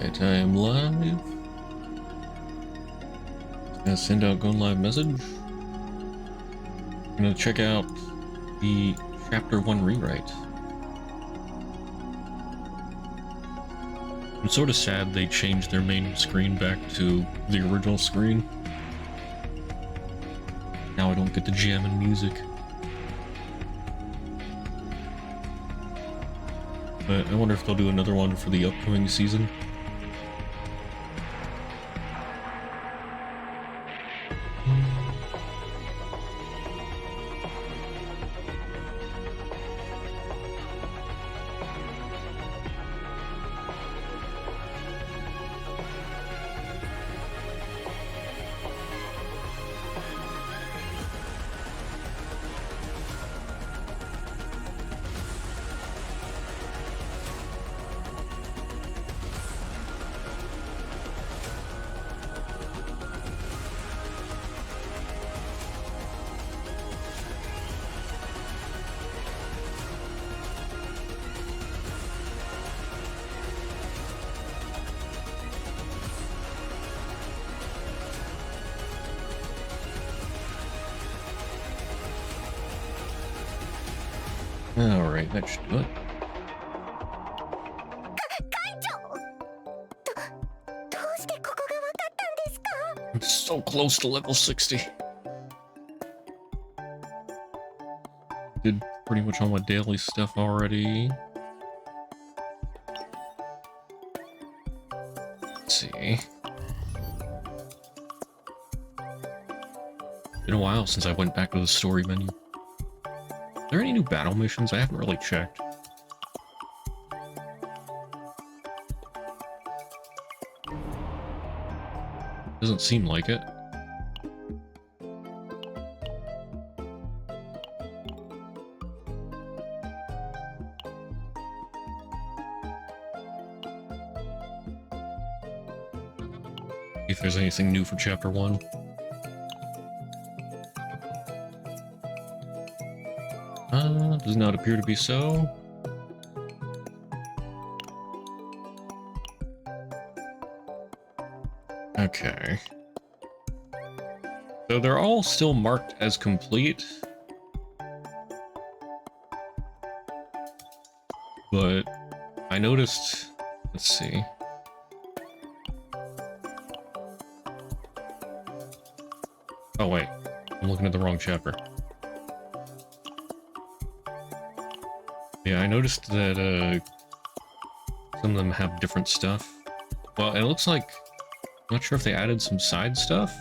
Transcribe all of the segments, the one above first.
Alright, I am live. Gonna send out going live message. I'm gonna check out the Chapter 1 rewrite. I'm sort of sad they changed their main screen back to the original screen. Now I don't get the jamming music. But I wonder if they'll do another one for the upcoming season. Alright, that should do it. I'm so close to level 60. Did pretty much all my daily stuff already. Let's see. Been a while since I went back to the story menu. Are there any new battle missions? I haven't really checked. Doesn't seem like it. If there's anything new for Chapter 1. Does not appear to be so. Okay. So they're all still marked as complete. But I noticed, let's see. Oh wait, I'm looking at the wrong chapter. Yeah, I noticed that some of them have different stuff. Well, it looks like, I'm not sure if they added some side stuff.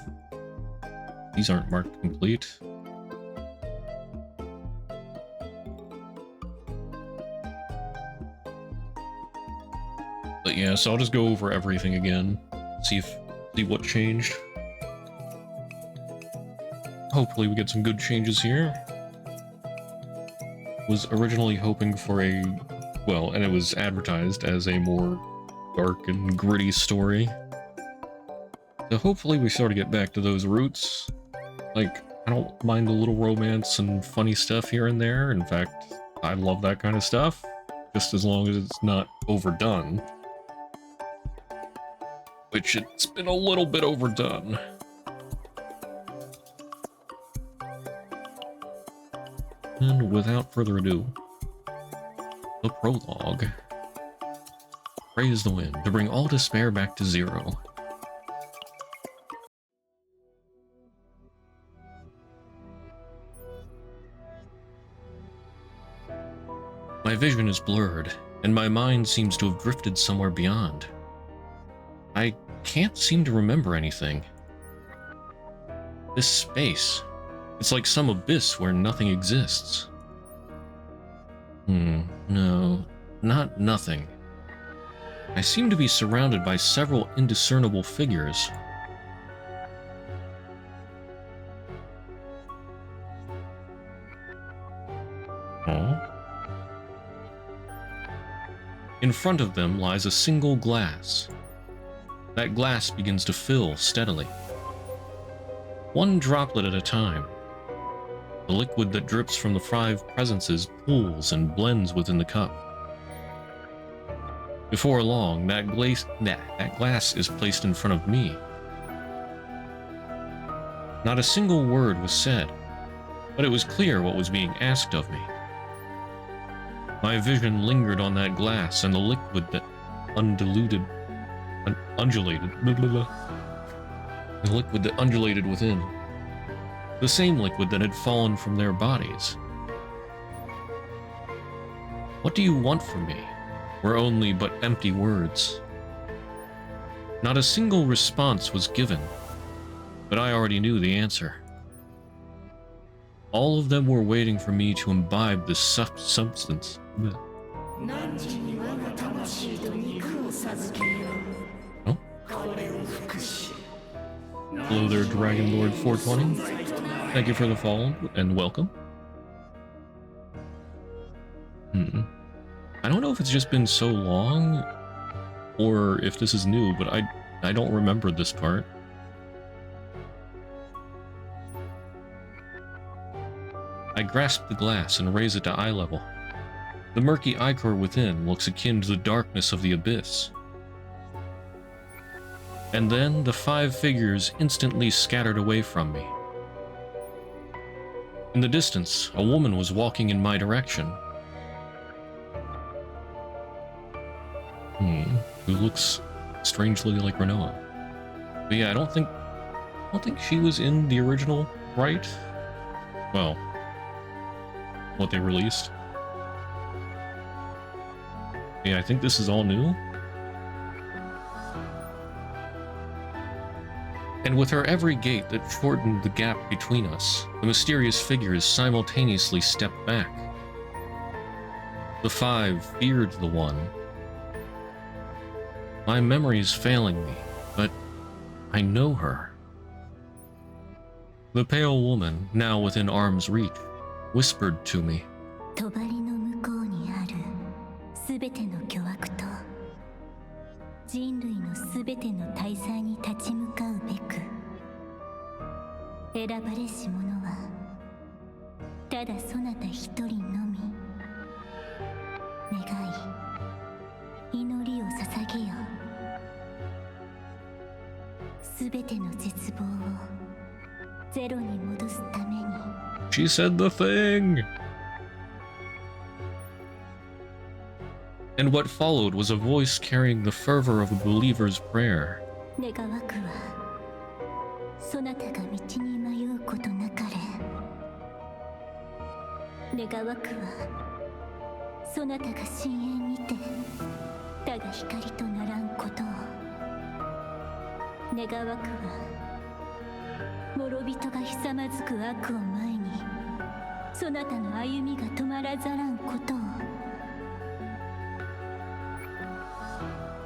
These aren't marked complete. But yeah, so I'll just go over everything again, see what changed. Hopefully we get some good changes here. Was originally hoping for a, well, and it was advertised as a more dark and gritty story. So hopefully we sort of get back to those roots. Like, I don't mind a little romance and funny stuff here and there. In fact, I love that kind of stuff, just as long as it's not overdone. Which it's been a little bit overdone. And without further ado, the prologue. Praise the wind to bring all despair back to zero. My vision is blurred, and my mind seems to have drifted somewhere beyond. I can't seem to remember anything. This space, it's like some abyss where nothing exists. No, not nothing. I seem to be surrounded by several indiscernible figures. Oh? In front of them lies a single glass. That glass begins to fill steadily. One droplet at a time. The liquid that drips from the 5 presences pools and blends within the cup. Before long, that glass is placed in front of me. Not a single word was said, but it was clear what was being asked of me. My vision lingered on that glass and the liquid that undulated the liquid that undulated within. The same liquid that had fallen from their bodies. What do you want from me? Were only but empty words. Not a single response was given, but I already knew the answer. All of them were waiting for me to imbibe this substance. Oh? Hello there, Dragon Lord 420. Thank you for the follow and welcome. I don't know if it's just been so long or if this is new, but I don't remember this part. I grasp the glass and raise it to eye level. The murky ichor within looks akin to the darkness of the abyss. And then the 5 figures instantly scattered away from me. In the distance, a woman was walking in my direction. Who looks strangely like Renoa. But yeah, I don't think she was in the original, right? Well, what they released. Yeah, I think this is all new. And with her every gait that shortened the gap between us, the mysterious figures simultaneously stepped back. The 5 feared the one. My memory is failing me, but I know her. The pale woman, now within arm's reach, whispered to me. She said the thing! And what followed was a voice carrying the fervor of a believer's prayer.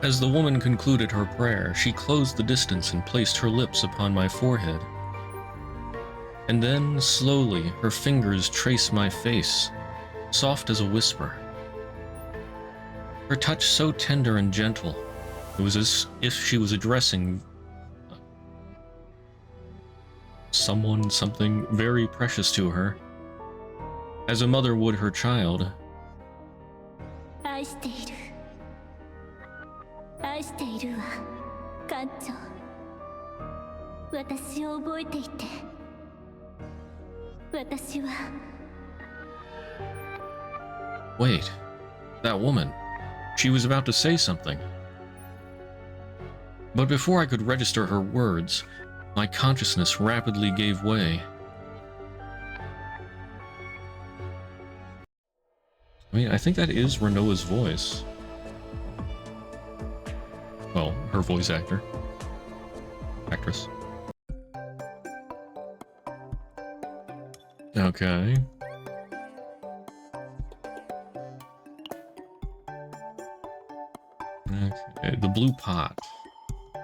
As the woman concluded her prayer, she closed the distance and placed her lips upon my forehead. And then, slowly, her fingers traced my face, soft as a whisper. Her touch so tender and gentle, it was as if she was addressing something very precious to her, as a mother would her child. Wait, that woman. She was about to say something. But before I could register her words, my consciousness rapidly gave way. I mean, I think that is Renoa's voice. Well, her voice actress. Okay. Okay, the blue pot.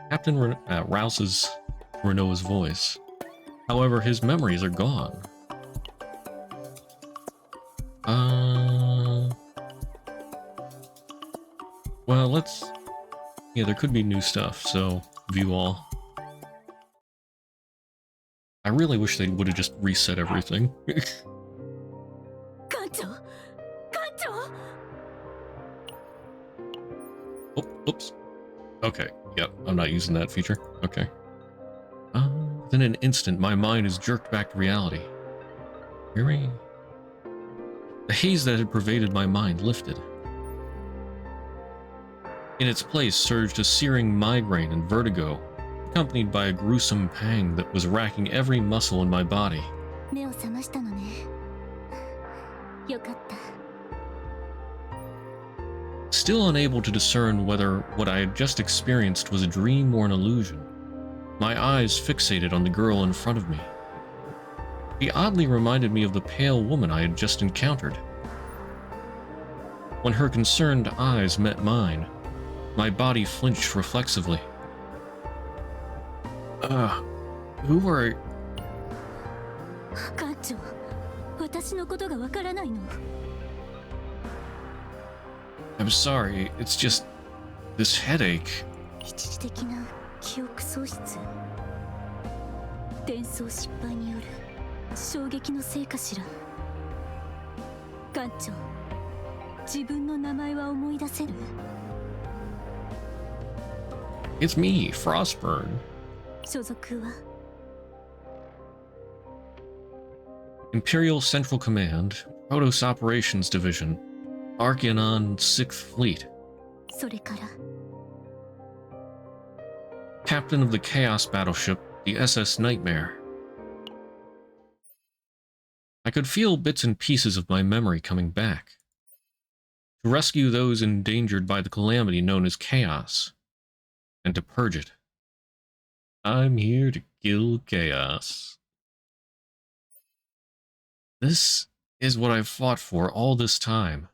Captain rouses Renoa's voice. However, his memories are gone. Well, let's... Yeah, there could be new stuff, so view all. I really wish they would have just reset everything. Oh, oops. Okay, yep, I'm not using that feature. Okay. Within an instant, my mind is jerked back to reality. Hearing... The haze that had pervaded my mind lifted. In its place surged a searing migraine and vertigo, accompanied by a gruesome pang that was racking every muscle in my body. Still unable to discern whether what I had just experienced was a dream or an illusion, my eyes fixated on the girl in front of me. She oddly reminded me of the pale woman I had just encountered. When her concerned eyes met mine, my body flinched reflexively. Who are... I'm sorry, it's just... this headache. It's me, Frostburn. Imperial Central Command, Protoss Operations Division, Archanon 6th Fleet. Captain of the Chaos battleship, the SS Nightmare. I could feel bits and pieces of my memory coming back. To rescue those endangered by the calamity known as Chaos, and to purge it. I'm here to kill Chaos. This is what I've fought for all this time.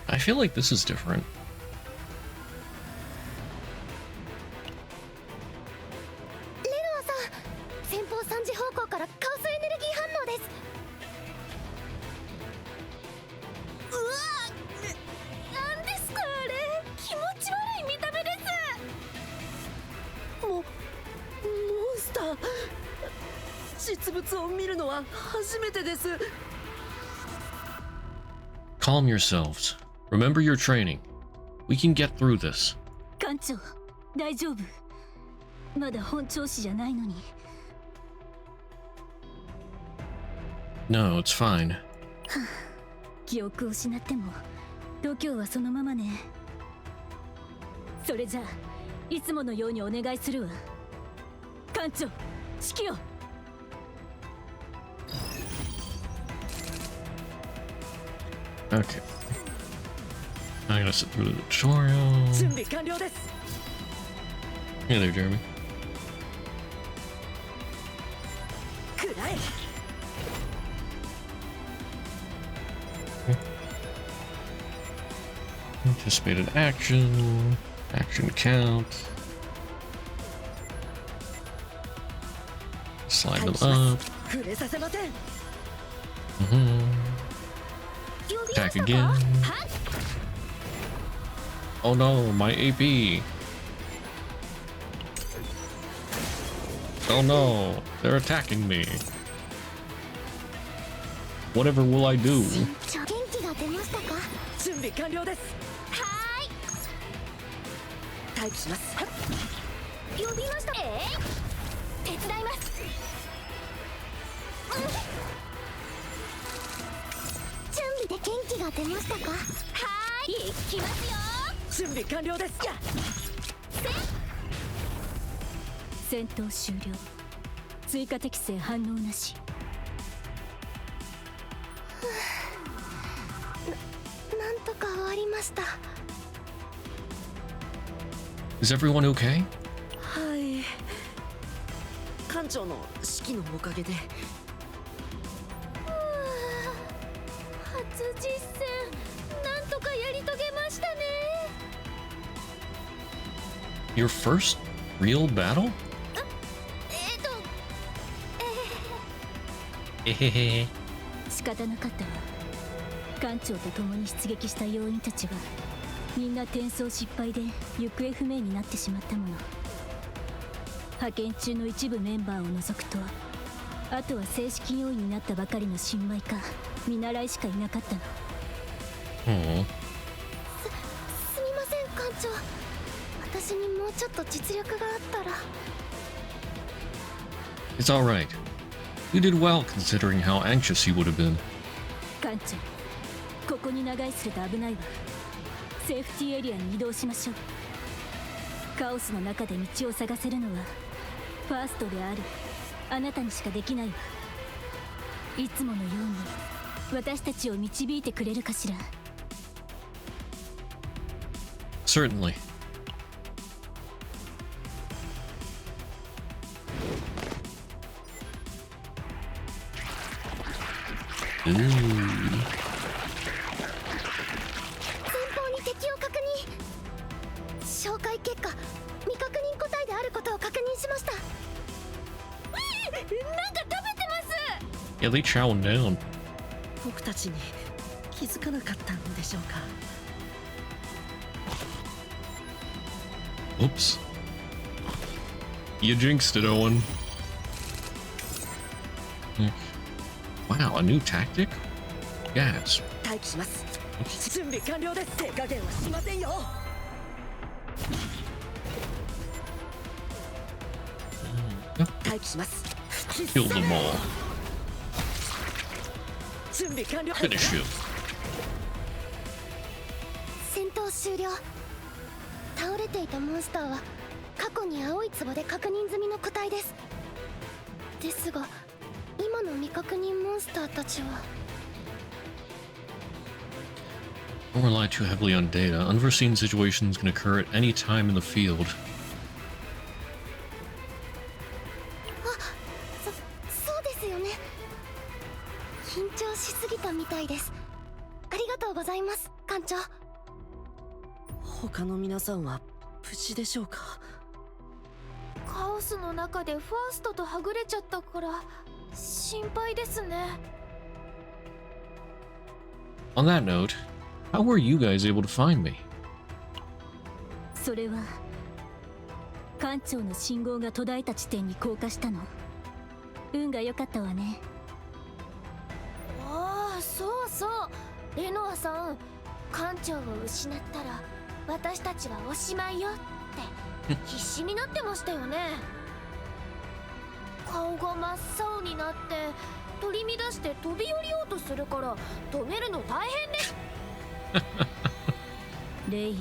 I feel like this is different. Calm yourselves. Remember your training. We can get through this. No, it's fine. Okay. I gotta sit through the tutorial. Hey there, Jeremy. Anticipated action. Action count. Slide them up. Attack again. Oh no, my AP. Oh no, they're attacking me. Whatever will I do? が出ましたか？はーい、行きますよ。準備完了です。戦闘終了。追加適正反応なし。なんとか終わりました。 Is everyone okay? はい。艦長の指揮のおかげで。初実戦、なんとかやり遂げましたね。 Your first real battle? えへへ。仕方なかったわ。艦長と共に出撃した要員たちはみんな転送失敗で行方不明になってしまったもの。派遣中の一部メンバーを除くと、あとは正式要員になったばかりの新米か見習いしかいなかったの。すみません艦長、私にもうちょっと実力があったら。 It's alright. You did well considering how anxious you would have been. 艦長、ここに長居すると危ないわ。セーフティーエリアに移動しましょう。カオスの中で道を探せるのはファーストであるあなたにしかできないわ。いつものように私たちを導いてくれるかしら。 Certainly. Ooh. 前方に敵を確認。紹介結果、未確認個体であることを確認しました。なんか食べてます。 Yeah, they chowing down. 僕たちに気づかなかったんでしょうか。 Oops. You jinxed it, Owen. Wow, a new tactic? Gas. 待機します。準備完了です。手加減はしませんよ。待機します。 Kill them all. 準備完了。 Finish him. 戦闘終了。倒れていたモンスターは過去に青い壺で確認済みの個体です。ですが今の未確認モンスターたちは。 Don't rely too heavily on data. Unforeseen situations can occur at any time in the field. そうですよね。緊張しすぎたみたいです。ありがとうございます艦長。他の皆さんは無事でしょうか。カオスの中でファーストとはぐれちゃったから心配ですね。 On that note, how were you guys able to find me? それは艦長の信号が途絶えた地点に降下したの。運が良かったわね。ああ、そうそう。レノアさん、艦長を失ったら私たちはおしまいよって必死になってましたよね。顔が真っ青になって取り乱して飛び降りようとするから止めるの大変です。レイ、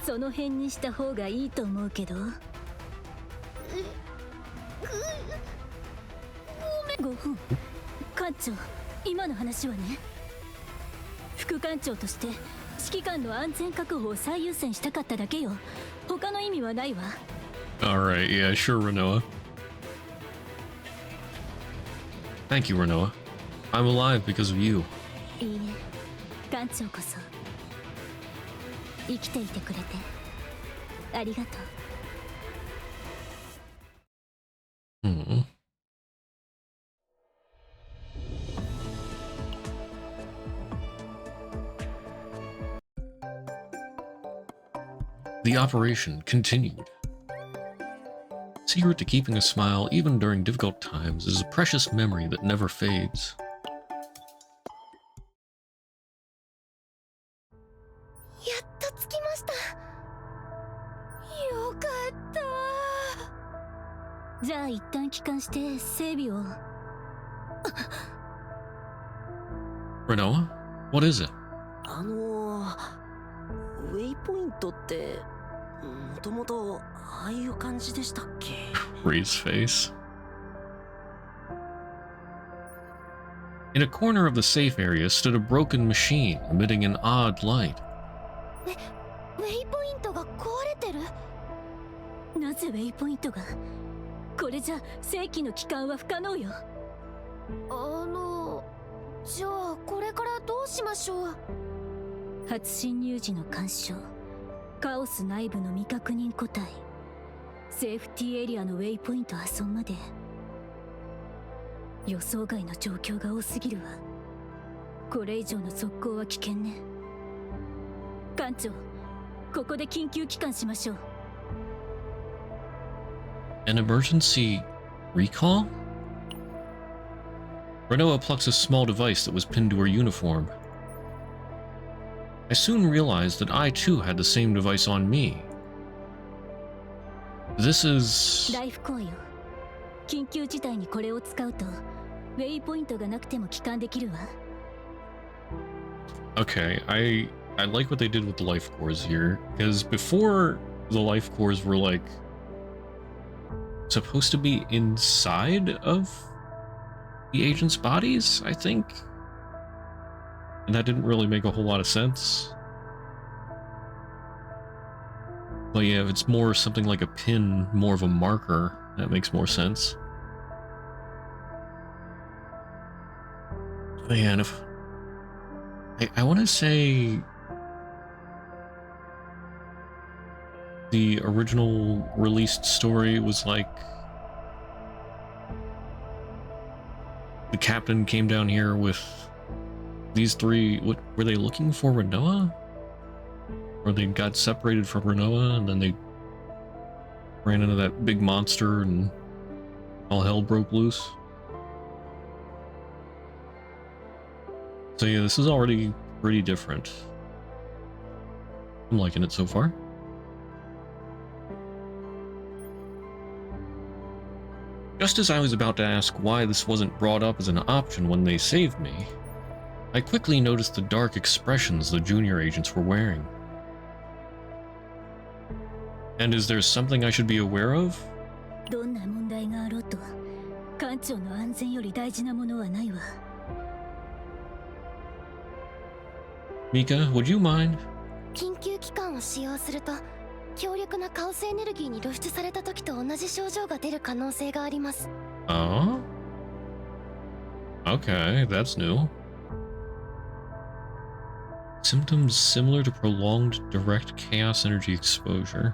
その辺にした方がいいと思うけど。5分。艦長、今の話はね、副艦長として指揮官の安全確保を最優先したかっただけよ。他の意味はないわ。 Alright, yeah, sure, Renoa. Thank you, Renoa. I'm alive because of you. いいね、艦長こそ生きていてくれてありがとう。Hmm. The operation continued. Secret to keeping a smile even during difficult times is a precious memory that never fades. やっと着きました。よかった。じゃあ一旦帰還して整備を。Renoa? What is it? ウェイポイントってもともとああいう感じでしたっけ？ Ree's face. In a corner of the safe area stood a broken machine emitting an odd light. ウェイポイントが壊れてる？なぜウェイポイントが？これじゃ正規の帰還は不可能よ。じゃあこれからどうしましょう？初侵入時の干渉、カオス内部の未確認個体、セーフティーエリアのウェイポイント破損まで予想外の状況が多すぎるわ。これ以上の続行は危険ね。艦長、ここで緊急帰還しましょう。An emergency recall? Renoa plucks a small device that was pinned to her uniform. I soon realized that I too had the same device on me. This is... ライフコアよ。緊急事態にこれを使うと、ウェイポイントがなくても帰還できるわ。Okay, I like what they did with the life cores here, because before the life cores were like supposed to be inside of the agents' bodies, I think. And that didn't really make a whole lot of sense. But yeah, if it's more something like a pin, more of a marker, that makes more sense. Man, if I want to say the original released story was like the captain came down here with these three. What were they looking for? Renoa? Or they got separated from Renoa and then they ran into that big monster and all hell broke loose. So yeah, this is already pretty different. I'm liking it so far. Just as I was about to ask why this wasn't brought up as an option when they saved me, I quickly noticed the dark expressions the junior agents were wearing. And is there something I should be aware of? どんな問題があろうと、艦長の安全より大事なものはないわ。Mika, would you mind? 緊急機関を使用すると強力なカオスエネルギーに露出された時と同じ症状が出る可能性があります。Oh? Okay, that's new. Symptoms similar to prolonged direct chaos energy exposure.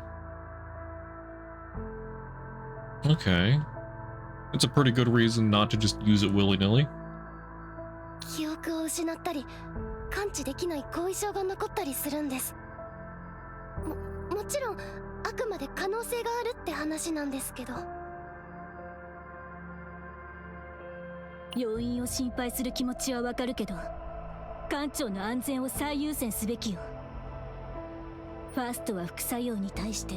Okay. That's a pretty good reason not to just use it willy-nilly. 記憶を失ったり感知できない後遺症が残ったりするんです。もちろんあくまで可能性があるって話なんですけど。要因を心配する気持ちはわかるけど、艦長の安全を最優先すべきよ。ファーストは副作用に対して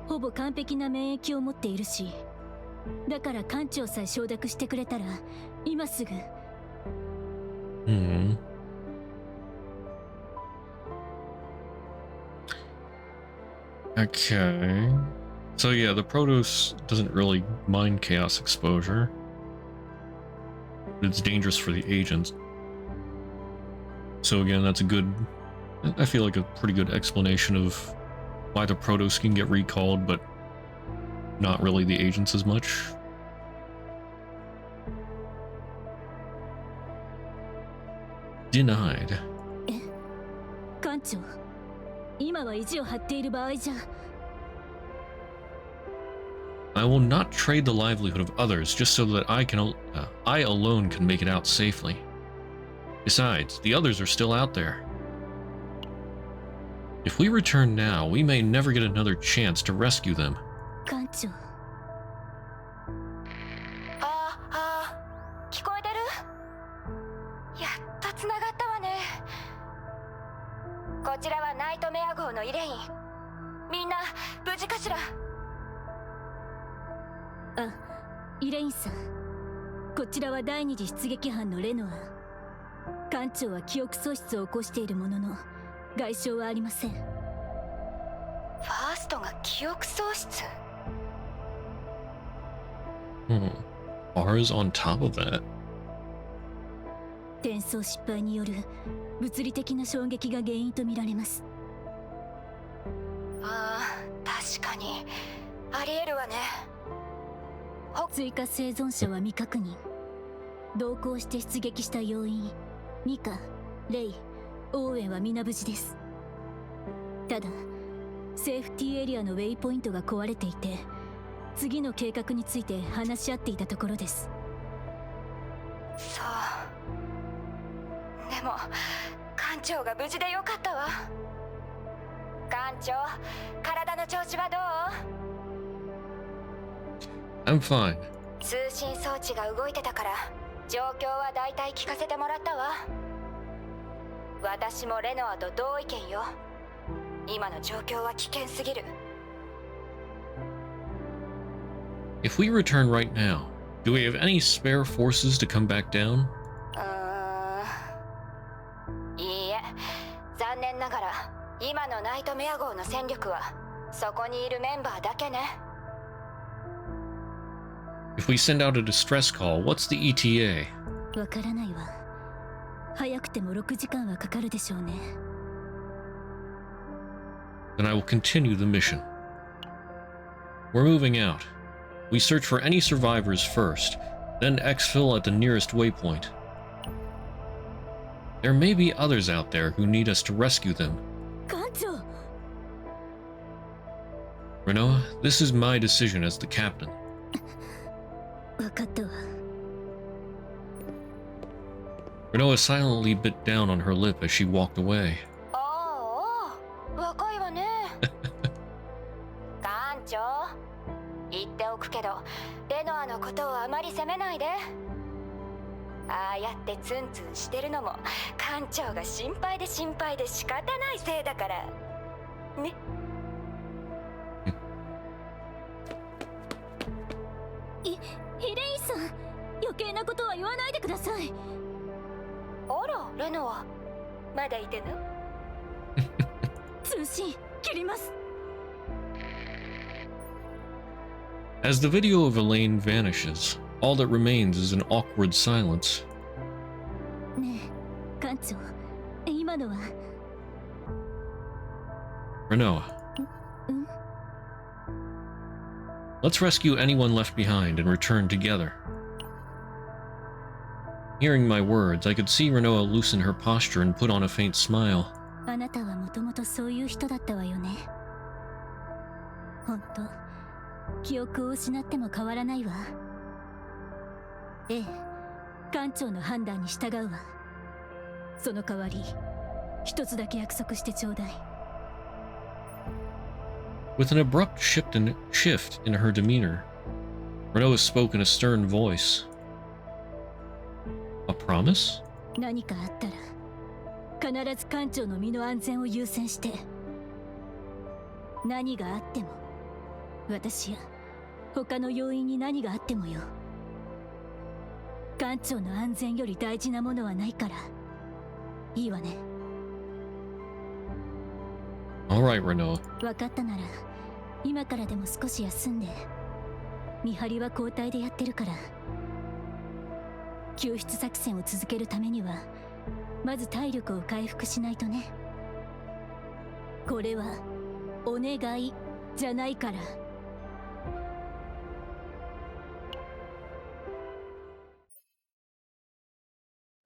ほぼ完璧な免疫を持っているし、だから艦長さえ承諾してくれたら今すぐ。Okay. So yeah, the Protoss doesn't really mind chaos exposure. But it's dangerous for the agents. So again, that's a good... I feel like a pretty good explanation of why the Protoss can get recalled, but not really the agents as much. Denied. 艦長、今は意地を張っている場合じゃ。I will not trade the livelihood of others just so that I alone can make it out safely. Besides, the others are still out there. If we return now, we may never get another chance to rescue them. 艦長。聞こえてる？やっとつながったわね。こちらはナイトメア号のイレイン。みんな無事かしら？イレインさん、こちらは第二次出撃班のレノア。艦艦長は記憶喪失を起こしているものの外傷はありません。ファーストが記憶喪失。 Ours on top of that. 転送失敗による物理的な衝撃が原因とみられます。ああ、確かにありえるわね。追加生存者は未確認。同行して出撃した要員ミカ、レイ、オーウェンは皆無事です。ただセーフティーエリアのウェイポイントが壊れていて、次の計画について話し合っていたところです。そう。でも艦長が無事でよかったわ。艦長、体の調子はどう？ I'm fine. 通信装置が動いてたから状況はだいたい聞かせてもらったわ。私もレノアと同意見よ。今の状況は危険すぎる。If we return right now, do we have any spare forces to come back down? いいえ、残念ながら今のナイトメア号の戦力はそこにいるメンバーだけね。If we send out a distress call, what's the ETA? わからないわ。早くても6時間はかかるでしょうね。Then I will continue the mission. We're moving out. We search for any survivors first, then exfil at the nearest waypoint. There may be others out there who need us to rescue them. 艦長！ Renoa, this is my decision as the captain. わかったわ。Renoa silently bit down on her lip as she walked away. おお、若いわね。艦長、言っておくけどレノアのことをあまり責めないで。ああやってツンツンしてるのも艦長が心配で心配で仕方ないせいだからね。ヒレイさん、余計なことは言わないでください。あら、レノア、まだいての？通信切ります。 As the video of Elaine vanishes, all that remains is an awkward silence. ねえ、艦長、今のは。Renoa, うん？ let's rescue anyone left behind and return together. Hearing my words, I could see Renoa loosen her posture and put on a faint smile. あなたはもともとそういう人だったわよね。ほんと、記憶を失っても変わらないわ。ええ、艦長の判断に従うわ。その代わり、一つだけ約束してちょうだい。With an abrupt shift in her demeanor, Renoa spoke in a stern voice. A promise? 何かあったら、必ず艦長の身の安全を優先して。何があっても、私や他の要員に何があってもよ。艦長の安全より大事なものはないから。いいわね。All right, Renoa. 分かったなら、今からでも少し休んで。見張りは交代でやってるから。救出作戦を続けるためには、まず体力を回復しないとね。これはお願いじゃないから。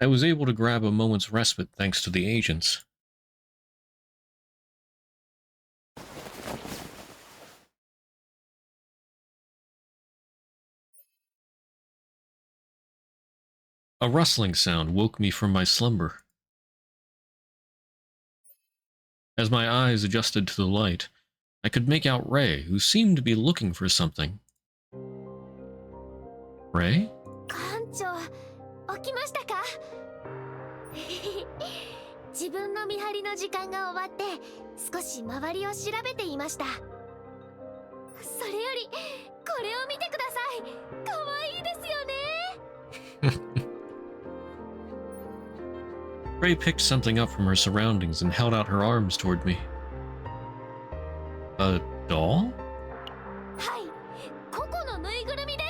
I was able to grab a moment's respite thanks to the agents. A rustling sound woke me from my slumber. As my eyes adjusted to the light, I could make out Ray, who seemed to be looking for something. Ray? 艦長、起きましたか？自分の見張りの時間が終わって少し周りを調べていました。それよりこれを見てください。かわいいですよね。Ray picked something up from her surroundings and held out her arms toward me. A doll? はい、ココのぬいぐるみで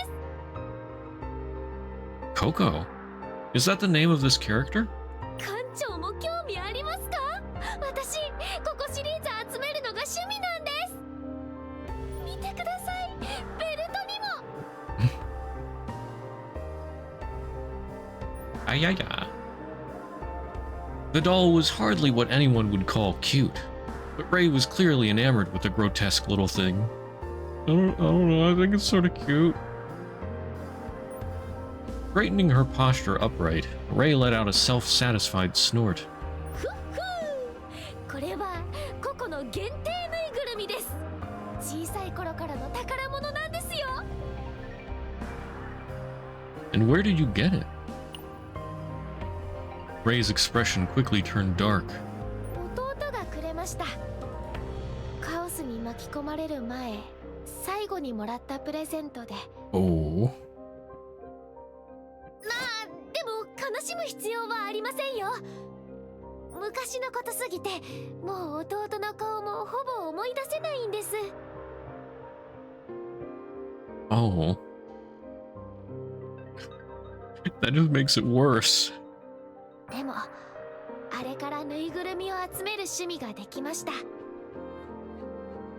す。 Coco? Is that the name of this character? 館長も興味ありますか？私、ココシリーズ集めるのが趣味なんです。見てください、ベルトにも。Ayaya. The doll was hardly what anyone would call cute, but Ray was clearly enamored with the grotesque little thing. I don't know, I think it's sort of cute. Straightening her posture upright, Ray let out a self-satisfied snort. ふっふー、これはココの限定ぬいぐるみです。小さい頃からの宝物なんですよ。 And where did you get it? Ray's expression quickly turned dark. 弟がくれました。カオスに巻き込まれる前、最後にもらったプレゼントで。 Oh. まあでも悲しむ必要はありませんよ。昔のことすぎてもう弟の顔もほぼ思い出せないんです。 Oh. That just makes it worse. でもあれからぬいぐるみを集める趣味ができました。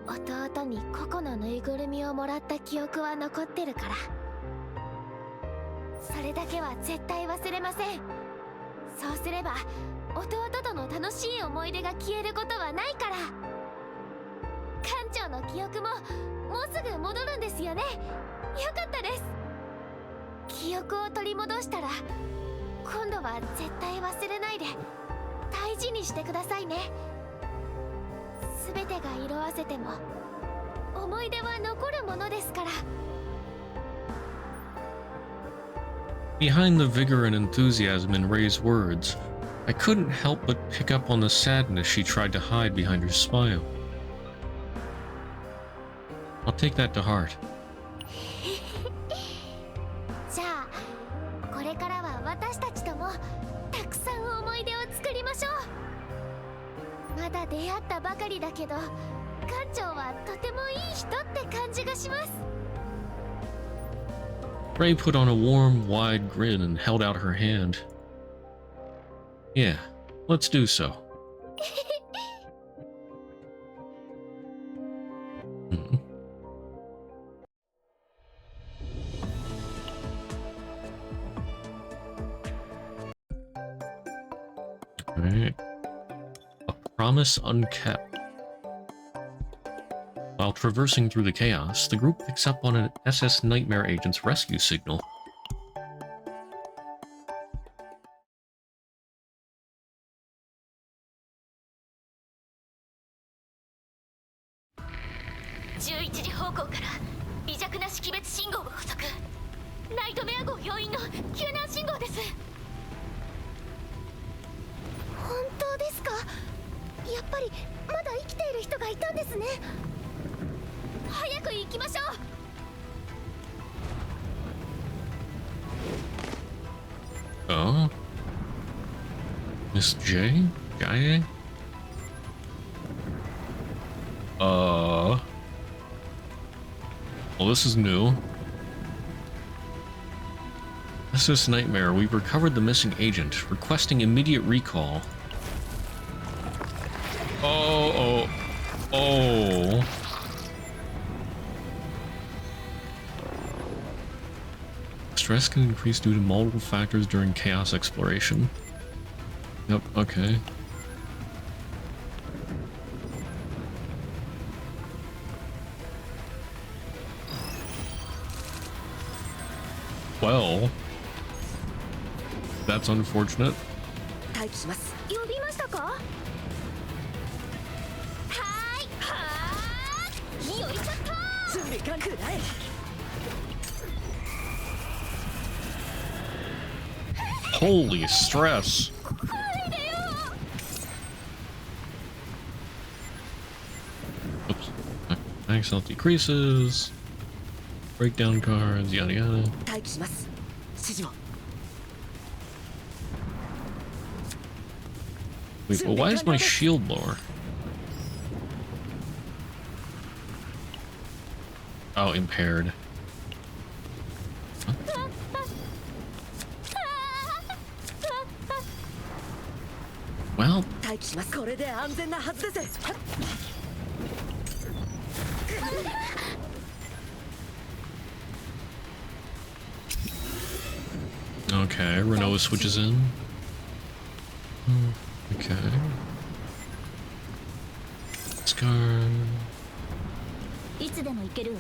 弟にココのぬいぐるみをもらった記憶は残ってるから、それだけは絶対忘れません。そうすれば弟との楽しい思い出が消えることはないから。館長の記憶ももうすぐ戻るんですよね。よかったです。記憶を取り戻したら今度は絶対忘れないで大事にしてくださいね。全てが色あせても思い出は残るものですから。 Behind the vigor and enthusiasm in Ray's words, I couldn't help but pick up on the sadness she tried to hide behind her smile. I'll take that to heart. じゃあこれからは私たちともたくさん思い出を作りましょう。まだ出会ったばかりだけど館長はとてもいい人って感じがします。 Ray put on a warm, wide grin and held out her hand. Yeah, let's do so. Hmm. Alright. A promise unkept. While traversing through the chaos, the group picks up on an SS Nightmare agent's rescue signal.11時方向から微弱な識別信号を捕捉。ナイトメア号要員の救難信号です。本当ですか？やっぱりまだ生きている人がいたんですね。早く行きましょう。 Oh? Miss J? Gaye? Well, this is new. SS Nightmare, we've recovered the missing agent, requesting immediate recall. Oh. Stress can increase due to multiple factors during chaos exploration. Yep, okay. Well, that's unfortunate. 待機します。呼びましたか？はーい、よいしょっと。準備完くらい。 Holy stress. Oops. Max health decreases. Breakdown cards, yada yada. 待機します。指示を。Wait, well, why is my shield lower? Oh, impaired. Huh? Well, 待機します。これで安全なはずです。 okay, Renault switches in. Okay. Scar. いつでも行けるわ。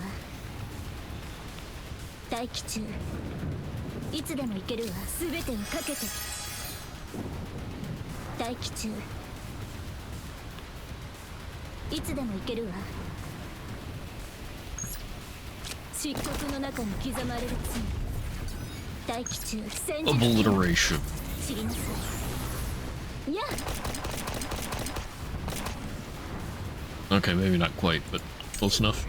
待機中。いつでも行けるわ。すべてをかけて。待機中。いつでも行けるわ。漆黒の中に刻まれる罪。待機中。戦術。Obliteration. 知りなさい。いや。 Okay, maybe not quite, but close enough.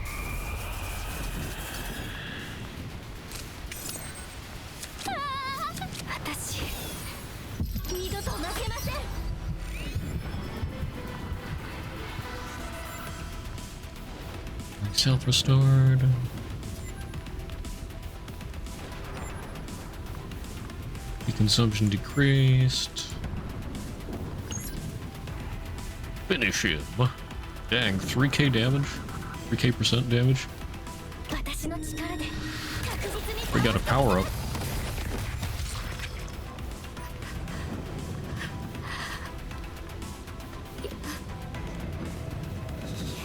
私二度と負けません。 Self restored. The consumption decreased. Finish him. Dang, 3k damage? 3k% damage? 私の力で確実に We got a power up.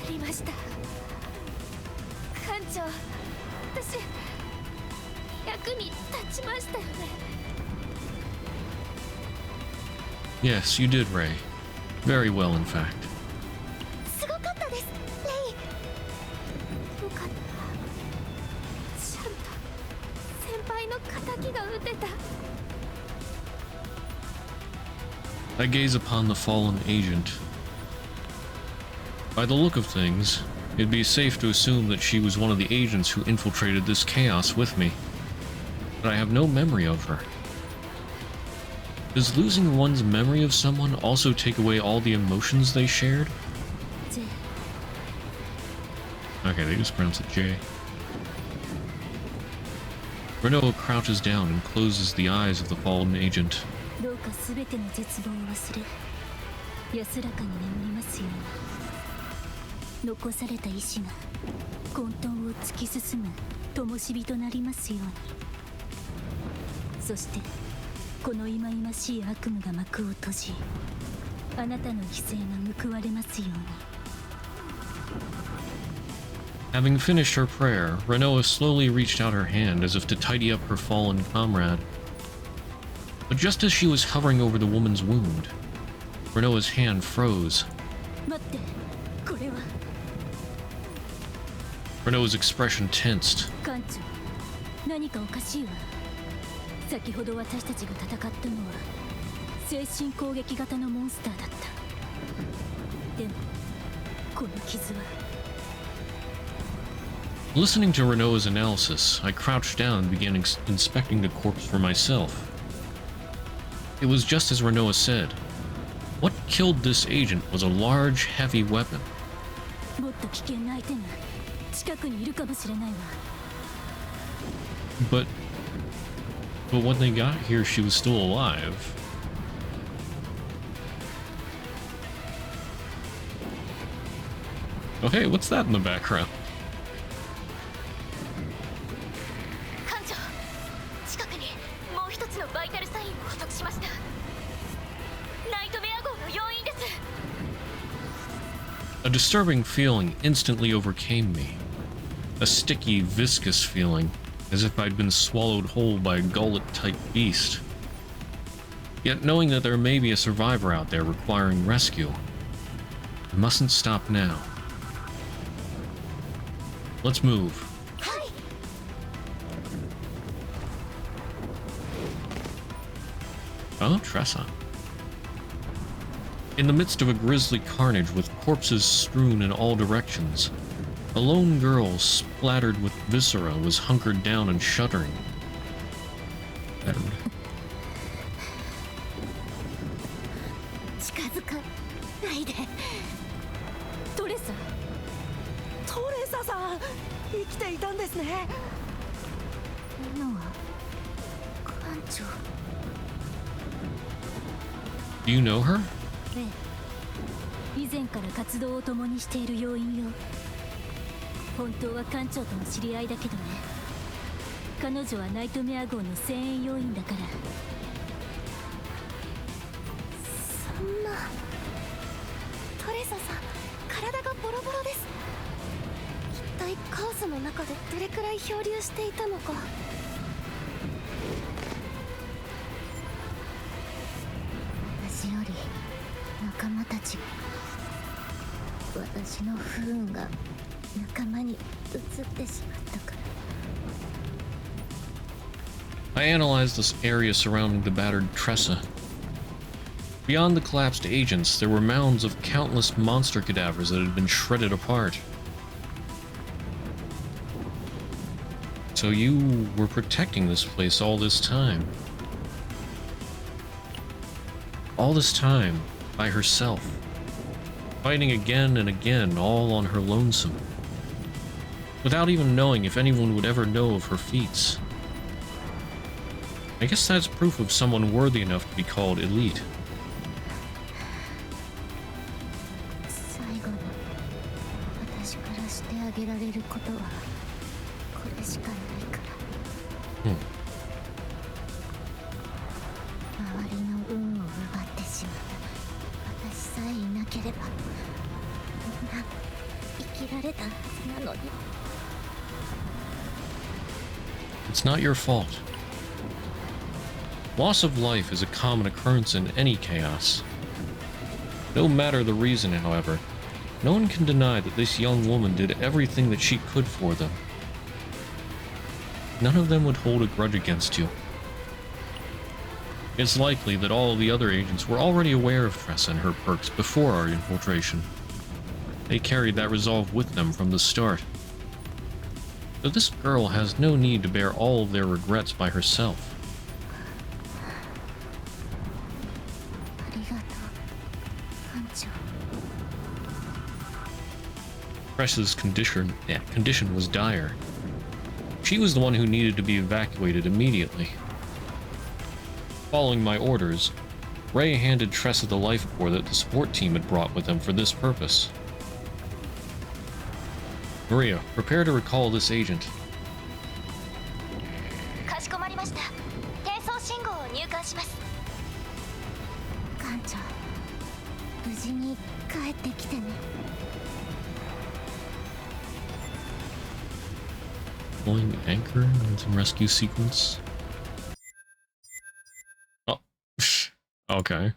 やりました。艦長、私役に立ちましたよね。 Yes, you did, Ray. Very well, in fact. すごかったです、レイ。よかった。ちゃんと先輩の敵が撃てた。 I gaze upon the fallen agent. By the look of things, it'd be safe to assume that she was one of the agents who infiltrated this chaos with me. But I have no memory of her. Does losing one's memory of someone also take away all the emotions they shared? Okay, they just pronounce it J. Renault crouches down and closes the eyes of the fallen agent. どうかすべての絶望を忘れ安らかに眠りますように。残された意志が混沌を突き進む灯火となりますように。そしてこの忌々しい悪夢が幕を閉じ、あなたの犠牲が報われますように。 Having finished her prayer, Renault slowly reached out her hand as if to tidy up her fallen comrade. But just as she was hovering over the woman's wound, Renault's hand froze. 待って、これは。 Renault's expression tensed. 艦長、何かおかしいわ。先ほど私たちが戦ったのは精神攻撃型のモンスターだった。でもこの傷は。 Listening to Renault's analysis, I crouched down and began inspecting the corpse for myself. It was just as Renault said. What killed this agent was a large, heavy weapon. もっと危険な相手が近くにいるかもしれないわ。 But when they got here, she was still alive. Oh hey, what's that in the background? 艦長、近くにもう一つのバイタルサインを捕捉しました。ナイトメア号の要員です。 A disturbing feeling instantly overcame me. A sticky, viscous feeling, as if I'd been swallowed whole by a gullet-type beast. Yet knowing that there may be a survivor out there requiring rescue, I mustn't stop now. Let's move. はい。 Oh, Tressa. In the midst of a grisly carnage with corpses strewn in all directions, a lone girl splattered with viscera was hunkered down and shuddering. 生きていたんですね。今は艦長。 Do you know her? ええ、以前から活動を共にしている要員よ。本当は艦長との知り合いだけどね。彼女はナイトメア号の船員要員だから。そんな。トレサさん、体がボロボロです。一体カオスの中でどれくらい漂流していたのか。私より仲間たちが、私の不運が仲間に移ってしまったから。 I analyzed this area surrounding the battered Tressa. Beyond the collapsed agents, there were mounds of countless monster cadavers that had been shredded apart. So you were protecting this place all this time. All this time, by herself. Fighting again and again, all on her lonesome. Without even knowing if anyone would ever know of her feats. I guess that's proof of someone worthy enough to be called elite. 最後に私からしてあげられることはこれしかないから。周りの運を奪ってしまった私さえいなければみんな生きられたはずなのに。 It's not your fault. Loss of life is a common occurrence in any chaos. No matter the reason, however, no one can deny that this young woman did everything that she could for them. None of them would hold a grudge against you. It's likely that all of the other agents were already aware of Tressa and her perks before our infiltration. They carried that resolve with them from the start. So this girl has no need to bear all of their regrets by herself. Tressa's condition was dire. She was the one who needed to be evacuated immediately. Following my orders, Ray handed Tressa the life core that the support team had brought with them for this purpose. Maria, prepare to recall this agent. かしこまりました。転送信号を入管します。艦長、無事に帰ってきてね。 Deploying anchor and some rescue sequence. Oh, okay.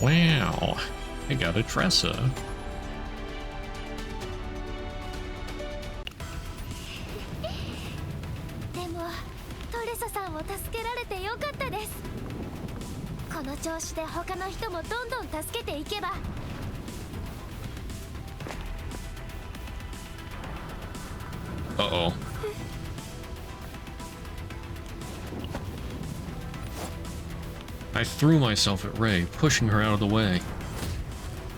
Wow, I got a Tressa. でもトレサさんを助けられてよかったです。この調子で他の人もどんどん助けていけば。 Uh-oh. I threw myself at Ray, pushing her out of the way.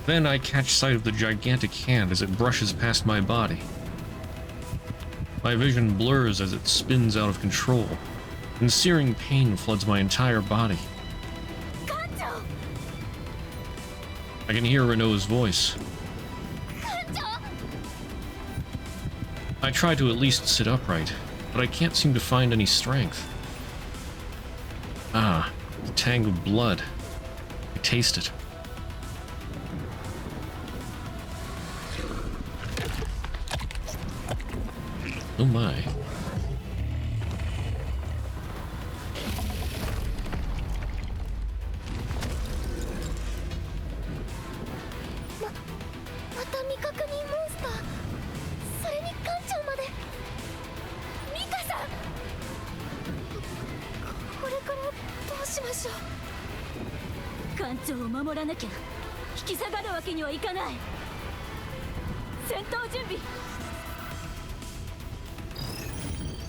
Then I catch sight of the gigantic hand as it brushes past my body. My vision blurs as it spins out of control, and searing pain floods my entire body. I can hear Renault's voice. I try to at least sit upright, but I can't seem to find any strength. Ah, the tang of blood. I taste it. Oh my.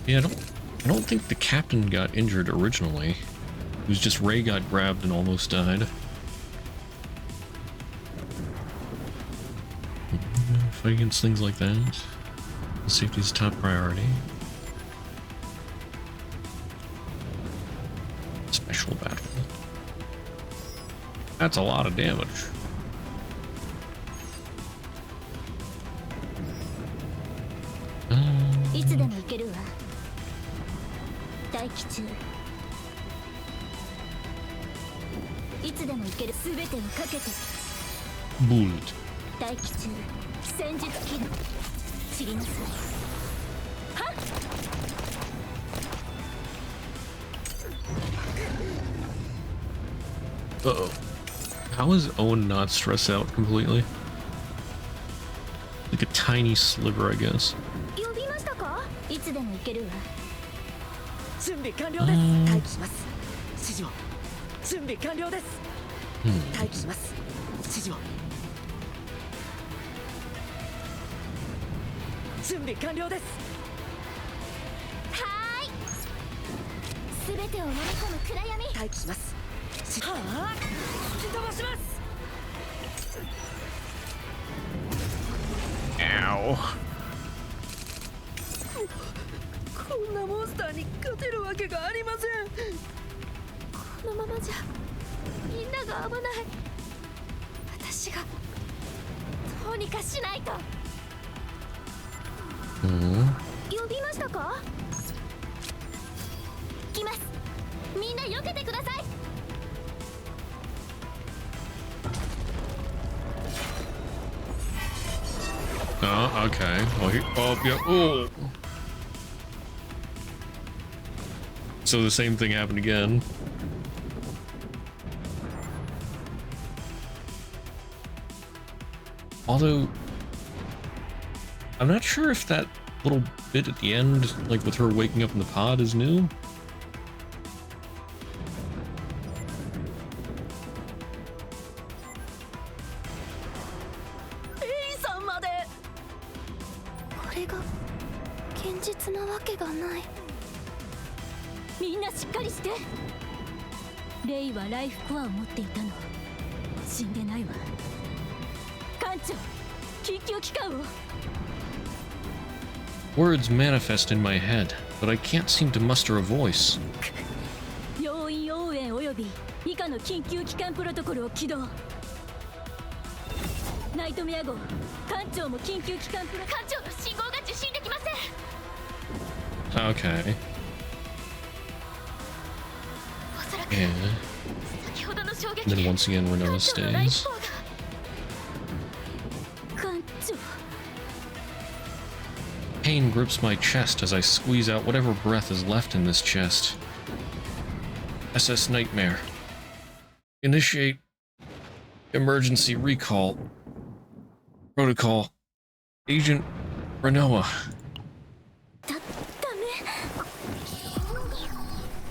Yeah, I don't think the captain got injured originally. It was just Ray got grabbed and almost died. fight against things like that. Safety is top priority. Special battle. That's a lot of damage. Um, いつでも行けるわ。待機中。いつでも行ける。すべてをかけて。 Bullet. 待機中。戦術機能。知りなさい。はっ。 Uh-oh. How is Owen not stressed out completely? Like a tiny sliver, I guess. 呼びましたか？いつでも行けるわ。準備完了です。待機します。指示を。準備完了です。待機します。指示を。準備完了です。はーい。すべてを飲み込む暗闇。待機します。はあ、吹き飛ばします。 Ow. こんなモンスターに勝てるわけがありません。このままじゃみんなが危ない。私がどうにかしないと。呼びましたか？来ます。みんな避けてください。 Oh, okay. Oh, yeah. Oh. So the same thing happened again. Although, I'm not sure if that little bit at the end, like with her waking up in the pod, is new. "みんなしっかりして。レイはライフコアを持っていたの。死んでないわ。艦長、緊急機関を。 Words manifest in my head, but I can't seem to muster a voice. 要員応援および以下の緊急機関プロトコルを起動。ナイトメア号、艦長も緊急機関プロ。艦長の信号が受信できません。 Okay. Yeah. Then once again, Renoa stays. 艦長。 Pain grips my chest as I squeeze out whatever breath is left in this chest. SS Nightmare. Initiate emergency recall. Protocol. Agent Renoa. ダメ。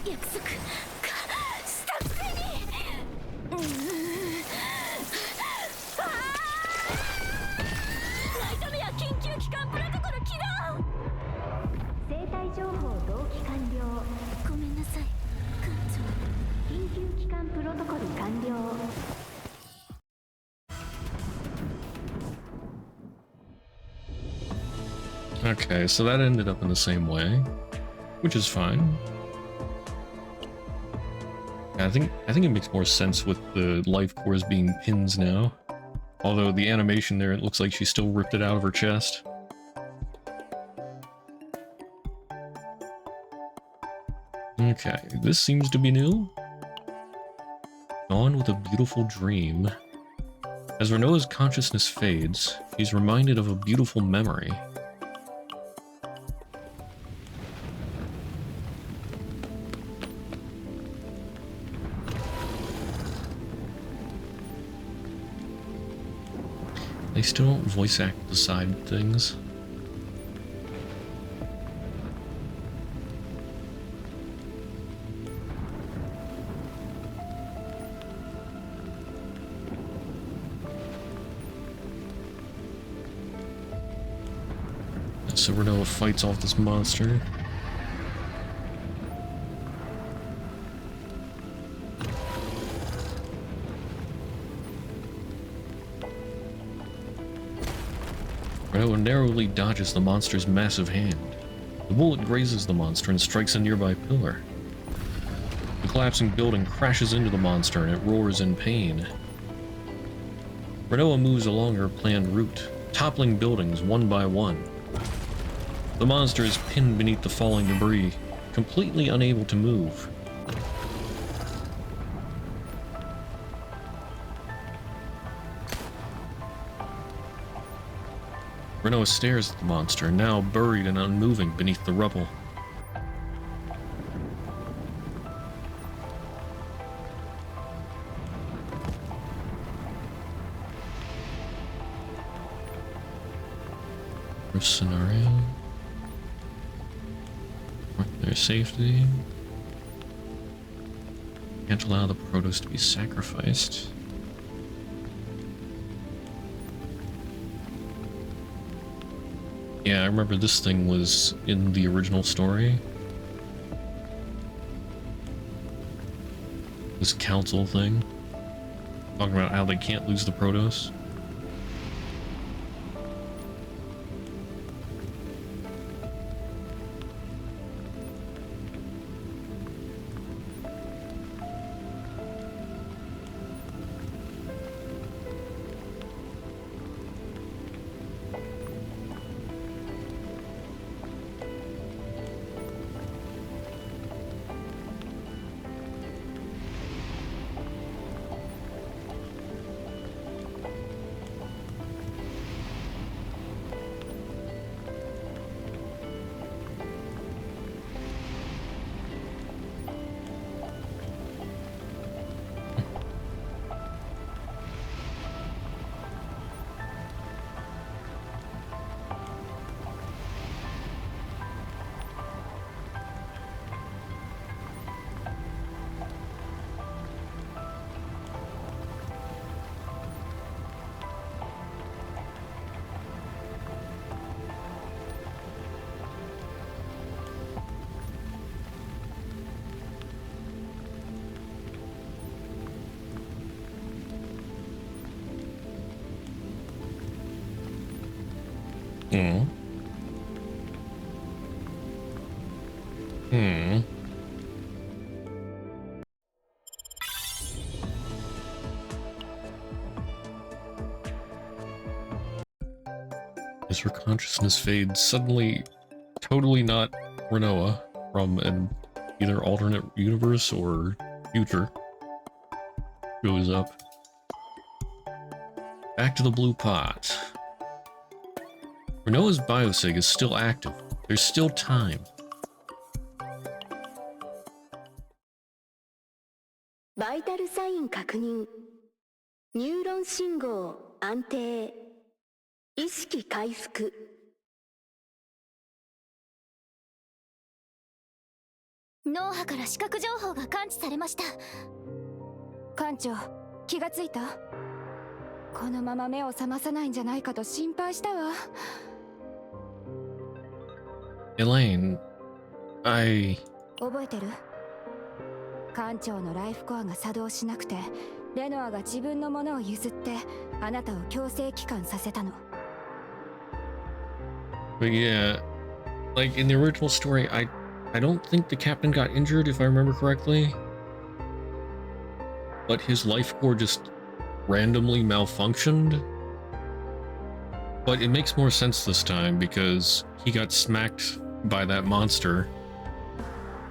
約束したくせに。ナイトメア緊急機関プロトコル起動。生体情報同期完了。ごめんなさい、艦長。緊急機関プロトコル完了。 Okay, so that ended up in the same way, which is fine. I think it makes more sense with the life cores being pins now. Although the animation there, it looks like she still ripped it out of her chest. Okay, this seems to be new. Dawn with a beautiful dream. As Renoa's consciousness fades, she's reminded of a beautiful memory. They still don't voice act the side things. So Renoa fights off this monster. Renault narrowly dodges the monster's massive hand. The bullet grazes the monster and strikes a nearby pillar. The collapsing building crashes into the monster and it roars in pain. Renault moves along her planned route, toppling buildings one by one. The monster is pinned beneath the falling debris, completely unable to move. Renault stares at the monster, now buried and unmoving beneath the rubble. First scenario. Their safety. Can't allow the Protoss to be sacrificed. Yeah, I remember this thing was in the original story. This council thing. Talking about how they can't lose the Protoss. As her consciousness fades, suddenly, totally not Renoa from an either alternate universe or future goes up. Back to the blue pot. Renoa's biosig is still active. There's still time. Vital sign 確認。ニューロン信号安定。意識回復。脳波から視覚情報が感知されました。艦長、気がついた？このまま目を覚まさないんじゃないかと心配したわ。Elaine, 覚えてる？艦長のライフコアが作動しなくて、レノアが自分のものを譲ってあなたを強制帰還させたの。But yeah, like in the original story, I don't think the captain got injured, if I remember correctly. But his life core just randomly malfunctioned. But it makes more sense this time because he got smacked by that monster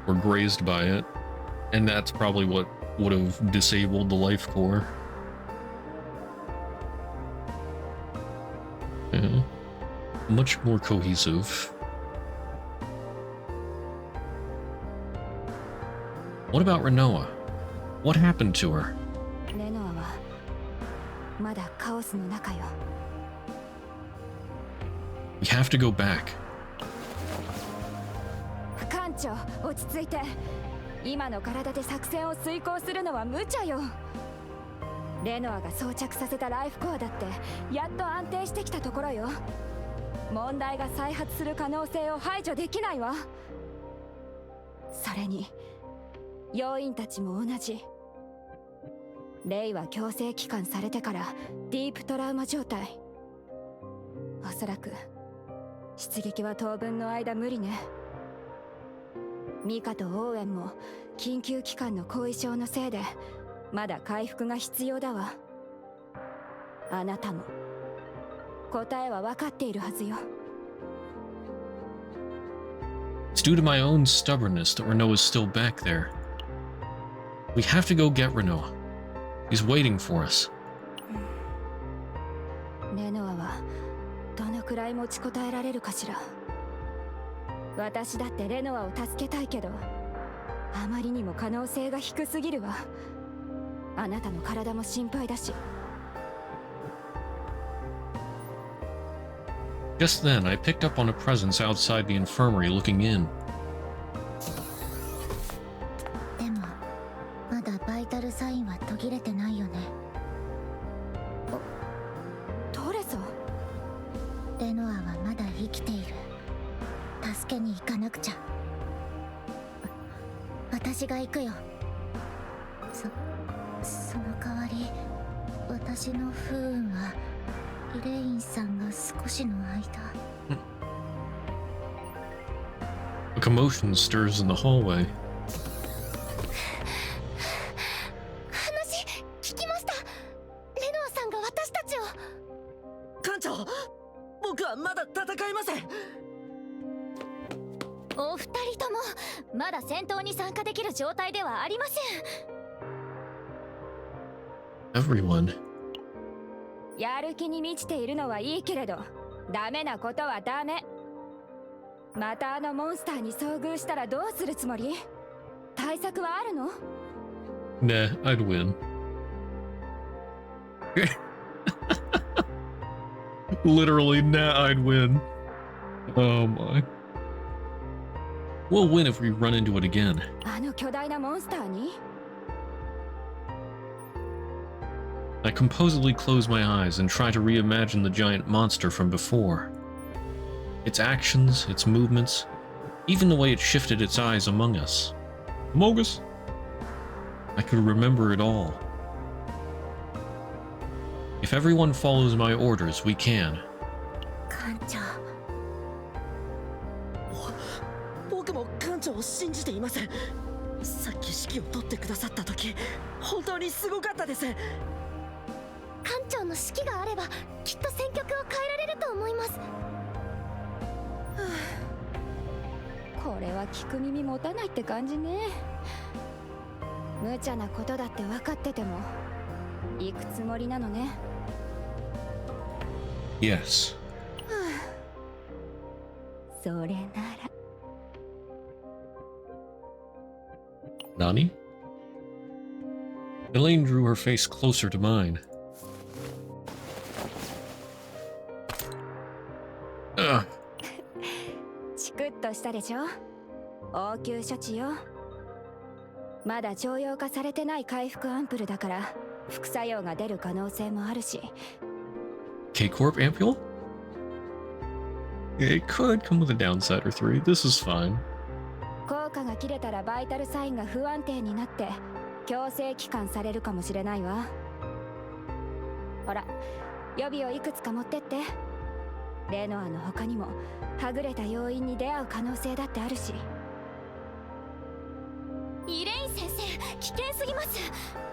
or grazed by it, and that's probably what would have disabled the life core. Yeah. Much more cohesive. What about Renoa? What happened to her? レノアはまだカオスの中よ。We have to go back. 艦長、落ち着いて。今の体で作戦を遂行するのは無茶よ。レノアが装着させたライフコアだってやっと安定してきたところよ。問題が再発する可能性を排除できないわ。それに要員たちも同じ。レイは強制帰還されてからディープトラウマ状態。おそらく出撃は当分の間無理ね。ミカとオーウェンも緊急期間の後遺症のせいでまだ回復が必要だわ。あなたも答えは分かっているはずよ。It's due to my own stubbornness that Renault is still back there. We have to go get Renault. He's waiting for us. レノアはどのくらい持ちこたえられるかしら。私だってレノアを助けたいけど、あまりにも可能性が低すぎるわ。あなたの体も心配だし。Just then, I picked up on a presence outside the infirmary looking in. でもまだバイタルサインは途切れてないよね。トレサ？レノアはまだ生きている。助けに行かなくちゃ。私が行くよ。その代わり私の不運はイレインさんが少しの間。A commotion stirs in the hallway. 話聞きました。レノアさんが私たちを。艦長、僕はまだ戦えません。お二人ともまだ戦闘に参加できる状態ではありません。 Everyone. やる気に満ちているのはいいけれど、ダメなことはダメ。またあのモンスターに遭遇したらどうするつもり？対策はあるの？ Nah, I'd win. Literally, nah, I'd win. Oh my. We'll win if we run into it again. あの巨大なモンスターに？ I composedly close my eyes and try to reimagine the giant monster from before. Its actions, its movements, even the way it shifted its eyes among us. Among us? I could remember it all. If everyone follows my orders, we can. 艦長。僕も艦長を信じています。さっき指揮を取ってくださった時、本当にすごかったです。艦長の指揮があればきっと戦局を変えられると思います。これは聞く耳持たないって感じね。無茶なことだって分かってても行くつもりなのね。Yes. それなら。Nani? Elaine drew her face closer to mine. Ugh. チクッとしたでしょ。応急処置よ。まだ常用化されてない回復アンプルだから副作用が出る可能性もあるし。K-Corp ampule? It could come with a downside or three. This is fine. 効果が切れたらバイタルサインが不安定になって強制帰還されるかもしれないわ。ほら、予備をいくつか持ってって。レノアの他にもはぐれた要因に出会う可能性だってあるし。イレイン先生、危険すぎます。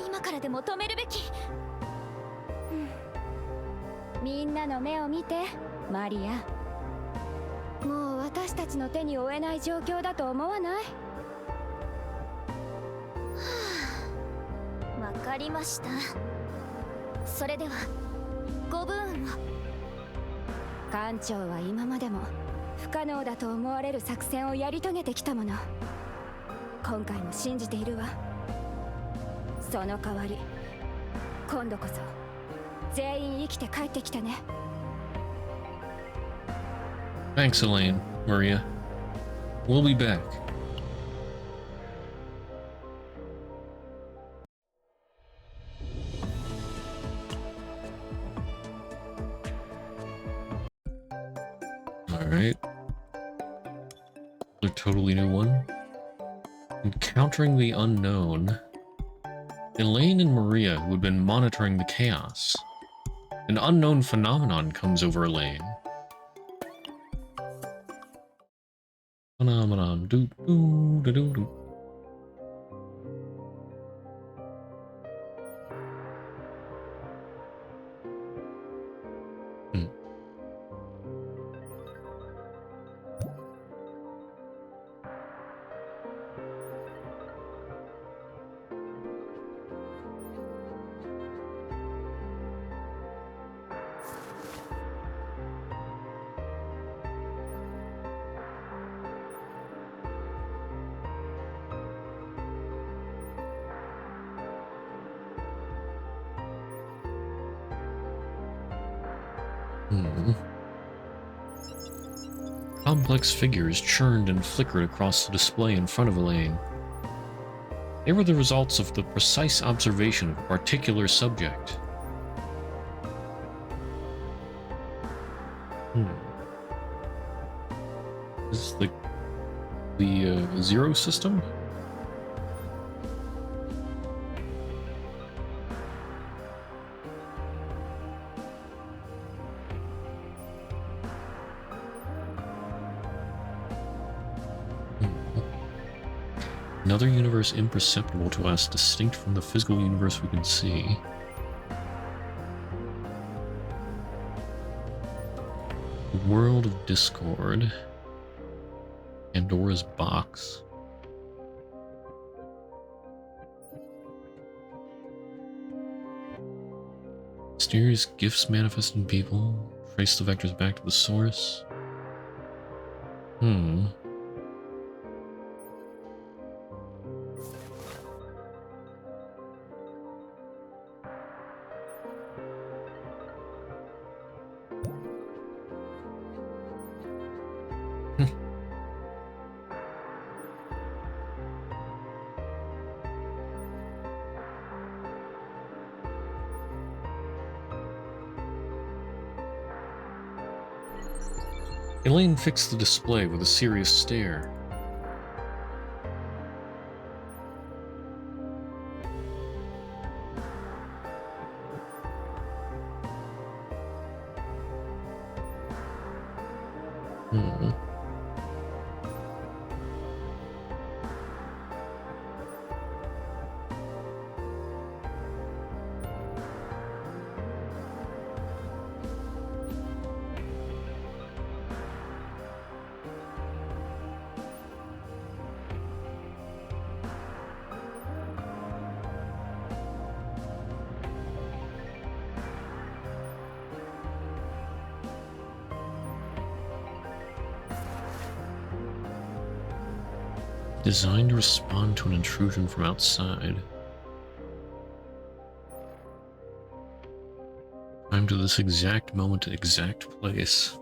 今からでも止めるべき。みんなの目を見て、マリア。もう私たちの手に負えない状況だと思わない？わかりました。それではご分を。艦長は今までも不可能だと思われる作戦をやり遂げてきたもの。今回も信じているわ。その代わり今度こそ全員生きて帰ってきたね。Thanks, Elaine, Maria. We'll be back. Alright. A totally new one. Encountering the unknown. Elaine and Maria, who had been monitoring the chaos. An unknown phenomenon comes over Elaine. Phenomenon. Do do do do do. Hmm. Hmm. Complex figures churned and flickered across the display in front of Elaine. They were the results of the precise observation of a particular subject. Is this the zero system? Another universe imperceptible to us, distinct from the physical universe we can see. The world of discord. Pandora's box. Mysterious gifts manifest in people. Trace the vectors back to the source. Elaine fixed the display with a serious stare. Designed to respond to an intrusion from outside. Time to this exact moment, exact place.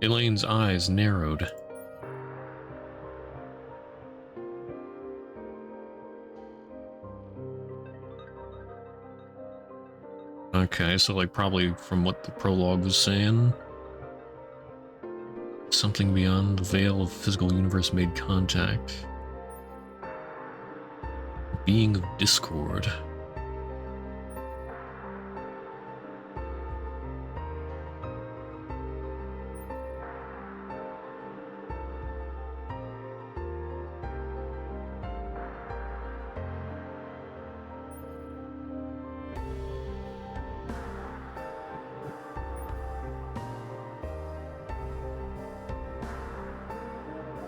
Elaine's eyes narrowed. Okay, so like probably from what the prologue was saying. Something beyond the veil of physical universe made contact. Being of discord.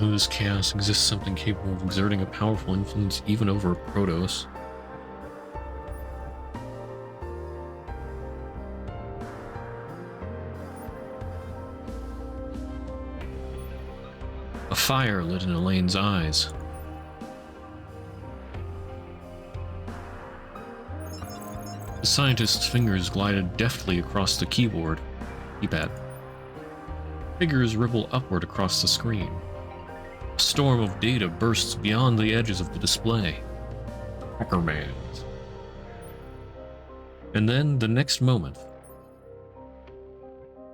In this chaos exists something capable of exerting a powerful influence even over Protos. A fire lit in Elaine's eyes. The scientist's fingers glided deftly across the keyboard. Keypad. Figures ripple upward across the screen. A storm of data bursts beyond the edges of the display. Hackermans. And then, the next moment,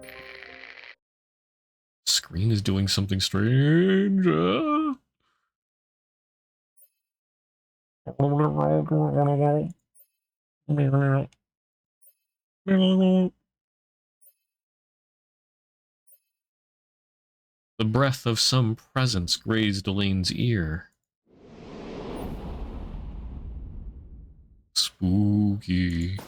the screen is doing something strange. The breath of some presence grazed Elaine's ear. Spooky.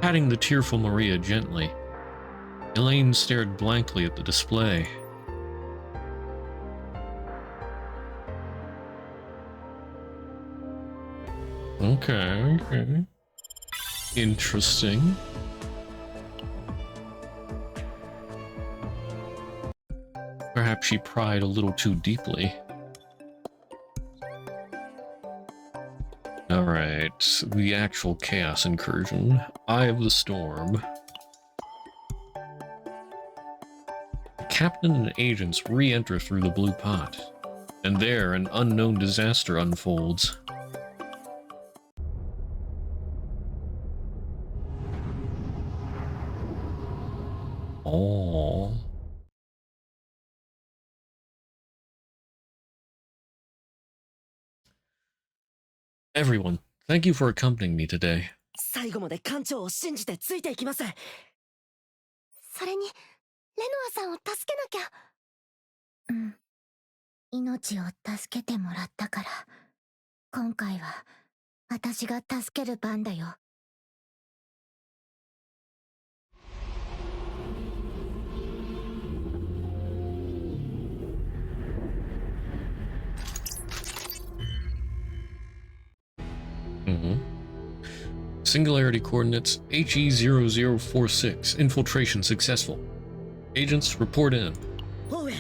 Patting the tearful Maria gently, Elaine stared blankly at the display. Okay. Interesting. Perhaps she pried a little too deeply. Alright, the actual chaos incursion. Eye of the Storm. The captain and agents re-enter through the blue pot, and there an unknown disaster unfolds. Oh. Everyone, thank you for accompanying me today. 最後まで艦長を信じてついていきます。それにレノアさんを助けなきゃ。うん、命を助けてもらったから今回は私が助ける番だよ。Singularity coordinates HE0046. Infiltration successful. Agents, report in. オーウェン、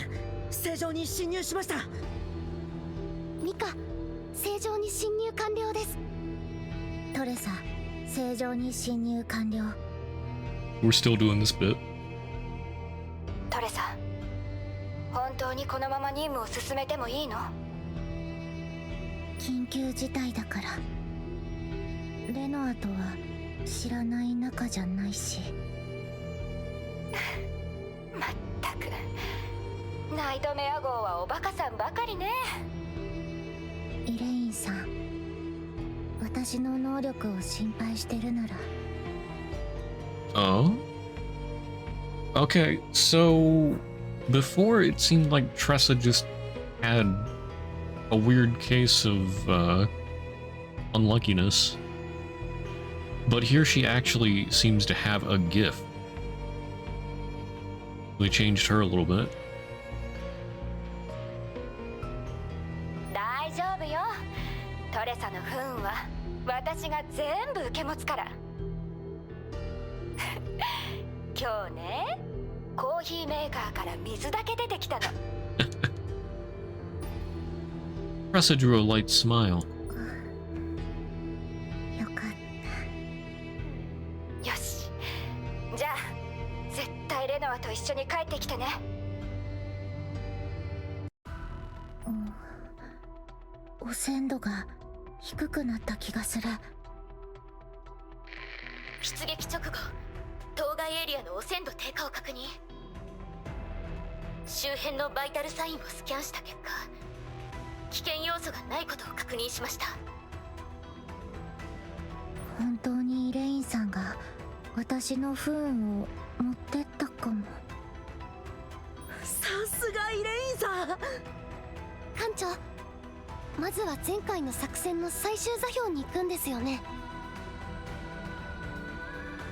正常に侵入しました。ミカ、正常に侵入完了です。トレサ、正常に侵入完了。We're still doing this bit. トレサ、本当にこのまま任務を進めてもいいの？緊急事態だから。レノアとは知らない仲じゃないし。まったくナイトメア号はおバカさんばかりね。イレインさん、私の能力を心配してるなら。Oh? Okay, so before it seemed like Tressa just had a weird case of unluckiness. But here she actually seems to have a gift. We changed her a little bit. 大丈夫よ。トレサの不運は私が全部受け持つから。今日ね、コーヒーメーカーから水だけ出てきたの。Tressa drew a light smile. よかった。よし。じゃあ、絶対レノアと一緒に帰ってきてね。汚染度が低くなった気がする。出撃直後、当該エリアの汚染度低下を確認。周辺のバイタルサインをスキャンした結果、危険要素がないことを確認しました。本当にイレインさんが私の不運を持ってったかも。さすがイレインさん。艦長、まずは前回の作戦の最終座標に行くんですよね。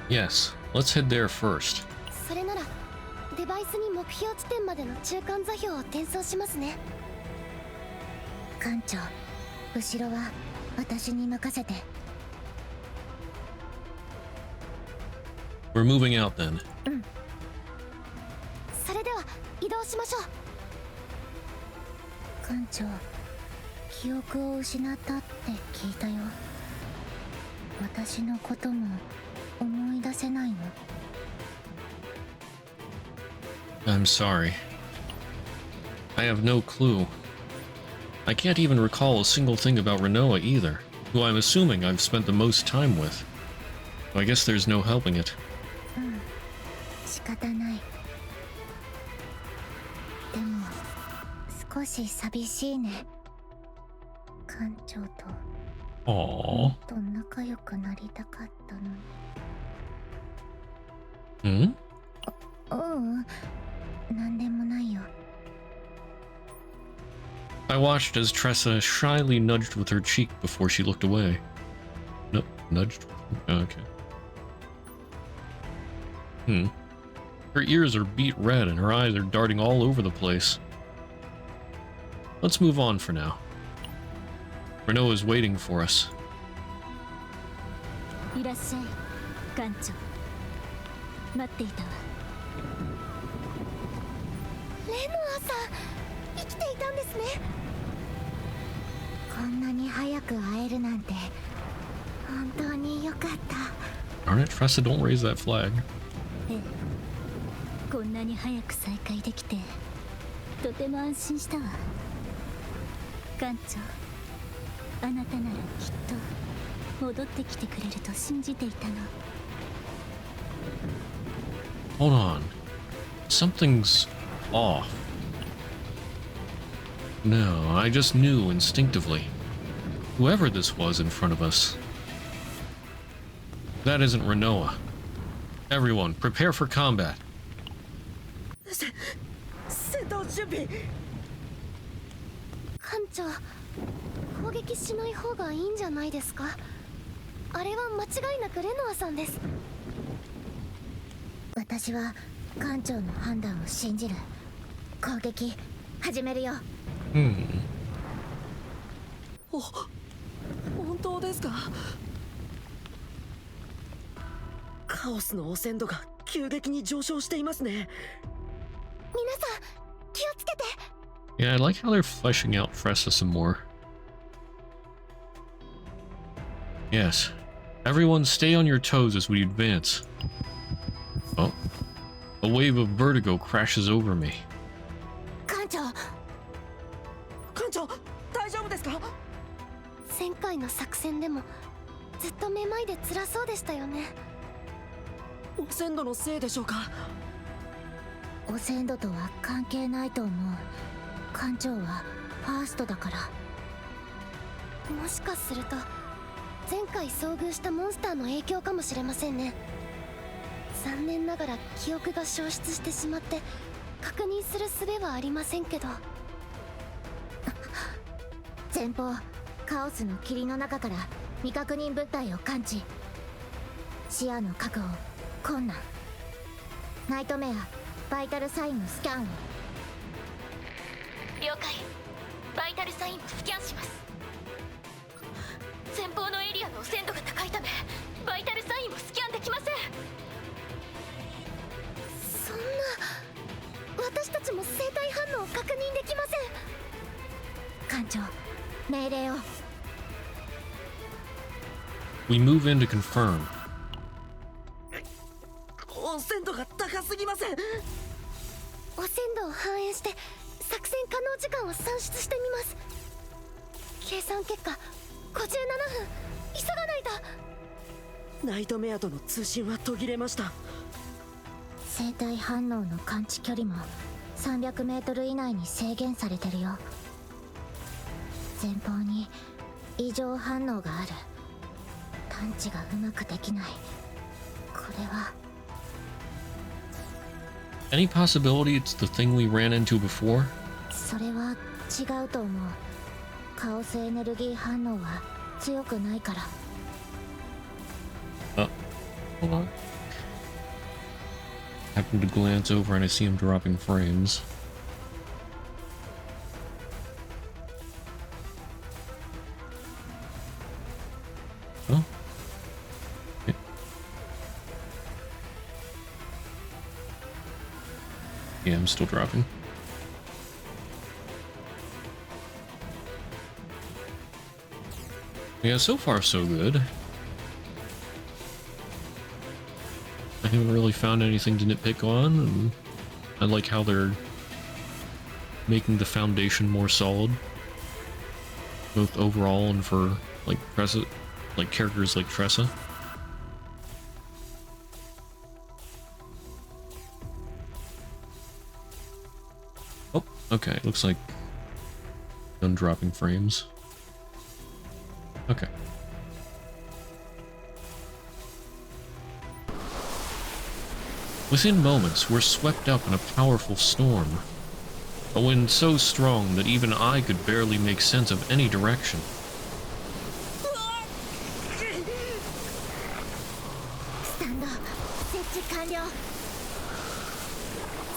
Yes, let's head there first. それならデバイスに目標地点までの中間座標を転送しますね。艦長、後ろは私に任せて。We're moving out then. うん。それでは移動しましょう。艦長、記憶を失ったって聞いたよ。私のことも思い出せないの？ I'm sorry. I have no clue. I can't even recall a single thing about Renoa either, who I'm assuming I've spent the most time with. So I guess there's no helping it. 仕方ない。でも少し寂しいね。館長とも Aww. っと仲良くなりたかったのに。Hmm? なんでもないよ。 I watched as Tressa shyly nudged with her cheek before she looked away. No, nudged? Okay. Her ears are beet red and her eyes are darting all over the place. Let's move on for now. Renoa is waiting for us. いらっしゃい、館長。待っていたわ。レノアさん、生きていたんですね。こんなに早く会えるなんて本当に良かった。 Darn it, Tressa, don't raise that flag. ええ、こんなに早く再会できてとても安心したわ。館長、あなたならきっと戻ってきてくれると信じていたの。 Hold on. Something's off. No, I just knew instinctively. Whoever this was in front of us. That isn't Renoa. Everyone, prepare for combat. 戦闘準備。館長、攻撃しない方がいいんじゃないですか。あれは間違いなくレノアさんです。私は館長の判断を信じる。攻撃始めるよ。本当ですか？カオスの汚染度が急激に上昇していますね。皆さん気をつけて。 Yeah, I like how they're fleshing out Tressa some more. Yes. Everyone stay on your toes as we advance. Oh. A wave of vertigo crashes over me. 館長、艦長、大丈夫ですか？前回の作戦でもずっとめまいで辛そうでしたよね。汚染度のせいでしょうか？汚染度とは関係ないと思う。艦長はファーストだから。もしかすると前回遭遇したモンスターの影響かもしれませんね。残念ながら記憶が消失してしまって確認する術はありませんけど。前方カオスの霧の中から未確認物体を感知。視野の確保困難。ナイトメアバイタルサインのスキャンを。了解。バイタルサインをスキャンします。前方のエリアの汚染度が高いためバイタルサインもスキャンできません。そんな、私たちも生体反応を確認できません。艦長、命令を。 We move in to confirm. 汚染度が高すぎません。汚染度を反映して作戦可能時間を算出してみます。計算結果57分。急がないと。ナイトメアとの通信は途切れました。生体反応の感知距離も300メートル以内に制限されてるよ。前方に異常反応がある。探知がうまくできない。これは Any possibility it's the thing we ran into before? それは違うと思う。カオスエネルギー反応は強くないから。 Hold on. Happen to glance over and I see him dropping frames. Oh. Okay. Yeah, I'm still dropping. Yeah, so far so good. I haven't really found anything to nitpick on, and I like how they're making the foundation more solid, both overall and for like Tressa, like characters like Tressa. Oh, okay, looks like done dropping frames. Okay. Within moments, we're swept up in a powerful storm. A wind so strong that even I could barely make sense of any direction. スタンド設置完了。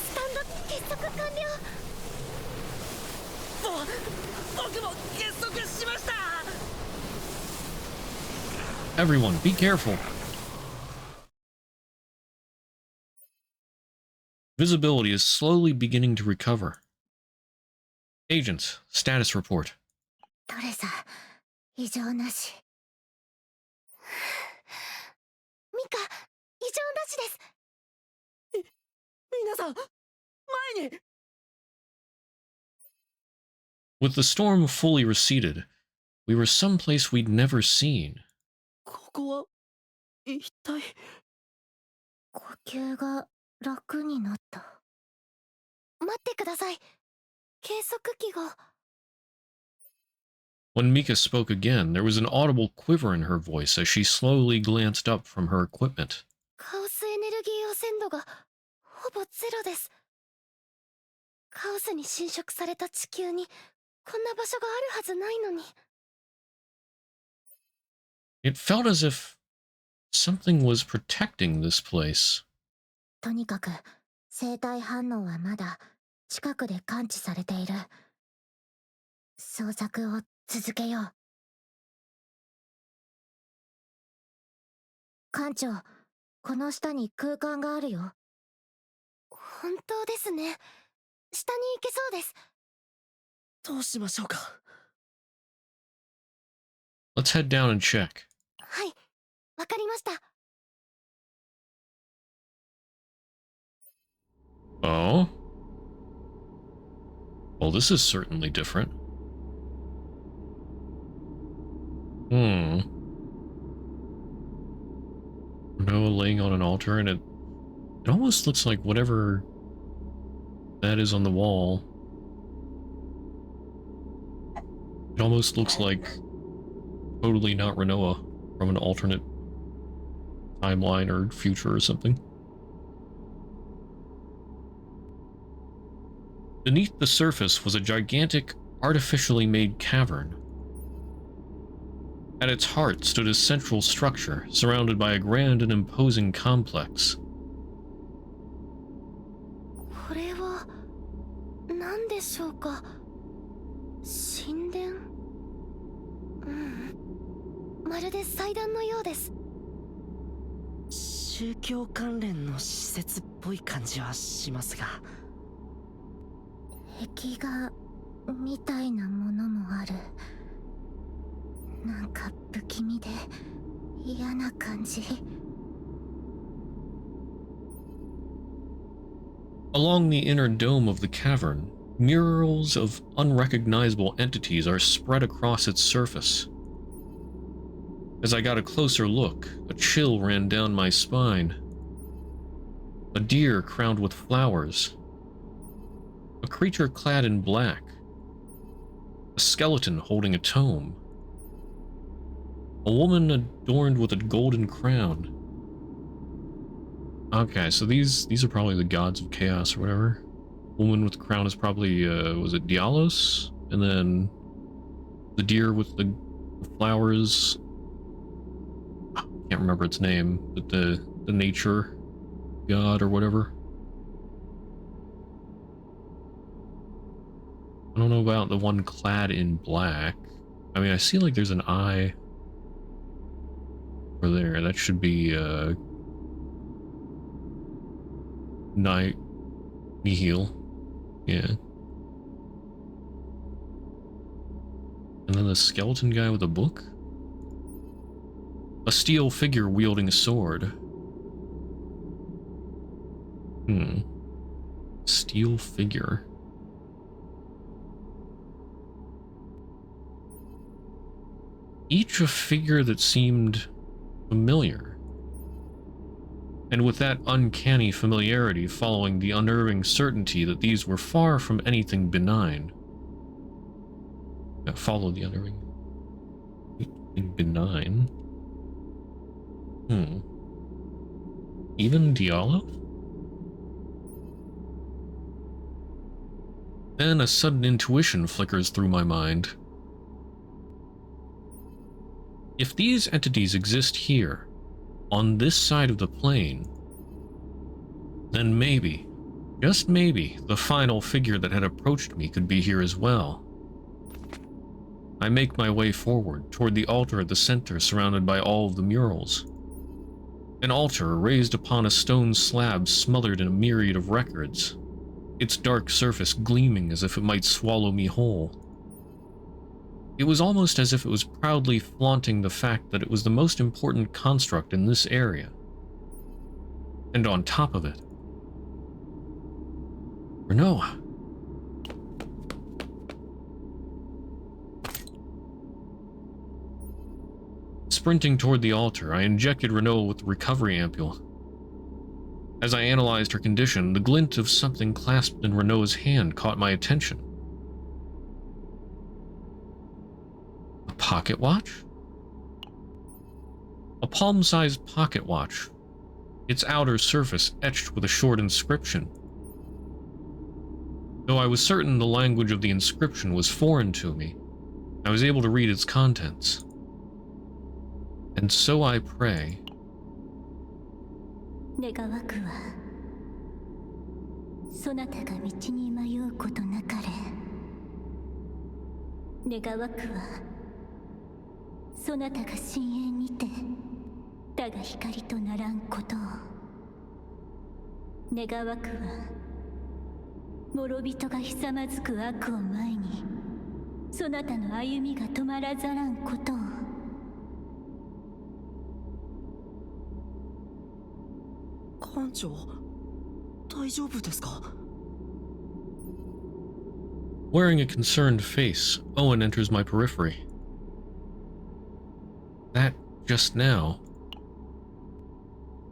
スタンド結束完了。僕も結束しました。 Everyone, be careful! Visibility is slowly beginning to recover. Agents, status report. トレサ異常なし。ミカ異常なしです。皆さん前に。 With the storm fully receded, we were someplace we'd never seen. ここは一体。呼吸が楽になった。待ってください。計測器が。 When Mika spoke again, there was an audible quiver in her voice as she slowly glanced up from her equipment. カオスエネルギー汚染度がほぼゼロです。カオスに侵食された地球にこんな場所があるはずないのに。 It felt as if something was protecting this place. とにかく生体反応はまだ近くで感知されている。捜索を続けよう。艦長、この下に空間があるよ。本当ですね。下に行けそうです。どうしましょうか。 Let's head down and check. はい、わかりました。 Oh? Well, this is certainly different. Noah laying on an altar, and it almost looks like whatever that is on the wall. It almost looks like totally not Renoa from an alternate timeline or future or something. Beneath the surface was a gigantic, artificially made cavern. At its heart stood a central structure, surrounded by a grand and imposing complex. これは何でしょうか。神殿。まるで祭壇のようです。宗教関連の施設っぽい感じはしますが。 壁画みたいなものもある。なんか不気味で嫌な感じ。 Along the inner dome of the cavern, murals of unrecognizable entities are spread across its surface. As I got a closer look, a chill ran down my spine. A deer crowned with flowers. A creature clad in black. A skeleton holding a tome. A woman adorned with a golden crown. Okay, so these are probably the gods of chaos or whatever. Woman with the crown is probably, was it Dialos? And then the deer with the flowers. Can't remember its name, but the nature god or whatever. I don't know about the one clad in black. I mean, I see like there's an eye over there. That should be, Nihil. Yeah. And then the skeleton guy with a book? A steel figure wielding a sword. Steel figure. a figure that seemed familiar. And with that uncanny familiarity following the unnerving certainty that these were far from anything benign. Follow the unnerving... benign? Even Diallo? Then a sudden intuition flickers through my mind. If these entities exist here, on this side of the plane, then maybe, just maybe, the final figure that had approached me could be here as well. I make my way forward, toward the altar at the center surrounded by all of the murals. An altar raised upon a stone slab smothered in a myriad of records, its dark surface gleaming as if it might swallow me whole. It was almost as if it was proudly flaunting the fact that it was the most important construct in this area. And on top of it, Renoa. Sprinting toward the altar, I injected Renoa with the recovery ampule. As I analyzed her condition, the glint of something clasped in Renoa's hand caught my attention. A pocket watch? A palm-sized pocket watch, its outer surface etched with a short inscription. Though I was certain the language of the inscription was foreign to me, I was able to read its contents. And so I pray. 願わくはそなたが道に迷うことなかれ。願わくはそなたが深淵にてだが光とならんことを。願わくは諸人がひさまずく悪を前にそなたの歩みが止まらざらんことを。艦長、大丈夫ですか? Wearing a concerned face, Owen enters my periphery. That just now.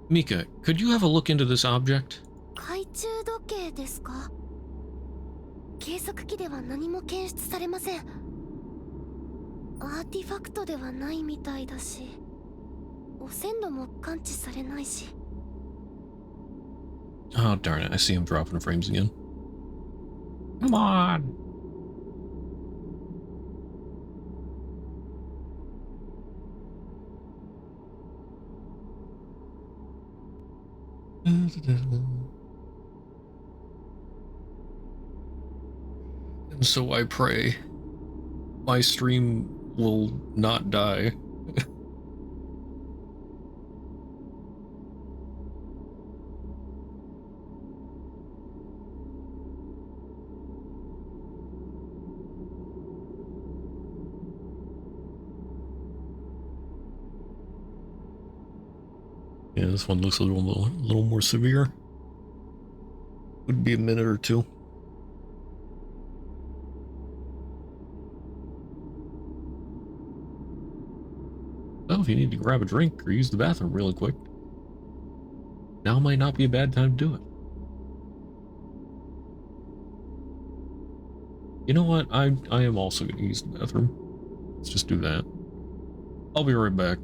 Mika, could you have a look into this object? 懐中時計ですか? 計測器では何も検出されません。アーティファクトではないみたいだし、汚染度も感知されないし。Oh, darn it. I see him dropping frames again. Come on! And so I pray my stream will not die. Yeah, this one looks a little more severe. Would be a minute or two. Well, if you need to grab a drink or use the bathroom really quick, now might not be a bad time to do it. You know what? I am also going to use the bathroom. Let's just do that. I'll be right back.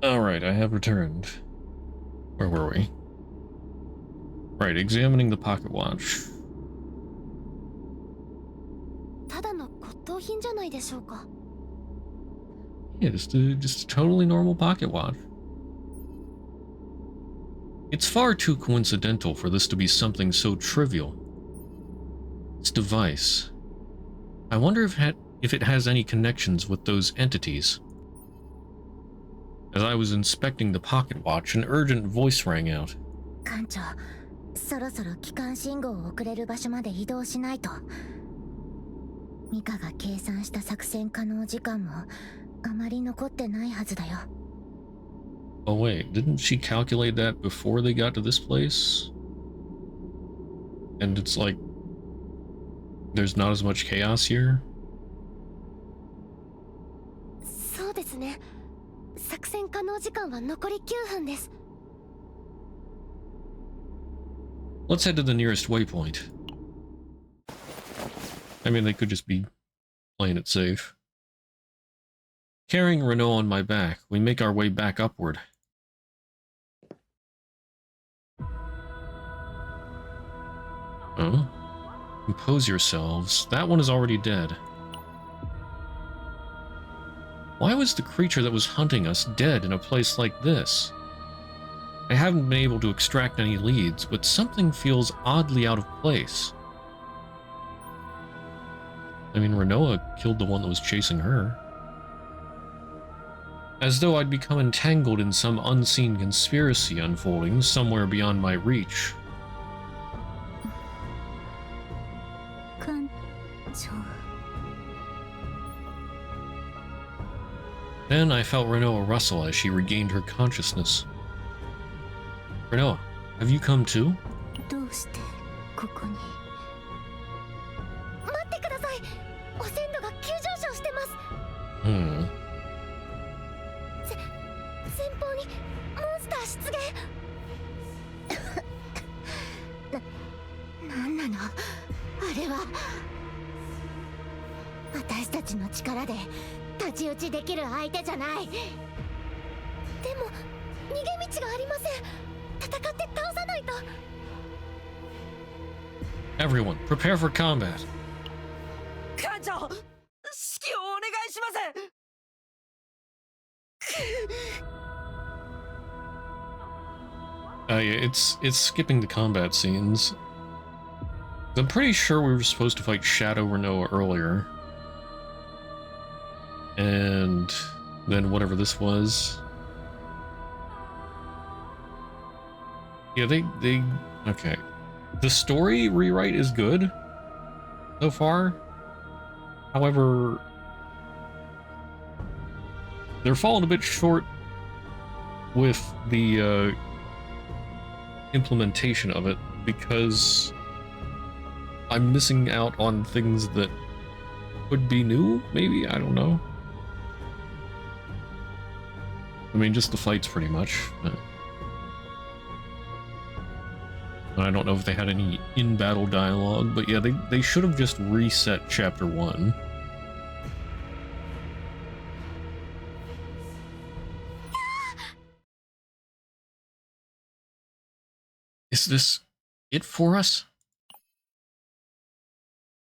Alright, I have returned. Where were we? Right, examining the pocket watch. ただの骨董品じゃないでしょうか。 Yeah, just a totally normal pocket watch. It's far too coincidental for this to be something so trivial. This device. I wonder if it has any connections with those entities. As I was inspecting the pocket watch, an urgent voice rang out. 艦長、そろそろ帰還信号を送れる場所まで移動しないと。ミカが計算した作戦可能時間もあまり残ってないはずだよ。Oh wait, didn't she calculate that before they got to this place? And it's like there's not as much chaos here? そうですね。作戦可能時間は残り9分です。 Let's head to the nearest waypoint. I mean, they could just be playing it safe. Carrying Renault on my back, we make our way back upward. Oh? Compose yourselves. That one is already dead. Why was the creature that was hunting us dead in a place like this? I haven't been able to extract any leads, but something feels oddly out of place. I mean, Renoa killed the one that was chasing her. As though I'd become entangled in some unseen conspiracy unfolding somewhere beyond my reach. 艦長。 Then I felt Renoa rustle as she regained her consciousness. Renoa, have you come too? どうしてここに。待ってください。汚染度が急上昇してます。前方にモンスター出現。なんなのあれは。私たちの力で太刀打ちできる相手じゃない。でも逃げ道がありません。戦って倒さないと。 Everyone, prepare for combat. 艦長、指揮をお願いします。 Yeah, it's skipping the combat scenes. I'm pretty sure we were supposed to fight Shadow Renoa earlier. And then whatever this was. Yeah, they okay. The story rewrite is good so far. However, they're falling a bit short with the implementation of it, because I'm missing out on things that could be new, maybe? I don't know. I mean, just the fights, pretty much. I don't know if they had any in-battle dialogue, but yeah, they should have just reset Chapter 1. Is this it for us?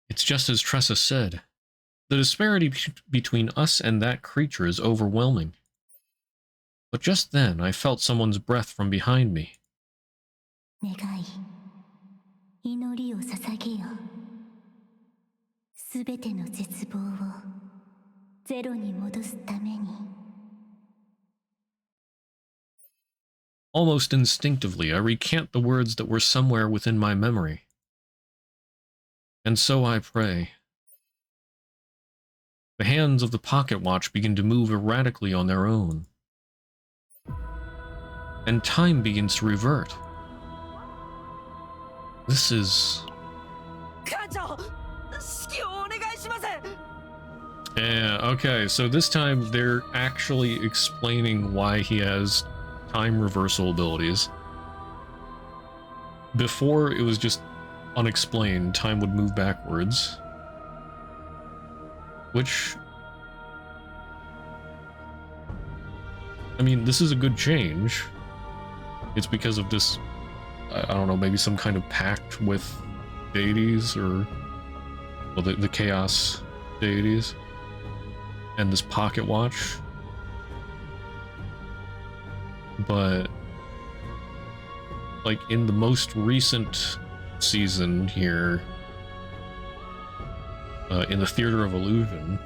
It's just as Tressa said. The disparity between us and that creature is overwhelming. But just then, I felt someone's breath from behind me. 願い、祈りを捧げよ。すべての絶望をゼロに戻すために。 Almost instinctively, I recant the words that were somewhere within my memory. And so I pray. The hands of the pocket watch begin to move erratically on their own. And time begins to revert. This is... 艦長、指揮をお願いします。 Yeah, okay, so this time they're actually explaining why he has time reversal abilities. Before, it was just unexplained. Time would move backwards. Which... I mean, this is a good change. It's because of this, I don't know, maybe some kind of pact with deities or, well, the chaos deities. And this pocket watch. But, like, in the most recent season here, in the Theater of Illusion,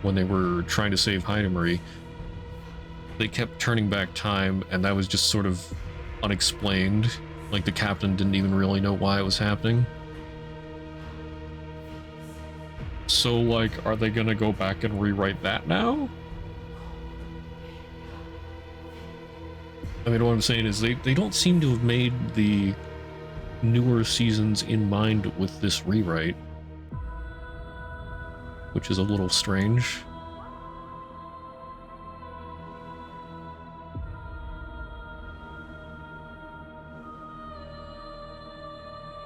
when they were trying to save Heinemari, they kept turning back time, and that was just sort of unexplained. Like, the captain didn't even really know why it was happening. So, like, are they gonna go back and rewrite that now? I mean, what I'm saying is they don't seem to have made the newer seasons in mind with this rewrite, which is a little strange.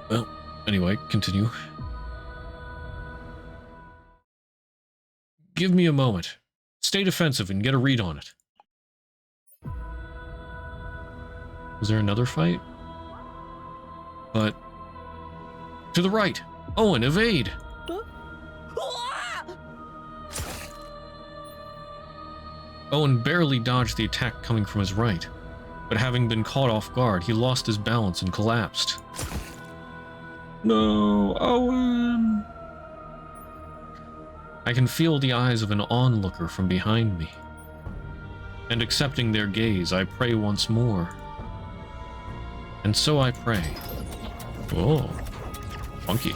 Well, anyway, continue. Give me a moment. Stay defensive and get a read on it. Was there another fight? But... to the right! Owen, evade! Owen barely dodged the attack coming from his right, but having been caught off guard, he lost his balance and collapsed. No, Owen! I can feel the eyes of an onlooker from behind me. And accepting their gaze, I pray once more. And so I pray. Oh, funky.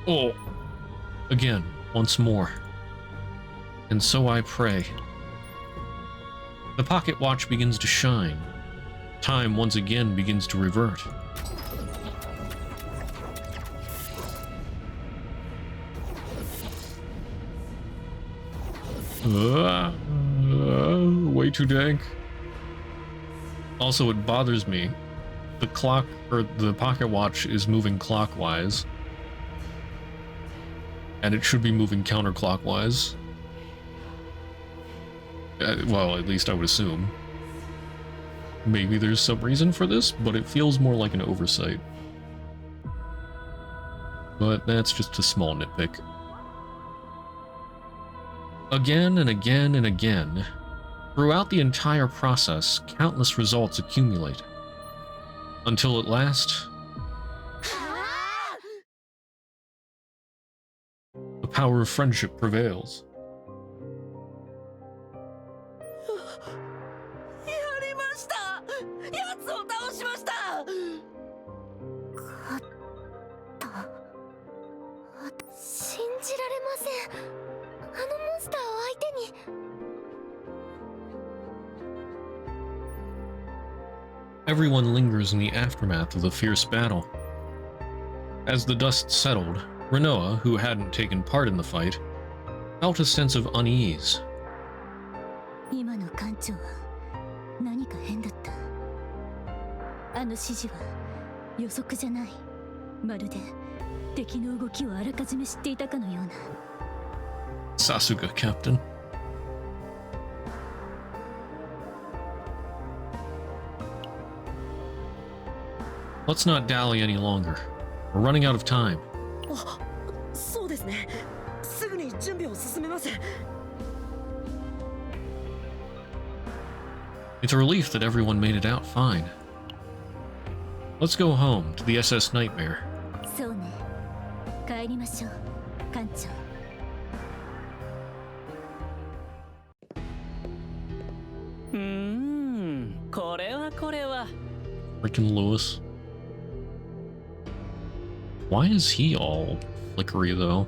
Oh, again, once more. And so I pray. The pocket watch begins to shine. Time once again begins to revert. Way too dank. Also, it bothers me. The clock, or the pocket watch, is moving clockwise. And it should be moving counterclockwise. Well, at least I would assume. Maybe there's some reason for this, but it feels more like an oversight. But that's just a small nitpick. Again and again and again, throughout the entire process, countless results accumulate. Until at last, the power of friendship prevails. Everyone lingers in the aftermath of the fierce battle. As the dust settled, Renoa, who hadn't taken part in the fight, felt a sense of unease. 今の艦長は何か変だった。あの指示は予測じゃない。まるで敵の動きをあらかじめ知っていたかのような。Sasuga, Captain. Let's not dally any longer. We're running out of time. あ、そうですね。すぐに準備を進めます。 It's a relief that everyone made it out fine. Let's go home to the SS Nightmare. そうね。帰りましょう、艦長。これはこれは。 Freaking Lewis. Why is he all flickery though?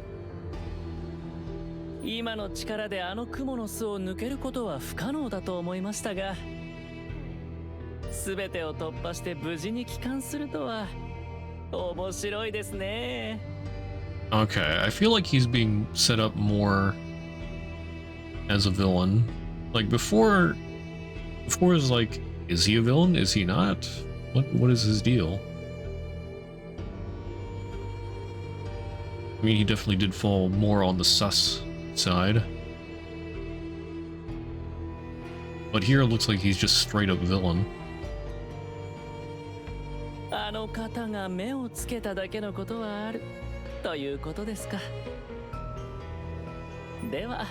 今の力であの蜘蛛の巣を抜けることは不可能だと思いましたが、全てを突破して無事に帰還するとは面白いですね。 Okay, I feel like he's being set up more as a villain. Like before is like, is he a villain? Is he not? What is his deal? mean, he definitely did fall more on the sus side. But here it looks like he's just straight up villain. あの方が目をつけただけのことはあるということですか。では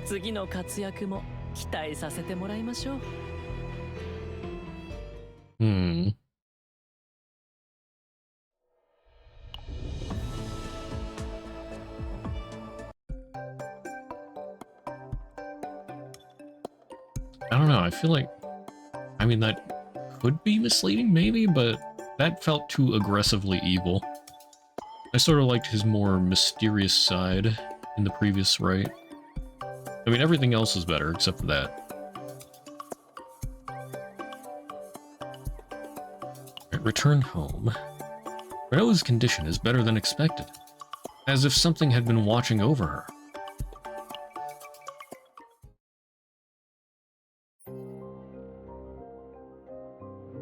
次の活躍も期待させてもらいましょう。I don't know, I feel like, I mean, that could be misleading maybe, but that felt too aggressively evil. I sort of liked his more mysterious side in the previous right. I mean, everything else is better except for that. Right, return home. Renoa's condition is better than expected, as if something had been watching over her.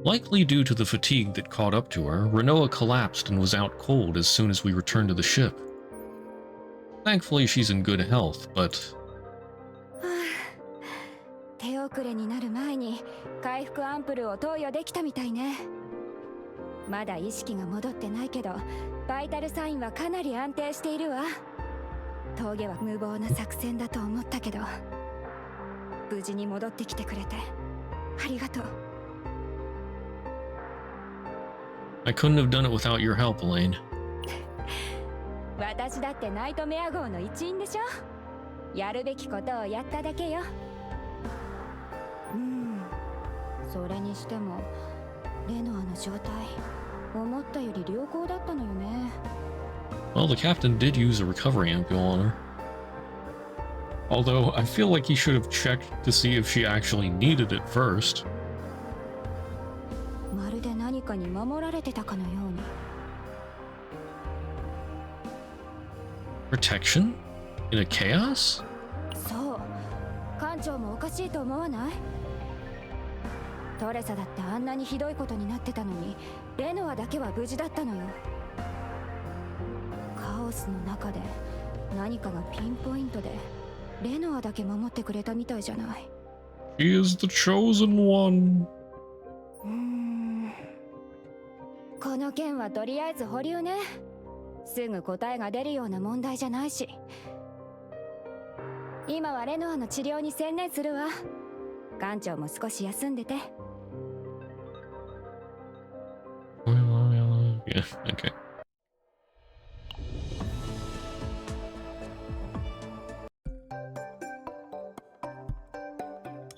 Likely due to the fatigue that caught up to her, Renoa collapsed and was out cold as soon as we returned to the ship. Thankfully, she's in good health, but... 手遅れになる前に回復アンプルを投与できたみたいね。まだ意識が戻ってないけど、バイタルサインはかなり安定しているわ。峠は無謀な作戦だと思ったけど、無事に戻ってきてくれてありがとう。I couldn't have done it without your help, Elaine. 私だってナイトメア号の一員でしょ。やるべきことをやっただけよ。それにしてもレノアの状態思ったより良好だったのよね。Well, the captain did use a recovery ampule on her. Although, I feel like he should have checked to see if she actually needed it first. まるで何かに守られてたかのように。Protection? In a chaos? そう、艦長もおかしいと思わない？トレサだってあんなにひどいことになってたのに、レノアだけは無事だったのよ。カオスの中で何かがピンポイントでレノアだけ守ってくれたみたいじゃない。He is the chosen one. この件はとりあえず保留ね。すぐ答えが出るような問題じゃないし。今はレノアの治療に専念するわ。艦長も少し休んでて。Yeah, okay.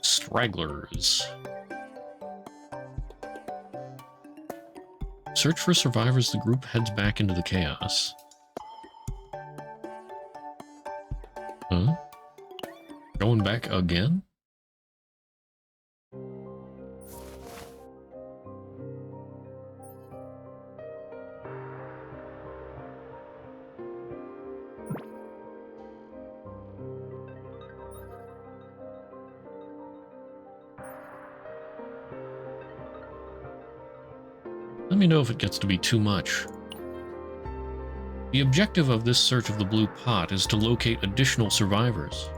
Stragglers. Search for survivors. The group heads back into the chaos. Huh? Going back again? Let me know if it gets to be too much. The objective of this search of the Blue Pot is to locate additional survivors.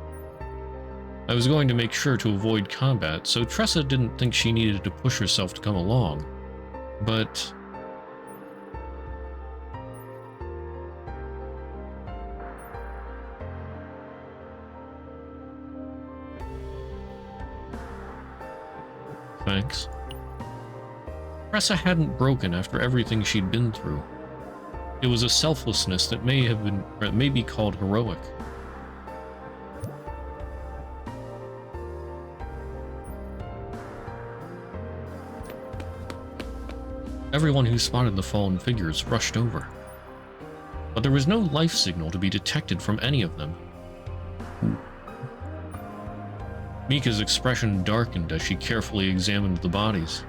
I was going to make sure to avoid combat, so Tressa didn't think she needed to push herself to come along. But... Thanks. Tressa hadn't broken after everything she'd been through. It was a selflessness that may be called heroic. Everyone who spotted the fallen figures rushed over. But there was no life signal to be detected from any of them. Mika's expression darkened as she carefully examined the bodies.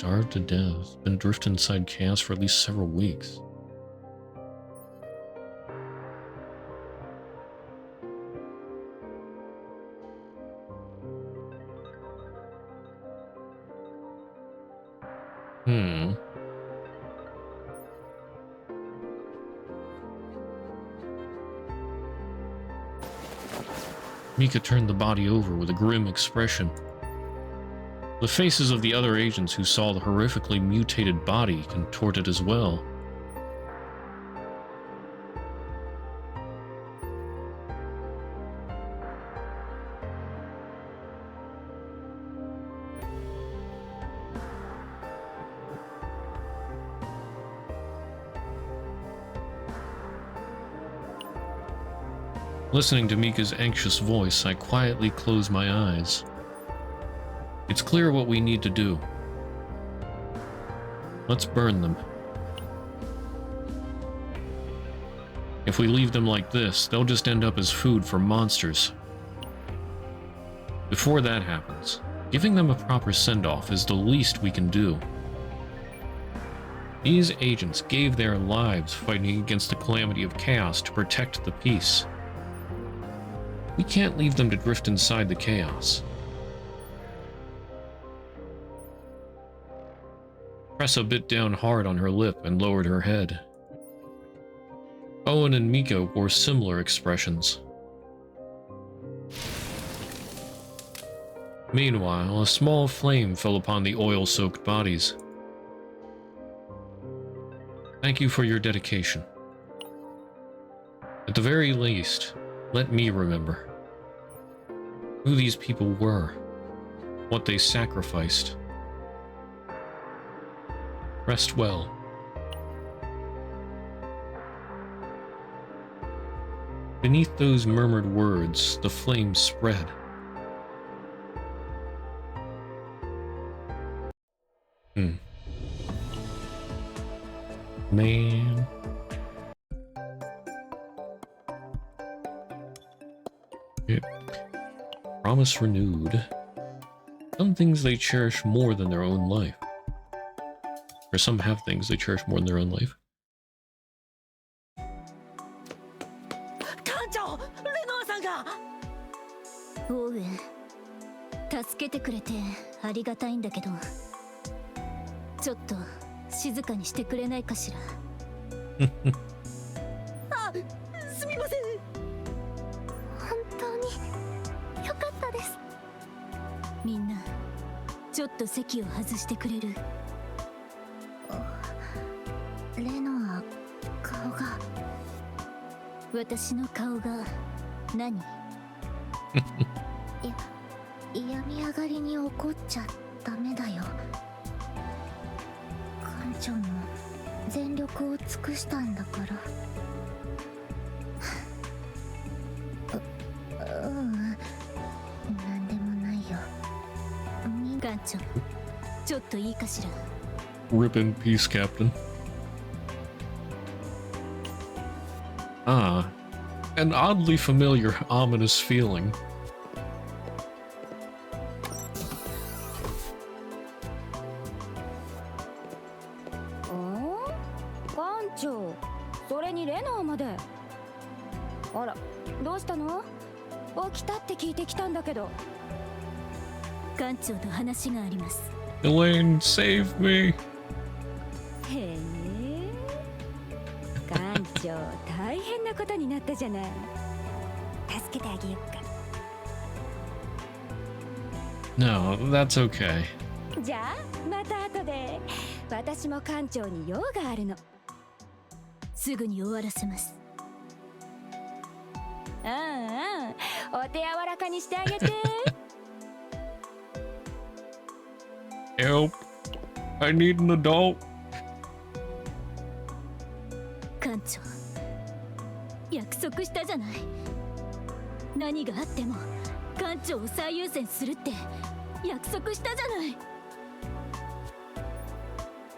starved to death. Been adrift inside chaos for at least several weeks. Mika turned the body over with a grim expression. The faces of the other agents who saw the horrifically mutated body contorted as well. Listening to Mika's anxious voice, I quietly closed my eyes. It's clear what we need to do. Let's burn them. If we leave them like this, they'll just end up as food for monsters. Before that happens, giving them a proper send-off is the least we can do. These agents gave their lives fighting against the calamity of chaos to protect the peace. We can't leave them to drift inside the chaos. Tressa bit down hard on her lip and lowered her head. Owen and Mika wore similar expressions. Meanwhile, a small flame fell upon the oil-soaked bodies. Thank you for your dedication. At the very least, let me remember who these people were, what they sacrificed. Rest well. Beneath those murmured words, the flame spread. Man. Yep. Promise renewed. Some things they cherish more than their own life. Or some have things they cherish more than their own life. 艦長、レノアさんが。オーウェン、助けてくれてありがたいんだけど、ちょっと静かにしてくれないかしら。あ、すみません。本当によかったです。みんなちょっと席を外してくれる？レノア、顔が。私の顔が何？病み上がりに怒っちゃダメだよ。艦長も全力を尽くしたんだから。なんでもないよ。艦長、ちょっといいかしら。 Rip in peace, Captain. Ah, an oddly familiar, ominous feeling. 艦長、それにレノアまで。あら、どうしたの？起きたって聞いてきたんだけど。艦長と話があります。 Elaine, save me. へえ、艦長大変なことになったじゃない。助けてあげよっか。 No, that's okay. じゃあまた後で。私も艦長に用があるの。すぐに終わらせます。うんうん、お手柔らかにしてあげて。Help. I need an adult. 艦長、約束したじゃない。何があっても艦長を最優先するって約束したじゃない。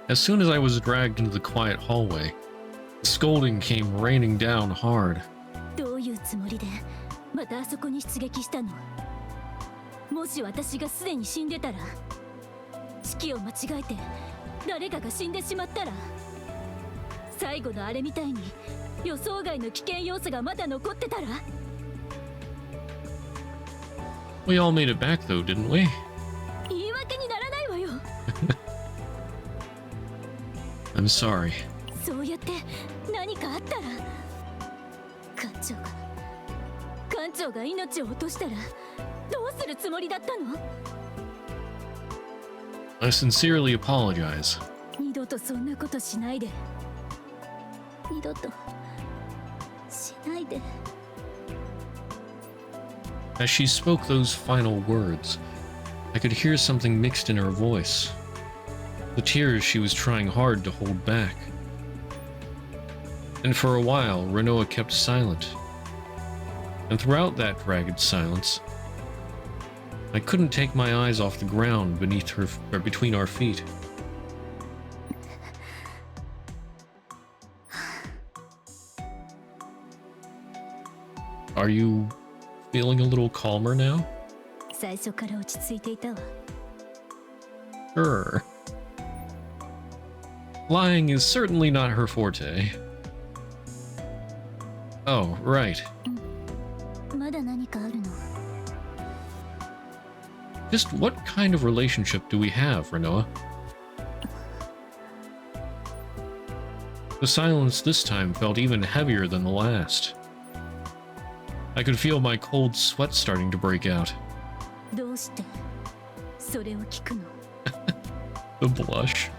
As soon as I was dragged into the quiet hallway, scolding came raining down hard. どういうつもりでまたあそこに出撃したの？もし私がすでに死んでたら。指揮を間違えて誰かが死んでしまったら、最後のあれみたいに予想外の危険要素がまだ残ってたら。 We all made it back though, didn't we? 言い訳にならないわよ。I'm sorry. そうやって何かあったら、館長が命を落としたらどうするつもりだったの？ I sincerely apologize. 二度とそんなことしないで。二度としないで。 As she spoke those final words, I could hear something mixed in her voice. The tears she was trying hard to hold back. And for a while, Renoa kept silent. And throughout that ragged silence, I couldn't take my eyes off the ground between our feet. Are you feeling a little calmer now? 最初から落ち着いていたわ。 Sure. Lying is certainly not her forte. Oh, right. まだ何かあるの？ Just what kind of relationship do we have, Renoa? The silence this time felt even heavier than the last. I could feel my cold sweat starting to break out. どうしてそれを聞くの？ The blush.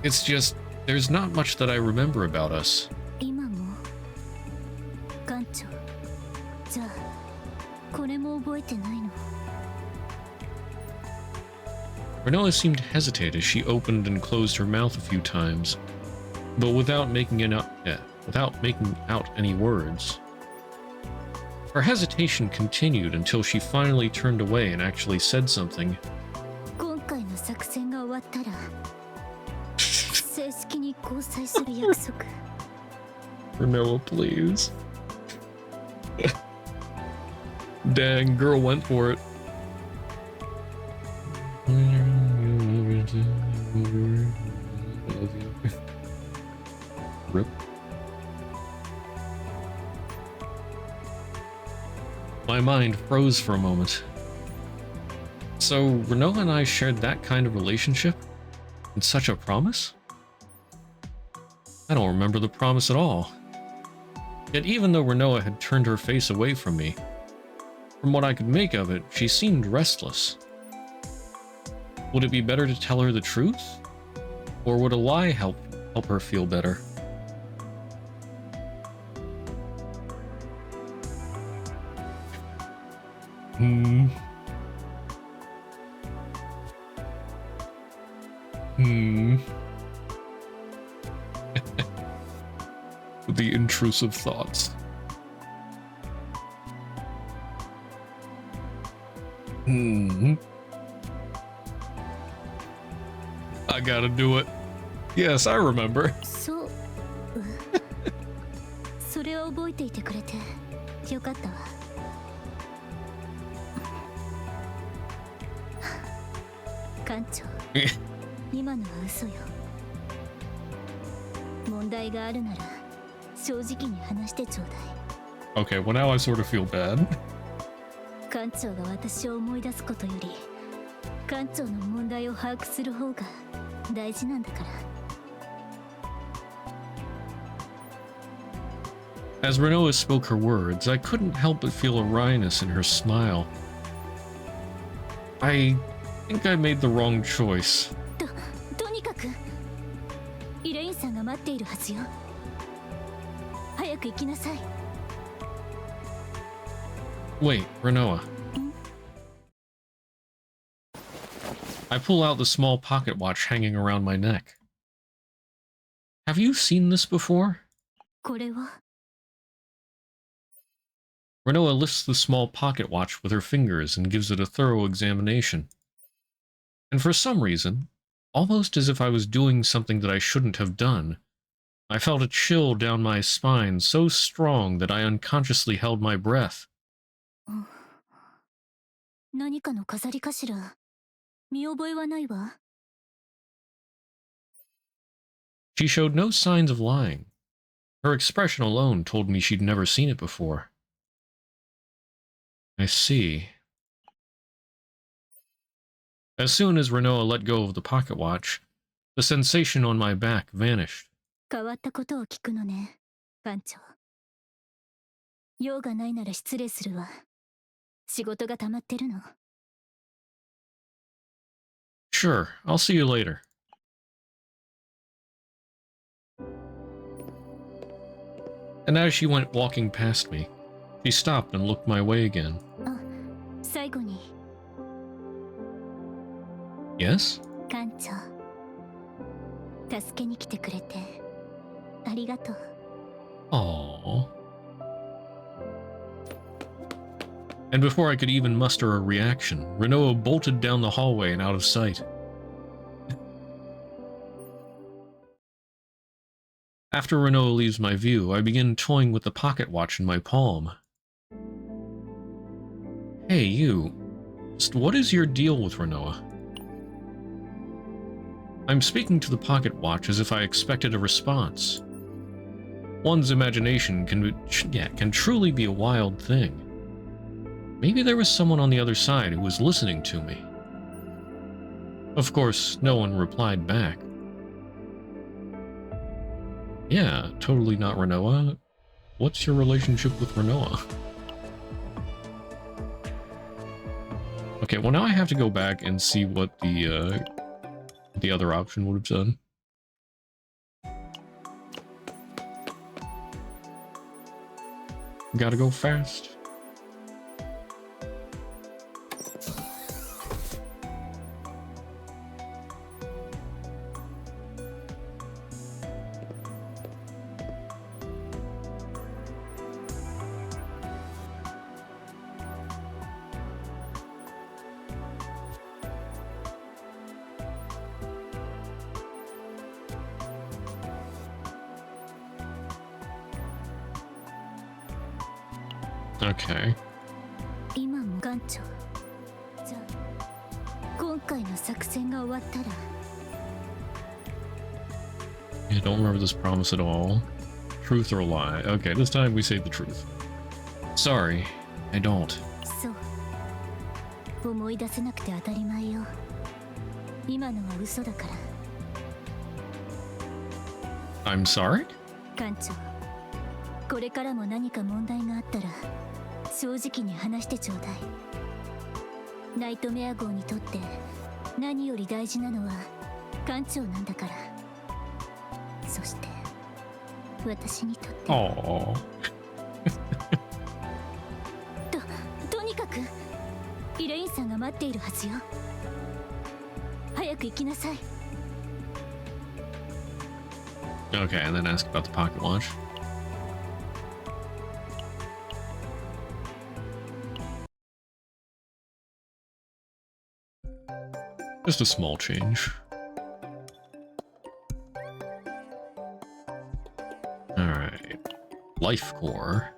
It's just, there's not much that I remember about us. 今も館長、じゃあこれも覚えてないの？ Renoa seemed to hesitate as she opened and closed her mouth a few times, but without making out any words. Her hesitation continued until she finally turned away and actually said something. 今回の作戦が終わったら正式に交際する約束。 Renoa, please. Dang, girl went for it. Rip. My mind froze for a moment. So, Renoa and I shared that kind of relationship? And such a promise? I don't remember the promise at all. Yet even though Renoa had turned her face away from me, from what I could make of it, she seemed restless. Would it be better to tell her the truth? Or would a lie help her feel better? The intrusive thoughts. I gotta do it. Yes, I remember. そう。それを覚えていてくれてよかったわ。館長、今のは嘘よ。問題があるなら正直に話してちょうだい。 Okay, well now I sort of feel bad. 館長が私を思い出すことより館長の問題を把握する方が大事なんだから。 As Renoa spoke her words, I couldn't help but feel a wryness in her smile. I think I made the wrong choice. とにかくイレインさんが待っているはずよ。早く行きなさい。 Wait, Renoa. I pull out the small pocket watch hanging around my neck. Have you seen this before? これは Renoa lifts the small pocket watch with her fingers and gives it a thorough examination. And for some reason, almost as if I was doing something that I shouldn't have done, I felt a chill down my spine so strong that I unconsciously held my breath. 何かの飾りかしら。見覚えはないわ。 She showed no signs of lying. Her expression alone told me she'd never seen it before. I see. As soon as Renoa let go of the pocket watch, the sensation on my back vanished. 変わったことを聞くのね、艦長。用がないなら失礼するわ。仕事が溜まってるの。 Sure, I'll see you later. And as she went walking past me, she stopped and looked my way again. あ、最後に。 Yes? 艦長。助けに来てくれて、ありがとう。 Aww. And before I could even muster a reaction, Renoa bolted down the hallway and out of sight. After Renoa leaves my view, I begin toying with the pocket watch in my palm. Hey, you. Just what is your deal with Renoa? I'm speaking to the pocket watch as if I expected a response. One's imagination can truly be a wild thing. Maybe there was someone on the other side who was listening to me. Of course, no one replied back. Yeah, totally not Renoa. What's your relationship with Renoa? Okay, well now I have to go back and see what the other option would have done. Gotta go fast. Okay. 今も艦長。じゃあ、今回の作戦が終わったら。 I don't remember this promise at all. Truth or lie? Okay, this time we say the truth. Sorry, I don't. そう。思い出せなくて当たり前よ。今のは嘘だから。 I'm sorry? 艦長。これからも何か問題があったら正直に話してちょうだい。ナイトメア号にとって何より大事なのは艦長なんだから。そして私にとって。 Aww. とにかくイレインさんが待っているはずよ。早く行きなさい。 Okay, and then ask about the pocket watch. Just a small change. Alright. Life core.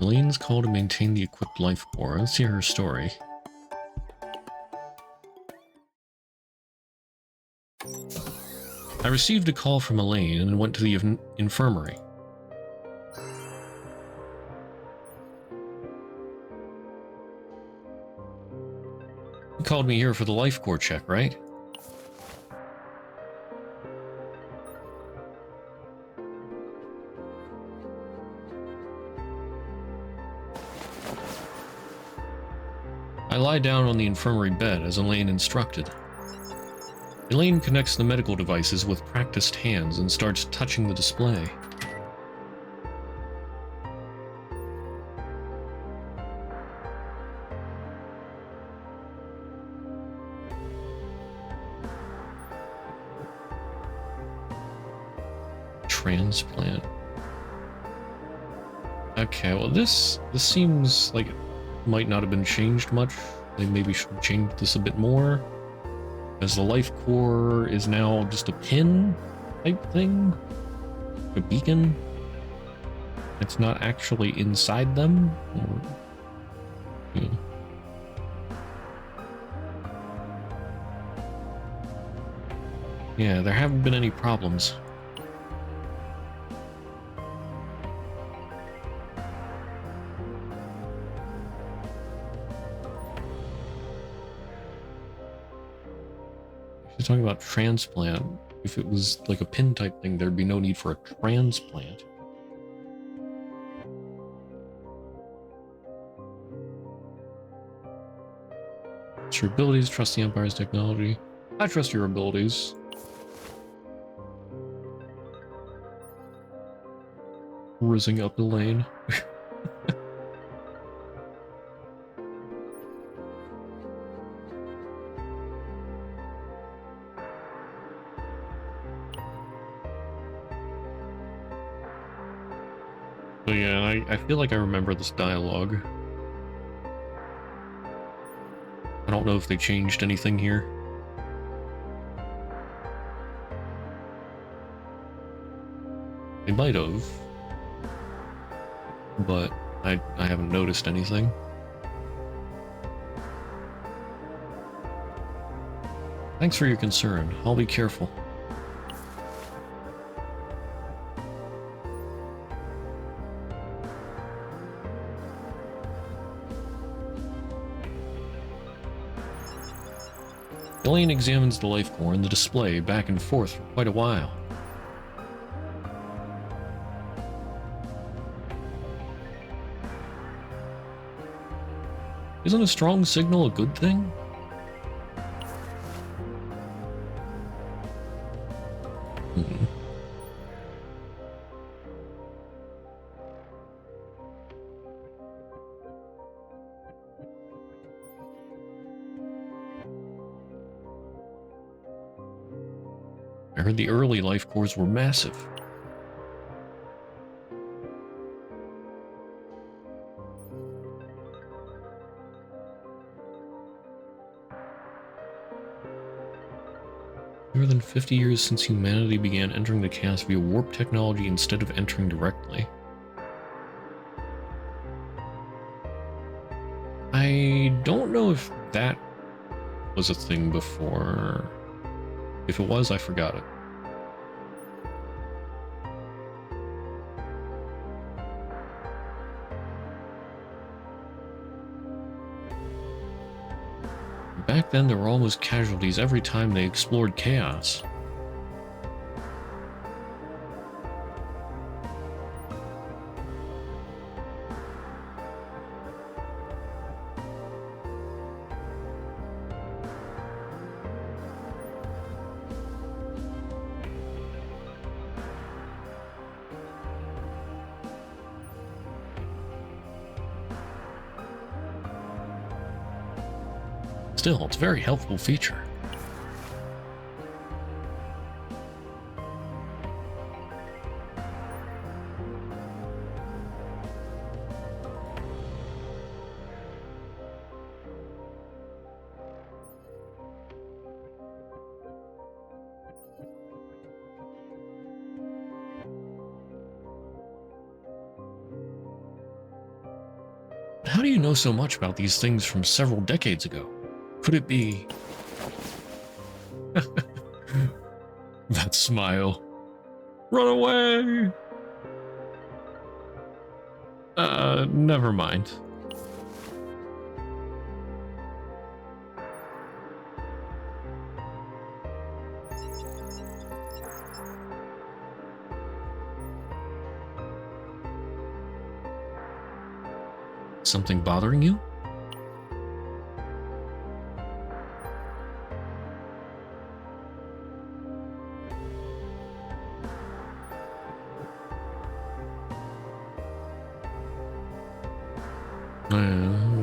Elaine's call to maintain the equipped life core. Let's hear her story. I received a call from Elaine and went to the infirmary. You called me here for the life core check, right? I lie down on the infirmary bed as Elaine instructed. Elaine connects the medical devices with practiced hands and starts touching the display. Transplant. Okay, well this seems like it might not have been changed much. They maybe should change this a bit more. As the life core is now just a pin type thing. A beacon. It's not actually inside them. Or, Yeah, there haven't been any problems. She's talking about transplant. If it was like a pin type thing, there'd be no need for a transplant. Trust your abilities, trust the Empire's technology. I trust your abilities. Rizzing up the lane. So yeah, I feel like I remember this dialogue. I don't know if they changed anything here. They might have, but I haven't noticed anything. Thanks for your concern. I'll be careful. Elaine examines the life core in the display back and forth for quite a while. Isn't a strong signal a good thing? I heard the early life cores were massive. More than 50 years since humanity began entering the chaos via warp technology instead of entering directly. I don't know if that was a thing before. If it was, I forgot it. Back then, there were almost casualties every time they explored chaos. Still, it's a very helpful feature. How do you know so much about these things from several decades ago? Could it be... that smile. Run away! Never mind. Something bothering you?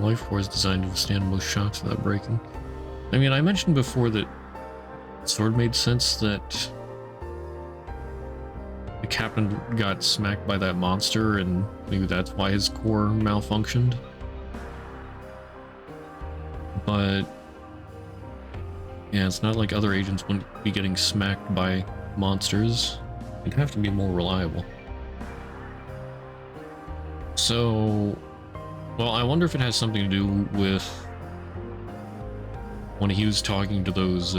Life Force is designed to withstand most shocks without breaking. I mean, I mentioned before that it sort of made sense that the captain got smacked by that monster, and maybe that's why his core malfunctioned. But yeah, it's not like other agents wouldn't be getting smacked by monsters. It'd have to be more reliable. So, well, I wonder if it has something to do with when he was talking to those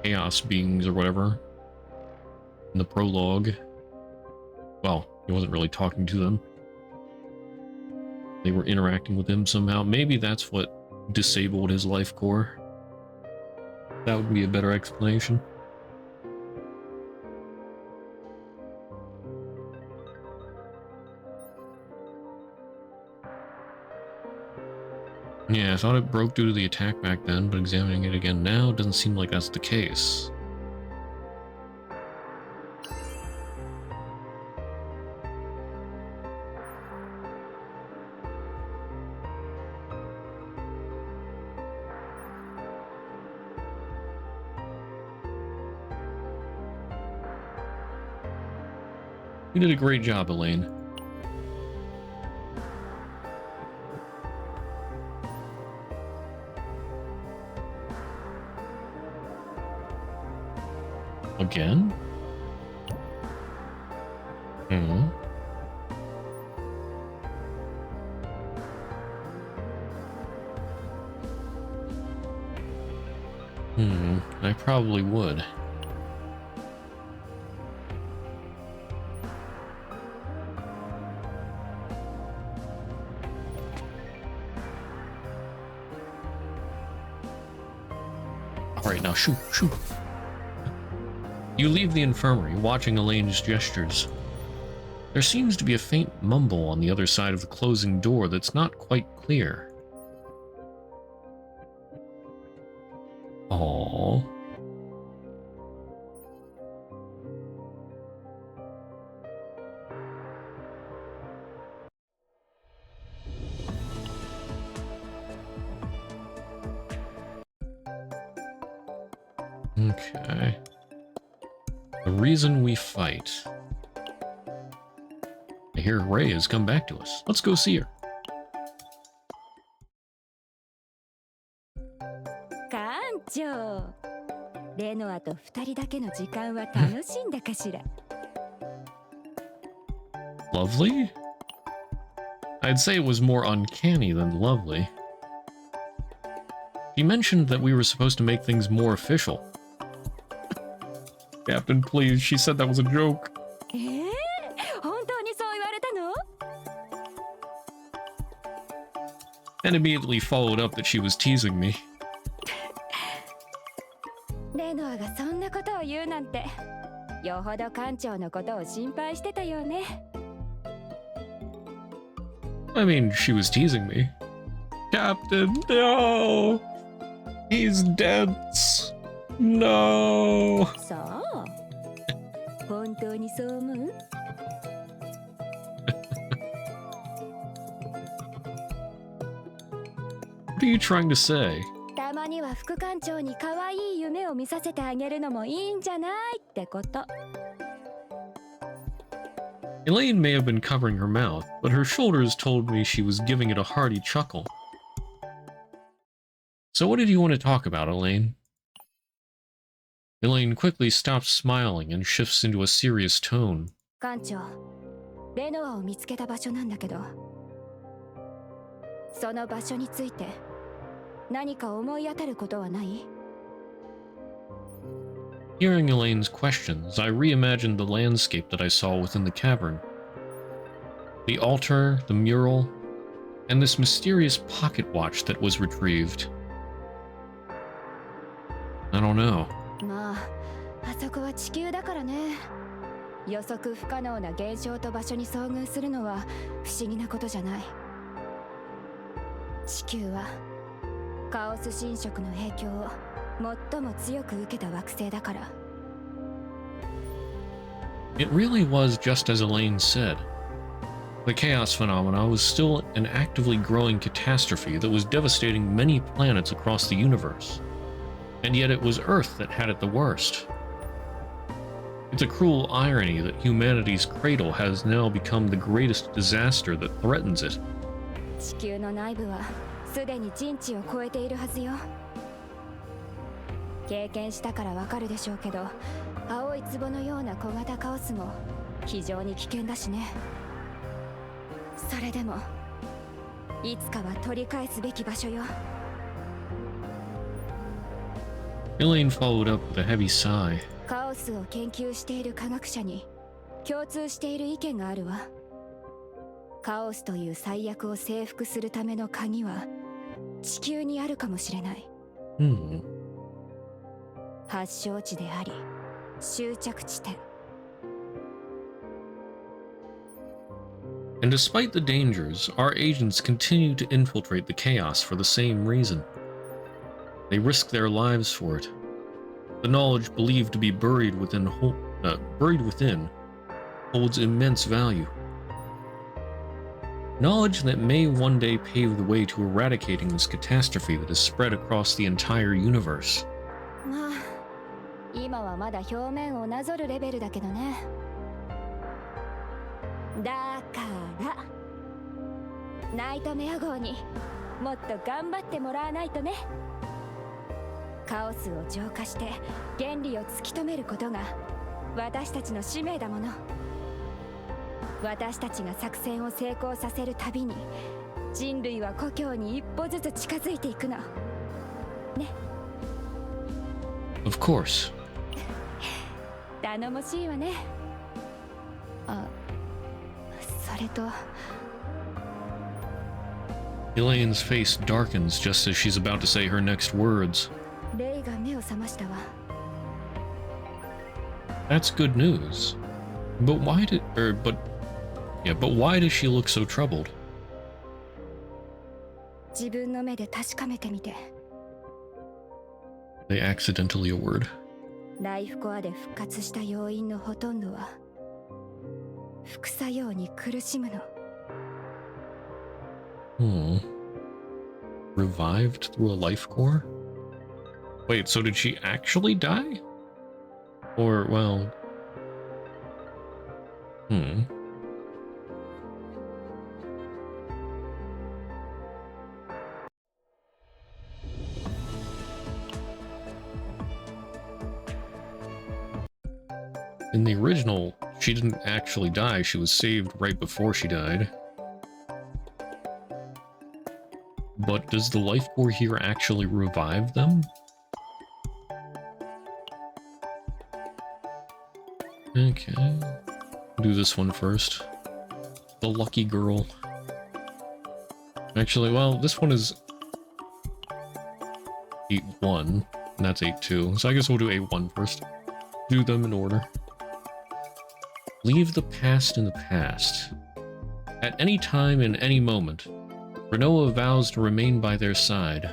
chaos beings or whatever in the prologue. Well, he wasn't really talking to them. They were interacting with him somehow. Maybe that's what disabled his life core. That would be a better explanation. Yeah, I thought it broke due to the attack back then, but examining it again now doesn't seem like that's the case. You did a great job, Elaine. Again? I probably would. Alright, now shoot. You leave the infirmary, watching Elaine's gestures. There seems to be a faint mumble on the other side of the closing door that's not quite clear. Aww. Okay. The reason we fight. I hear Ray has come back to us. Let's go see her. 艦長、レノアと二人だけの時間は楽しんだかしら。Lovely? I'd say it was more uncanny than lovely. She mentioned that we were supposed to make things more official. Captain, please, she said that was a joke. 本当にそう言われたの？ And immediately followed up that she was teasing me. レノアがそんなことを言うなんて、よほど艦長のことを心配してたよね。I mean, she was teasing me. Captain, no! He's dense. No! そう。本当にそう思う？ What are you trying to say? たまには副艦長に可愛い夢を見させてあげるのもいいんじゃないってこと。 Elaine may have been covering her mouth, but her shoulders told me she was giving it a hearty chuckle. So what did you want to talk about, Elaine? Elaine quickly stops smiling and shifts into a serious tone. 艦長、レノアを見つけた場所なんだけど、その場所について何か思い当たることはない？ Hearing Elaine's questions, I reimagined the landscape that I saw within the cavern. The altar, the mural, and this mysterious pocket watch that was retrieved. I don't know. まあ、あそこは地球だからね。予測不可能な現象と場所に遭遇するのは不思議なことじゃない。地球はカオス侵食の影響を最も強く受けた惑星だから。 It really was just as Elaine said. The chaos phenomena was still an actively growing catastrophe that was devastating many planets across the universe. And yet it was Earth that had it the worst. It's a cruel irony that humanity's cradle has now become the greatest disaster that threatens it. 地球の内部はすでに人知を超えているはずよ。経験したからわかるでしょうけど、青い壺のような小型カオスも非常に危険だしね。それでもいつかは取り返すべき場所よ。Elaine followed up with a heavy sigh. カオスを研究している科学者に共通している意見があるわ。カオスという最悪を征服するための鍵は地球にあるかもしれない。発祥地であり終着地点。 And despite the dangers, our agents continue to infiltrate the chaos for the same reason. They risk their lives for it. The knowledge believed to be buried within holds immense value. Knowledge that may one day pave the way to eradicating this catastrophe that has spread across the entire universe. まあ今はまだ表面をなぞるレベルだけどね。だからナイトメア号にもっと頑張ってもらわないとね。カオスを浄化して原理を突き止めることが私たちの使命だもの。私たちが作戦を成功させるたびに人類は故郷に一歩ずつ近づいていくのね。 Of course. 頼もしいわね。あ、それと Elaine's face darkens just as she's about to say her next words. レイが目を覚ましたわ。 That's good news. But why why does she look so troubled? 自分の目で確かめてみて。 They accidentally a word. ライフコアで復活した要因のほとんどは副作用に苦しむの。Revived through a life core? Wait, so did she actually die? Or, well... In the original, she didn't actually die, she was saved right before she died. But does the life core here actually revive them? Okay. Do this one first. The lucky girl. Actually, well, this one is 8-1, and that's 8-2, so I guess we'll do 8-1 first. Do them in order. Leave the past in the past. At any time in any moment, Renoa vows to remain by their side.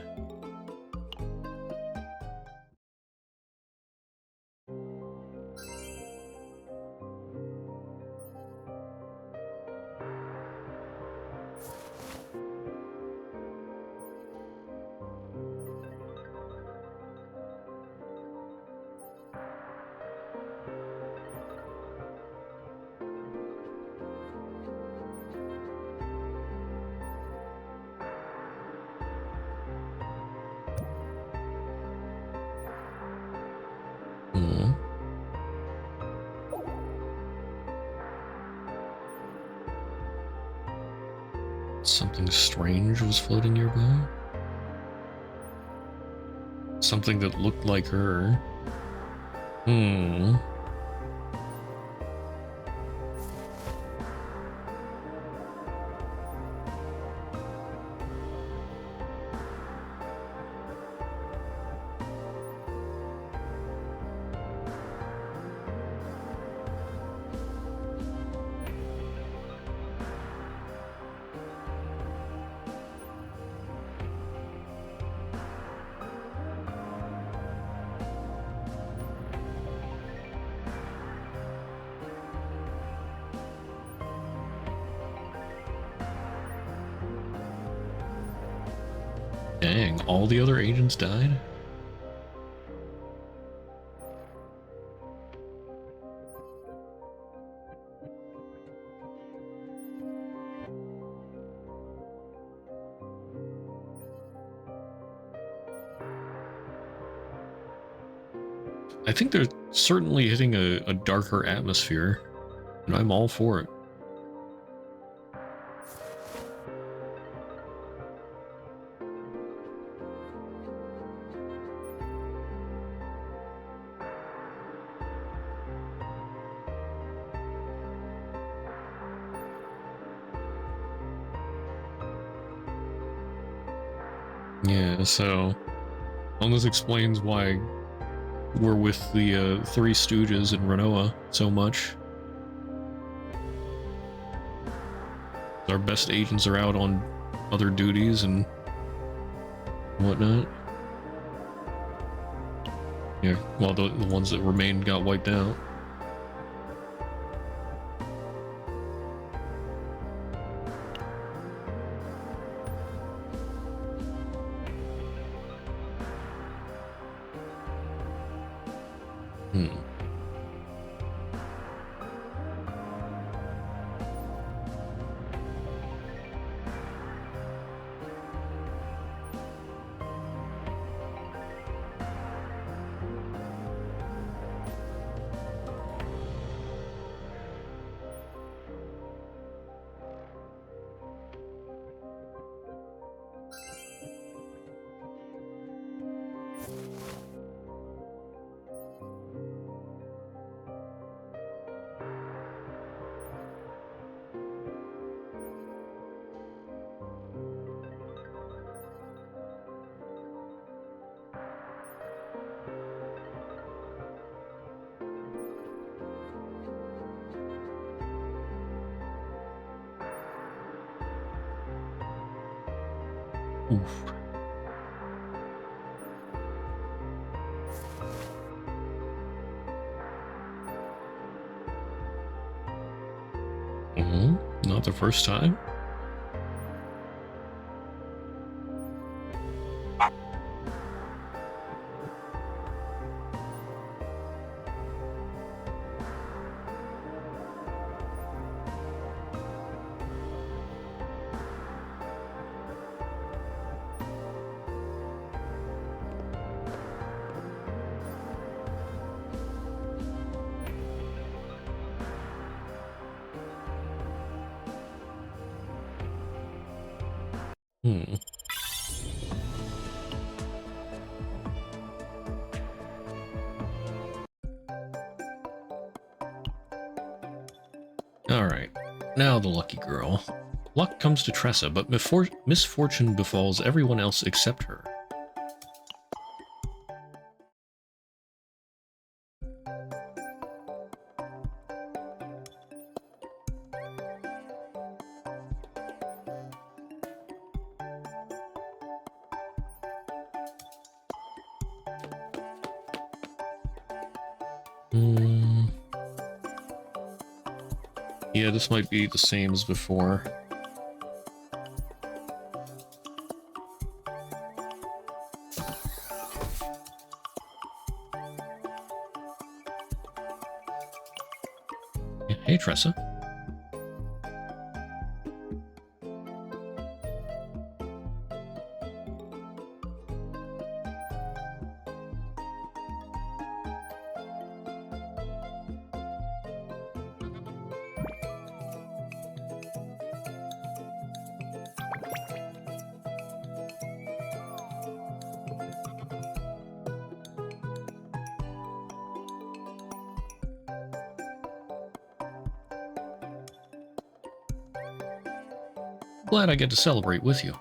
Something strange was floating nearby. Something that looked like her. Dang, all the other agents died? I think they're certainly hitting a darker atmosphere, and I'm all for it. Yeah, so... Well, this explains why we're with the Three Stooges in Renoa so much. Our best agents are out on other duties and whatnot. Yeah, well, the ones that remained got wiped out. Hmm. Oof. Not the first time? Hmm. Alright, now the lucky girl. Luck comes to Tressa, but misfortune befalls everyone else except her. Yeah, this might be the same as before. Yeah, hey, Tressa. Glad I get to celebrate with you.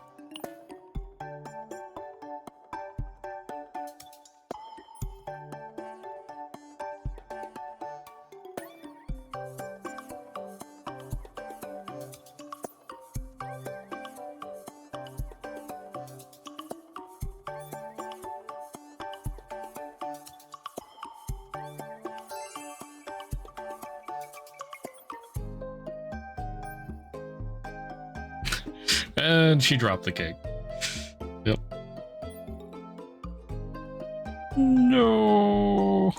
And she dropped the cake. Yep. No.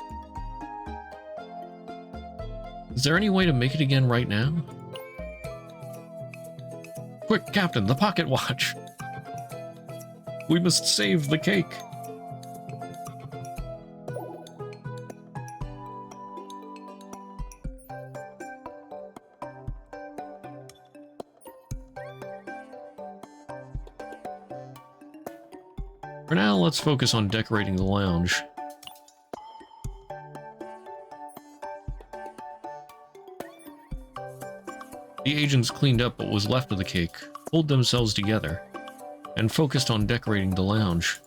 Is there any way to make it again right now? Quick, Captain, the pocket watch. We must save the cake. For now, let's focus on decorating the lounge. The agents cleaned up what was left of the cake, pulled themselves together. and focused on decorating the lounge.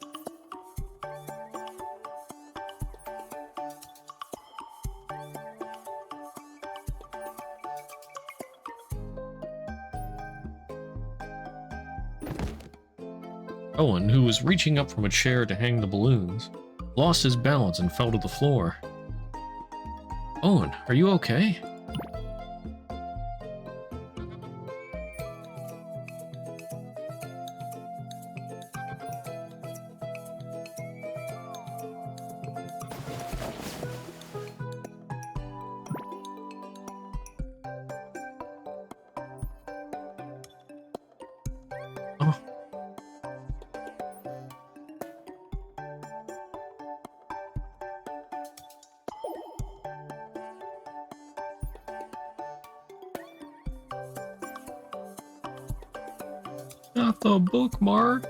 Ch.1, who was reaching up from a chair to hang the balloons, lost his balance and fell to the floor. Ch.1, are you okay? Oh. Not the bookmark.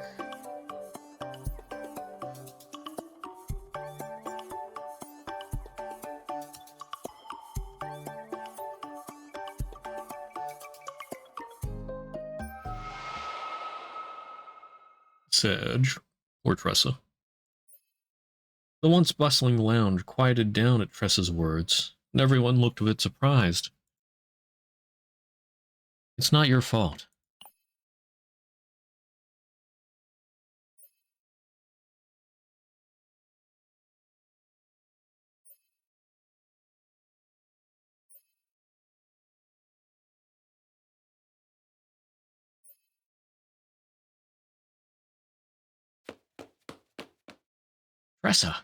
Sedge, or Tressa. The once bustling lounge quieted down at Tressa's words, and everyone looked a bit surprised. It's not your fault. Tressa.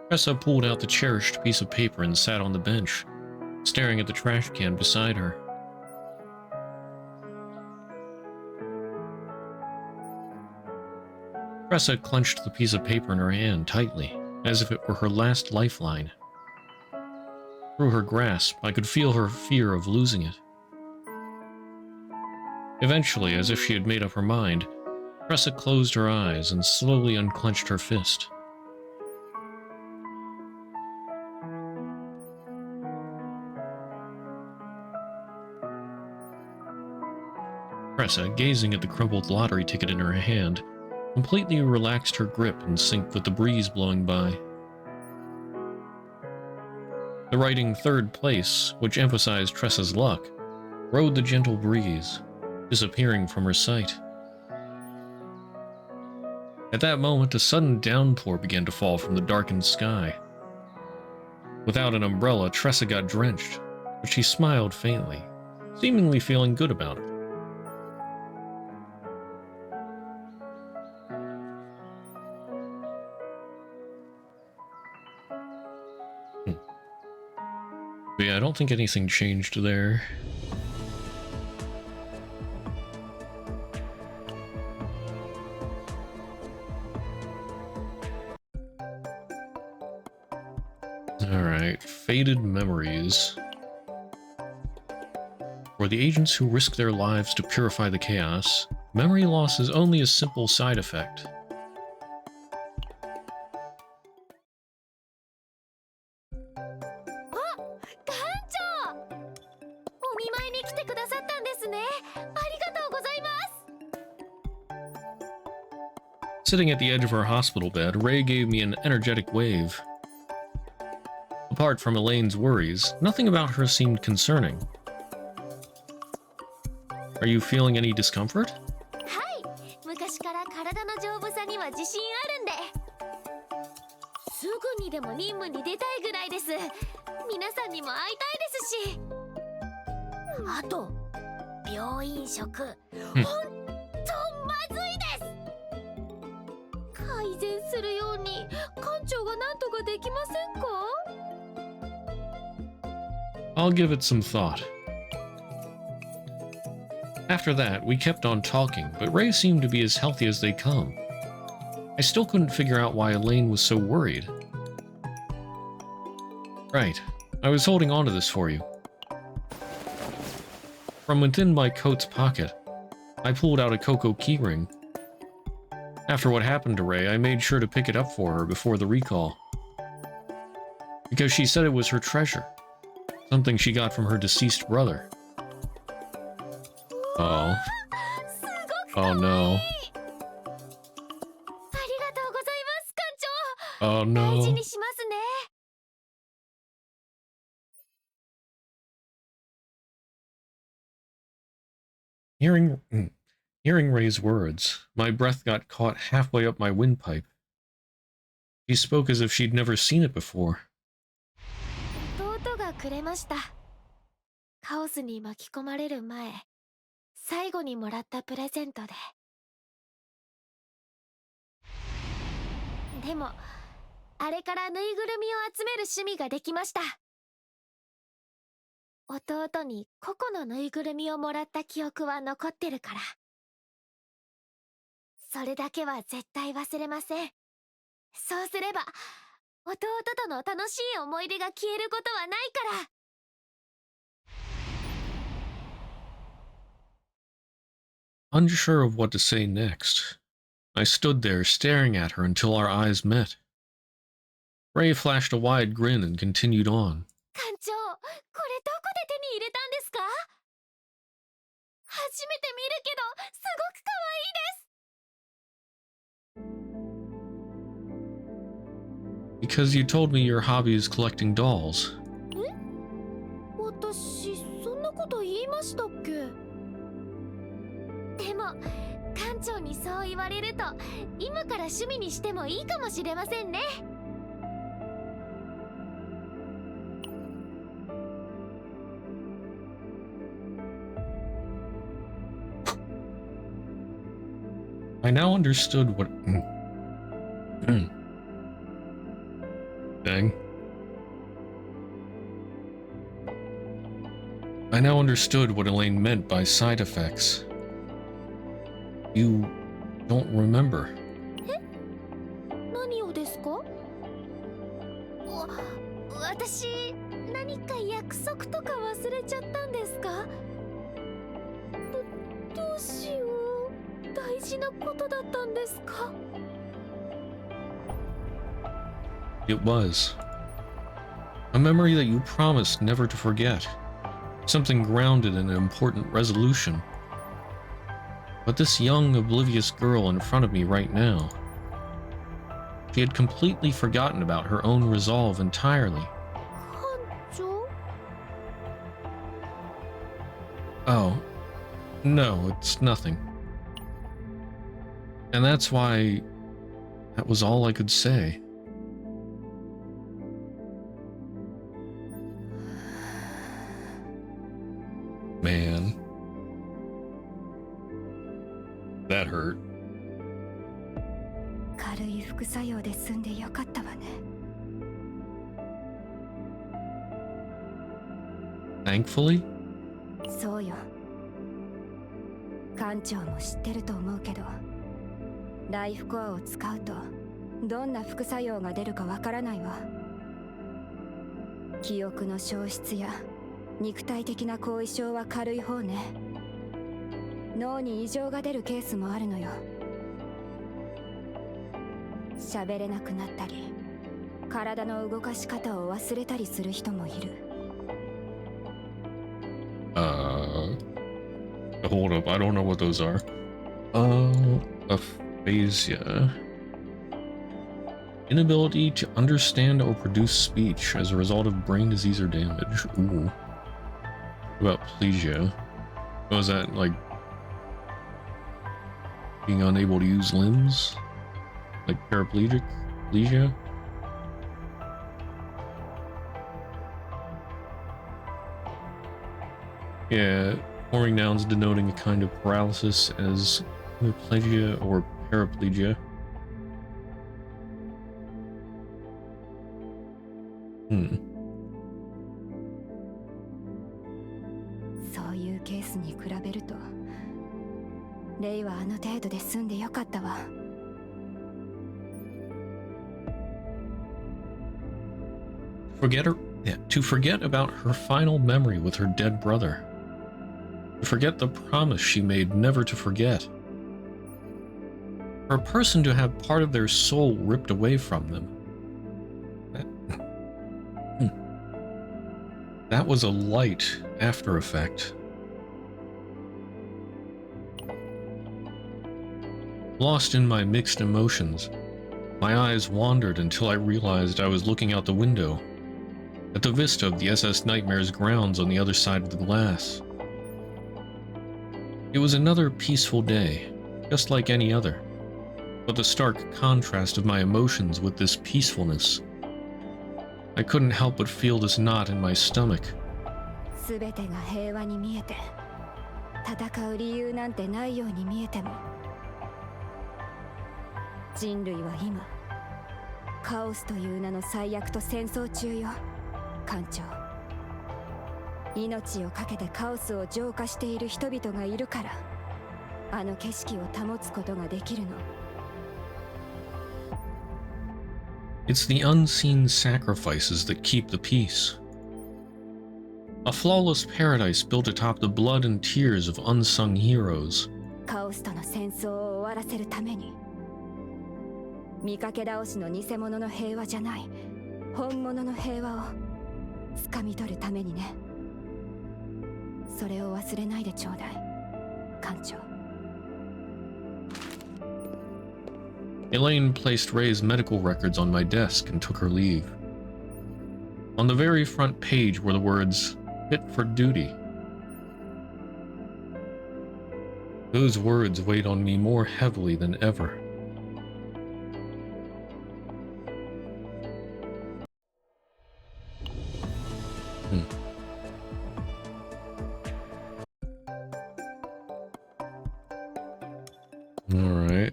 Tressa pulled out the cherished piece of paper and sat on the bench, staring at the trash can beside her. Tressa clenched the piece of paper in her hand tightly, as if it were her last lifeline. Through her grasp, I could feel her fear of losing it. Eventually, as if she had made up her mind, Tressa closed her eyes and slowly unclenched her fist. Tressa, gazing at the crumpled lottery ticket in her hand, completely relaxed her grip in sync with the breeze blowing by. The writing third place, which emphasized Tressa's luck, rode the gentle breeze, disappearing from her sight. At that moment, a sudden downpour began to fall from the darkened sky. Without an umbrella, Tressa got drenched, but she smiled faintly, seemingly feeling good about it. But yeah, I don't think anything changed there. Alright, faded memories. For the agents who risk their lives to purify the chaos, memory loss is only a simple side effect. Sitting at the edge of her hospital bed, Ray gave me an energetic wave. Apart from Elaine's worries, nothing about her seemed concerning. Are you feeling any discomfort? I'll give it some thought. After that, we kept on talking, but Ray seemed to be as healthy as they come. I still couldn't figure out why Elaine was so worried. Right. I was holding on to this for you. From within my coat's pocket, I pulled out a Coco keyring. After what happened to Ray, I made sure to pick it up for her before the recall. Because she said it was her treasure. Something she got from her deceased brother. Oh. Oh no. ありがとうございます館長。 Oh 大事 no. にしますね。 Hearing Ray's words, my breath got caught halfway up my windpipe. She spoke as if she'd never seen it before. 弟がくれました。カオスに巻き込まれる前、最後にもらったプレゼントで。でも、あれからぬいぐるみを集める趣味ができました。弟にココのぬいぐるみをもらった記憶は残ってるから。それだけは絶対忘れません。そうすれば、弟との楽しい思い出が消えることはないから。Unsure of what to say next, I stood there staring at her until our eyes met. Ray flashed a wide grin and continued on. 館長、これどこで手に入れたんですか？初めて見るけど、すごく可愛いです。 Because you told me your hobby is collecting dolls. え？私、そんなこと言いましたっけ？でも、館長にそう言われると、今から趣味にしてもいいかもしれませんね。 I now understood what... Dang. I now understood what Elaine meant by side effects. You don't remember. 何をですか？私、何か約束とか忘れちゃったんですか？どうしよう。大事なことだったんですか？ It was. A memory that you promised never to forget. Something grounded in an important resolution. But this young, oblivious girl in front of me right now, she had completely forgotten about her own resolve entirely. 館長？ Oh, no, it's nothing. And that's why that was all I could say. Man. That hurt. 軽い副作用で済んでよかったわね。 Thankfully? そうよ。館長も知ってると思うけど、ライフコアを使うとどんな副作用が出るかわからないわ。記憶の消失や肉体的な後遺症は軽い方ね。脳に異常が出るケースもあるのよ。喋れなくなったり、体の動かし方を忘れたりする人もいる。Hold up, I don't know what those are. Aphasia. Inability to understand or produce speech as a result of brain disease or damage. Ooh. What about plegia? Oh, is that like being unable to use limbs? Like paraplegic? Plegia? Yeah, forming nouns denoting a kind of paralysis as hemiplegia or paraplegia. Hmm. そういうケースに比べると、レイはあの程度で済んでよかったわ。To forget about her final memory with her dead brother. To forget the promise she made never to forget. For a person to have part of their soul ripped away from them. That was a light after effect. Lost in my mixed emotions, my eyes wandered until I realized I was looking out the window, at the vista of the SS Nightmare's grounds on the other side of the glass. It was another peaceful day, just like any other, but the stark contrast of my emotions with this peacefulness. I couldn't help but feel this knot in my stomach. 全てが平和に見えて、戦う理由なんてないように見えても、人類は今、カオスという名の最悪と戦争中よ、艦長。命を懸けてカオスを浄化している人々がいるから、あの景色を保つことができるの。It's the unseen sacrifices that keep the peace. A flawless paradise built atop the blood and tears of unsung heroes. カオスとの戦争を終わらせるために、見かけ倒しの偽物の平和じゃない、本物の平和を掴み取るためにね。それを忘れないでちょうだい、艦長。Elaine placed Ray's medical records on my desk and took her leave. On the very front page were the words, "Fit for duty." Those words weighed on me more heavily than ever. Alright.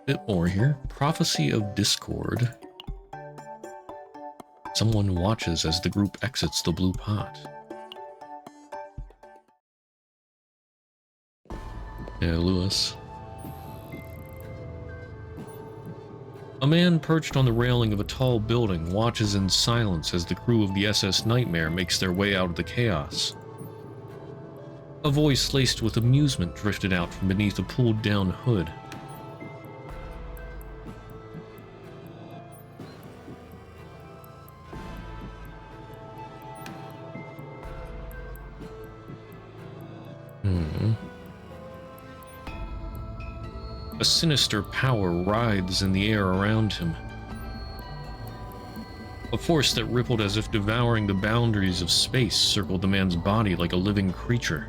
Bit more here. Prophecy of Discord. Someone watches as the group exits the blue pot. Yeah, Lewis. A man perched on the railing of a tall building watches in silence as the crew of the SS Nightmare makes their way out of the chaos. A voice laced with amusement drifted out from beneath a pulled-down hood. A sinister power writhes in the air around him. A force that rippled as if devouring the boundaries of space circled the man's body like a living creature.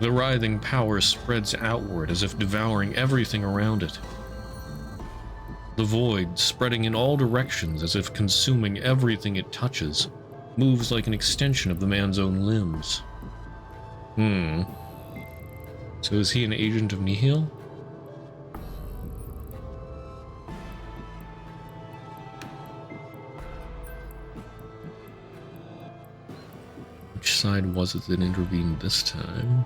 The writhing power spreads outward as if devouring everything around it. The void, spreading in all directions as if consuming everything it touches, moves like an extension of the man's own limbs. So is he an agent of Nihil? Which side was it that intervened this time?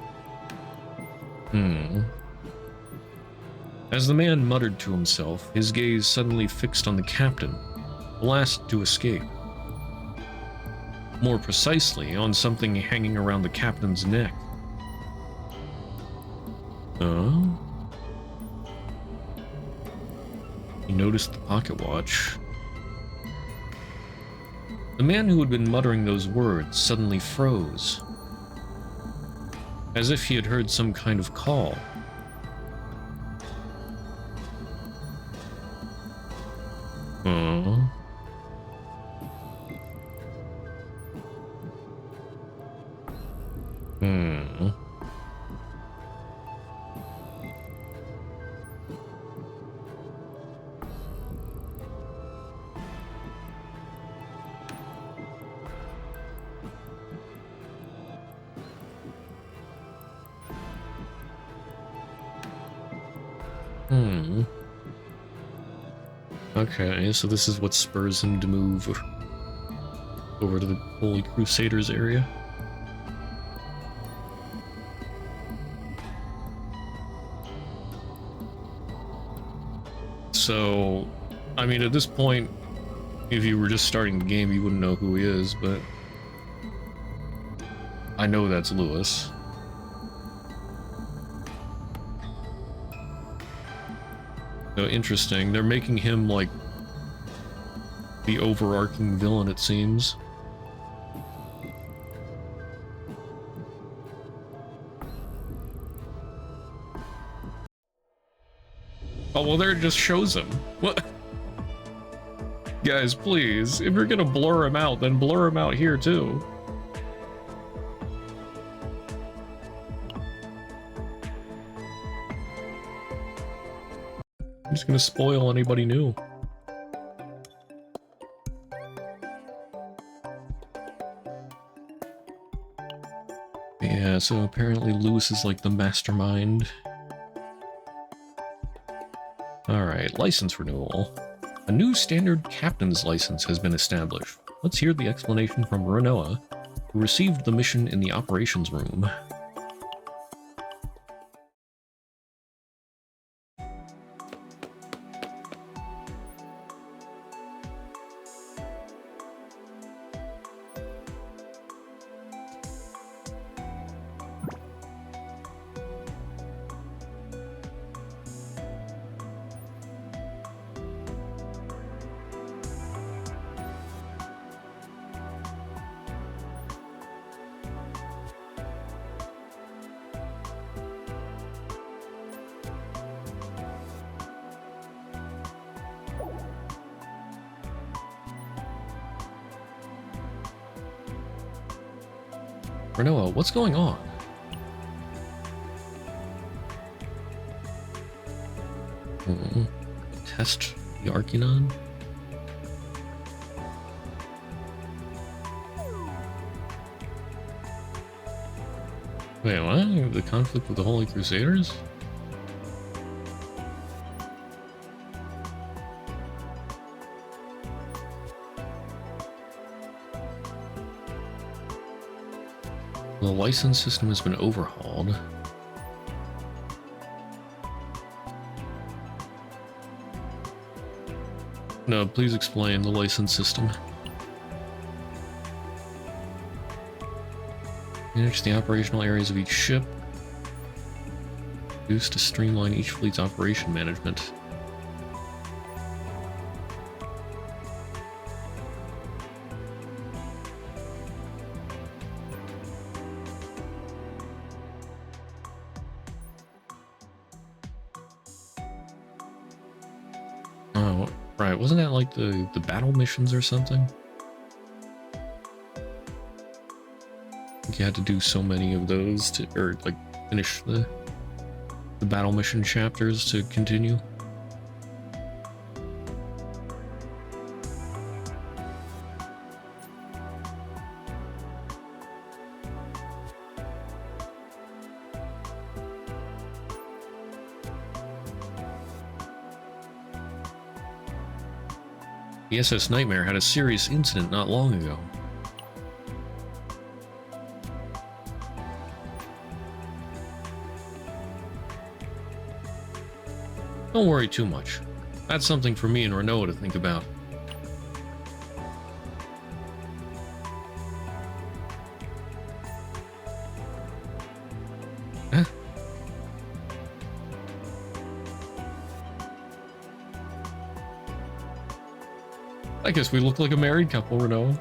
As the man muttered to himself, his gaze suddenly fixed on the captain, the last to escape. More precisely, on something hanging around the captain's neck. Oh? He noticed the pocket watch. The man who had been muttering those words suddenly froze, as if he had heard some kind of call. Okay, so this is what spurs him to move over to the Holy Crusaders area. so, I mean, at this point, if you were just starting the game, you wouldn't know who he is, but I know that's Lewis. So interesting. They're making him like the overarching villain, it seems. Oh, well, there it just shows him. What? Guys, please, if you're gonna blur him out, then blur him out here too. I'm just gonna spoil anybody new. Yeah, so apparently Lewis is like the mastermind. Alright, license renewal. A new standard captain's license has been established. Let's hear the explanation from Renoa, who received the mission in the operations room. Renoa, what's going on? Test the Archanon? Wait, what? The conflict with the Holy Crusaders? The license system has been overhauled. No, please explain the license system. Manage the operational areas of each ship. Used to streamline each fleet's operation management. Oh, right. Wasn't that like the battle missions or something? I think you had to do so many of those to, or like finish the battle mission chapters to continue. The SS Nightmare had a serious incident not long ago. Don't worry too much. That's something for me and Renoa to think about. Huh? I guess we look like a married couple, Renoa.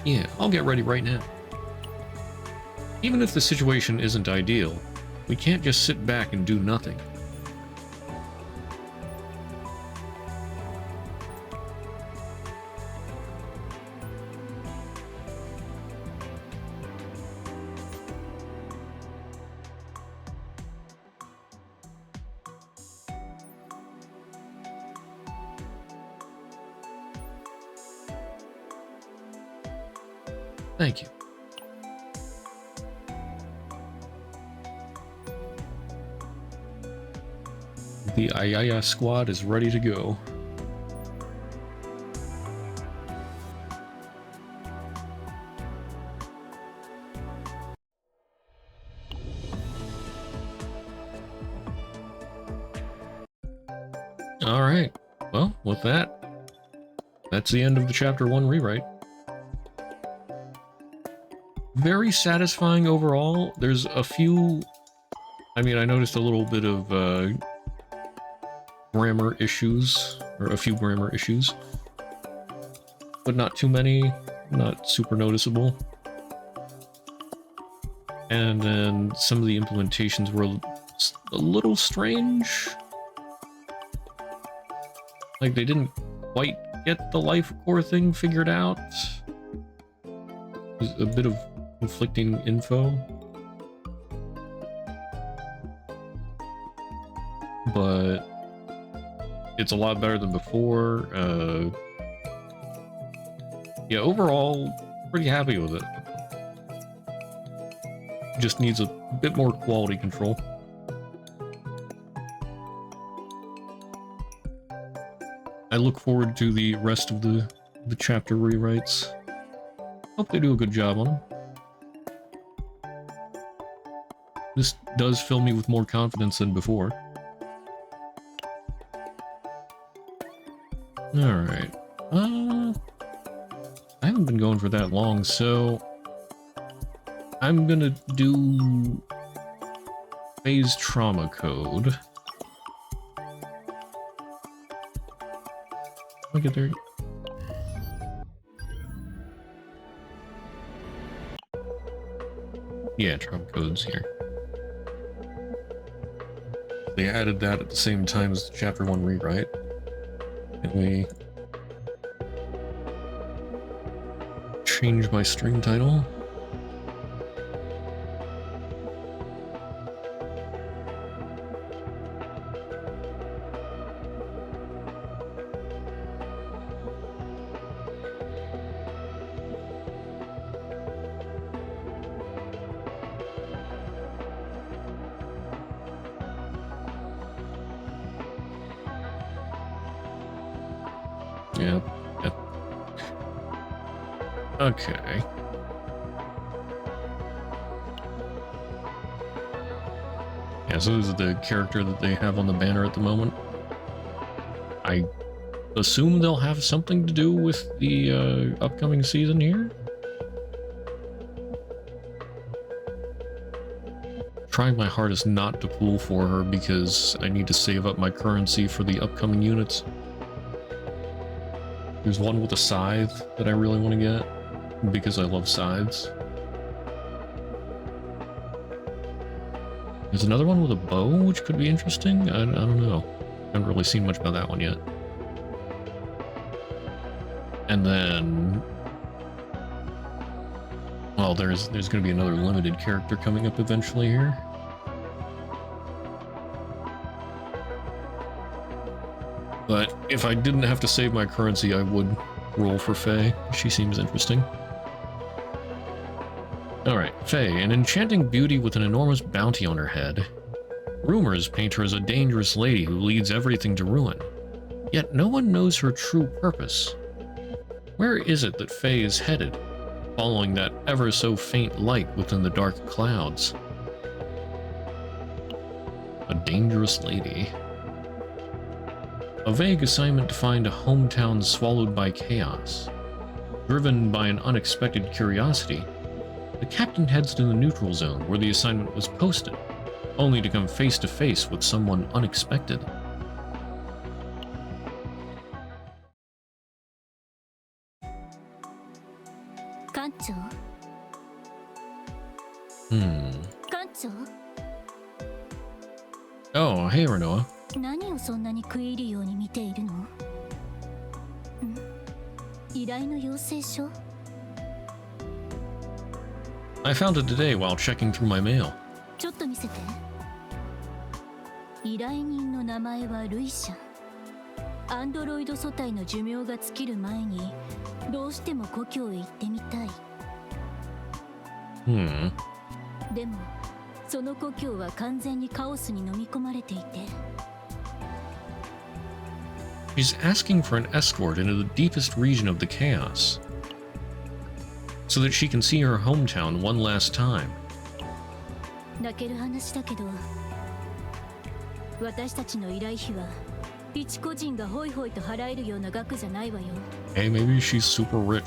Yeah, I'll get ready right now. Even if the situation isn't ideal, we can't just sit back and do nothing. Thank you. The Ayaya squad is ready to go. Alright, well, with that, that's the end of the Chapter 1 rewrite. Very satisfying overall. There's a few... I mean, I noticed a little bit of grammar issues, or a few grammar issues, but not too many, not super noticeable. And then some of the implementations were a little strange. Like, they didn't quite get the life core thing figured out. There's a bit of conflicting info. But it's a lot better than before. Yeah, overall, pretty happy with it. Just needs a bit more quality control. I look forward to the rest of the chapter rewrites. Hope they do a good job on them. This does fill me with more confidence than before. Alright. I haven't been going for that long, so I'm gonna do phase trauma code. Look at there. Yeah, trauma code's here. They added that at the same time as the Chapter 1 rewrite. And we change my stream title. Yep. Okay. Yeah, so this is the character that they have on the banner at the moment. I assume they'll have something to do with the upcoming season here. Trying my hardest not to pull for her because I need to save up my currency for the upcoming units. There's one with a scythe that I really want to get, because I love scythes. There's another one with a bow, which could be interesting. I don't know. I haven't really seen much about that one yet. And then... well, there's going to be another limited character coming up eventually here. But if I didn't have to save my currency, I would roll for Faye. She seems interesting. Alright, Faye, an enchanting beauty with an enormous bounty on her head. Rumors paint her as a dangerous lady who leads everything to ruin. Yet no one knows her true purpose. Where is it that Faye is headed, following that ever so faint light within the dark clouds? A dangerous lady. A vague assignment to find a hometown swallowed by chaos. Driven by an unexpected curiosity, the captain heads to the neutral zone where the assignment was posted, only to come face to face with someone unexpected. Oh, hey, Renoa. 何をそんなに食い入るように見ているの？ん？依頼の要請書？ I found it today while checking through my mail. ちょっと見せて。依頼人の名前はルイシャン。アンドロイド素体の寿命が尽きる前にどうしても故郷へ行ってみたい。でもその故郷は完全にカオスに飲み込まれていて、She's asking for an escort into the deepest region of the chaos, so that she can see her hometown one last time. 泣ける話だけど、私たちの依頼費は一個人がホイホイと払えるような額じゃないわよ。Hey, maybe she's super rich.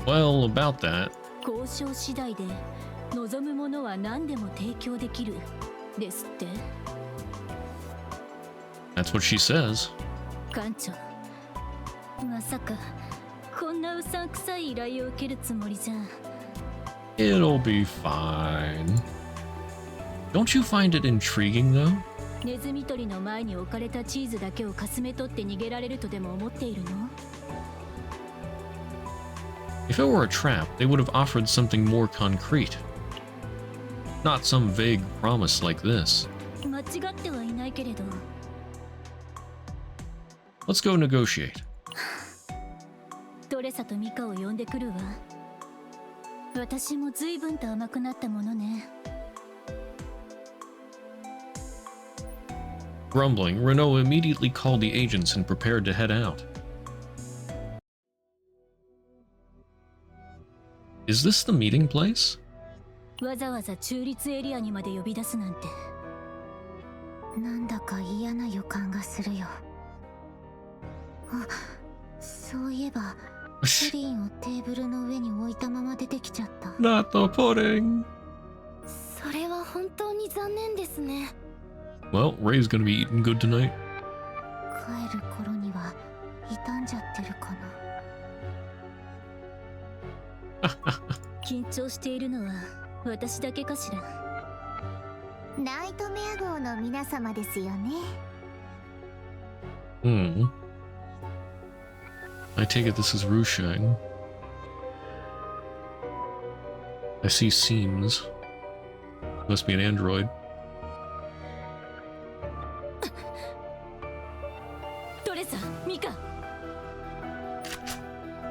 Well, about that. 交渉次第で望むものは何でも提供できるですって。That's what she says. 館長、まさかこんなうさんくさい依頼を受けるつもりじゃ。It'll be fine. Don't you find it intriguing, though? ネズミ捕りの前に置かれたチーズだけをかすめ取って逃げられるとでも思っているの？ If it were a trap, they would have offered something more concrete. Not some vague promise like this. 間違ってはいないけれど。Let's go negotiate. ドレサとミカを呼んでくるわ。私も随分と甘くなったものね。Grumbling, Renault immediately called the agents and prepared to head out. Is this the meeting place? わざわざ中立エリアにまで呼び出すなんて。なんだか嫌な予感がするよ。あ、そういえばプリンをテーブルの上に置いたまま出てきちゃった。Not the pudding. それは本当に残念ですね。Well, Ray's gonna be eating good tonight. 帰る頃には傷んじゃってるかな。緊張しているのは私だけかしら。ナイトメア号の皆様ですよね。I take it this is Rushang. I see seams. Must be an android. ドレサ、ミカ。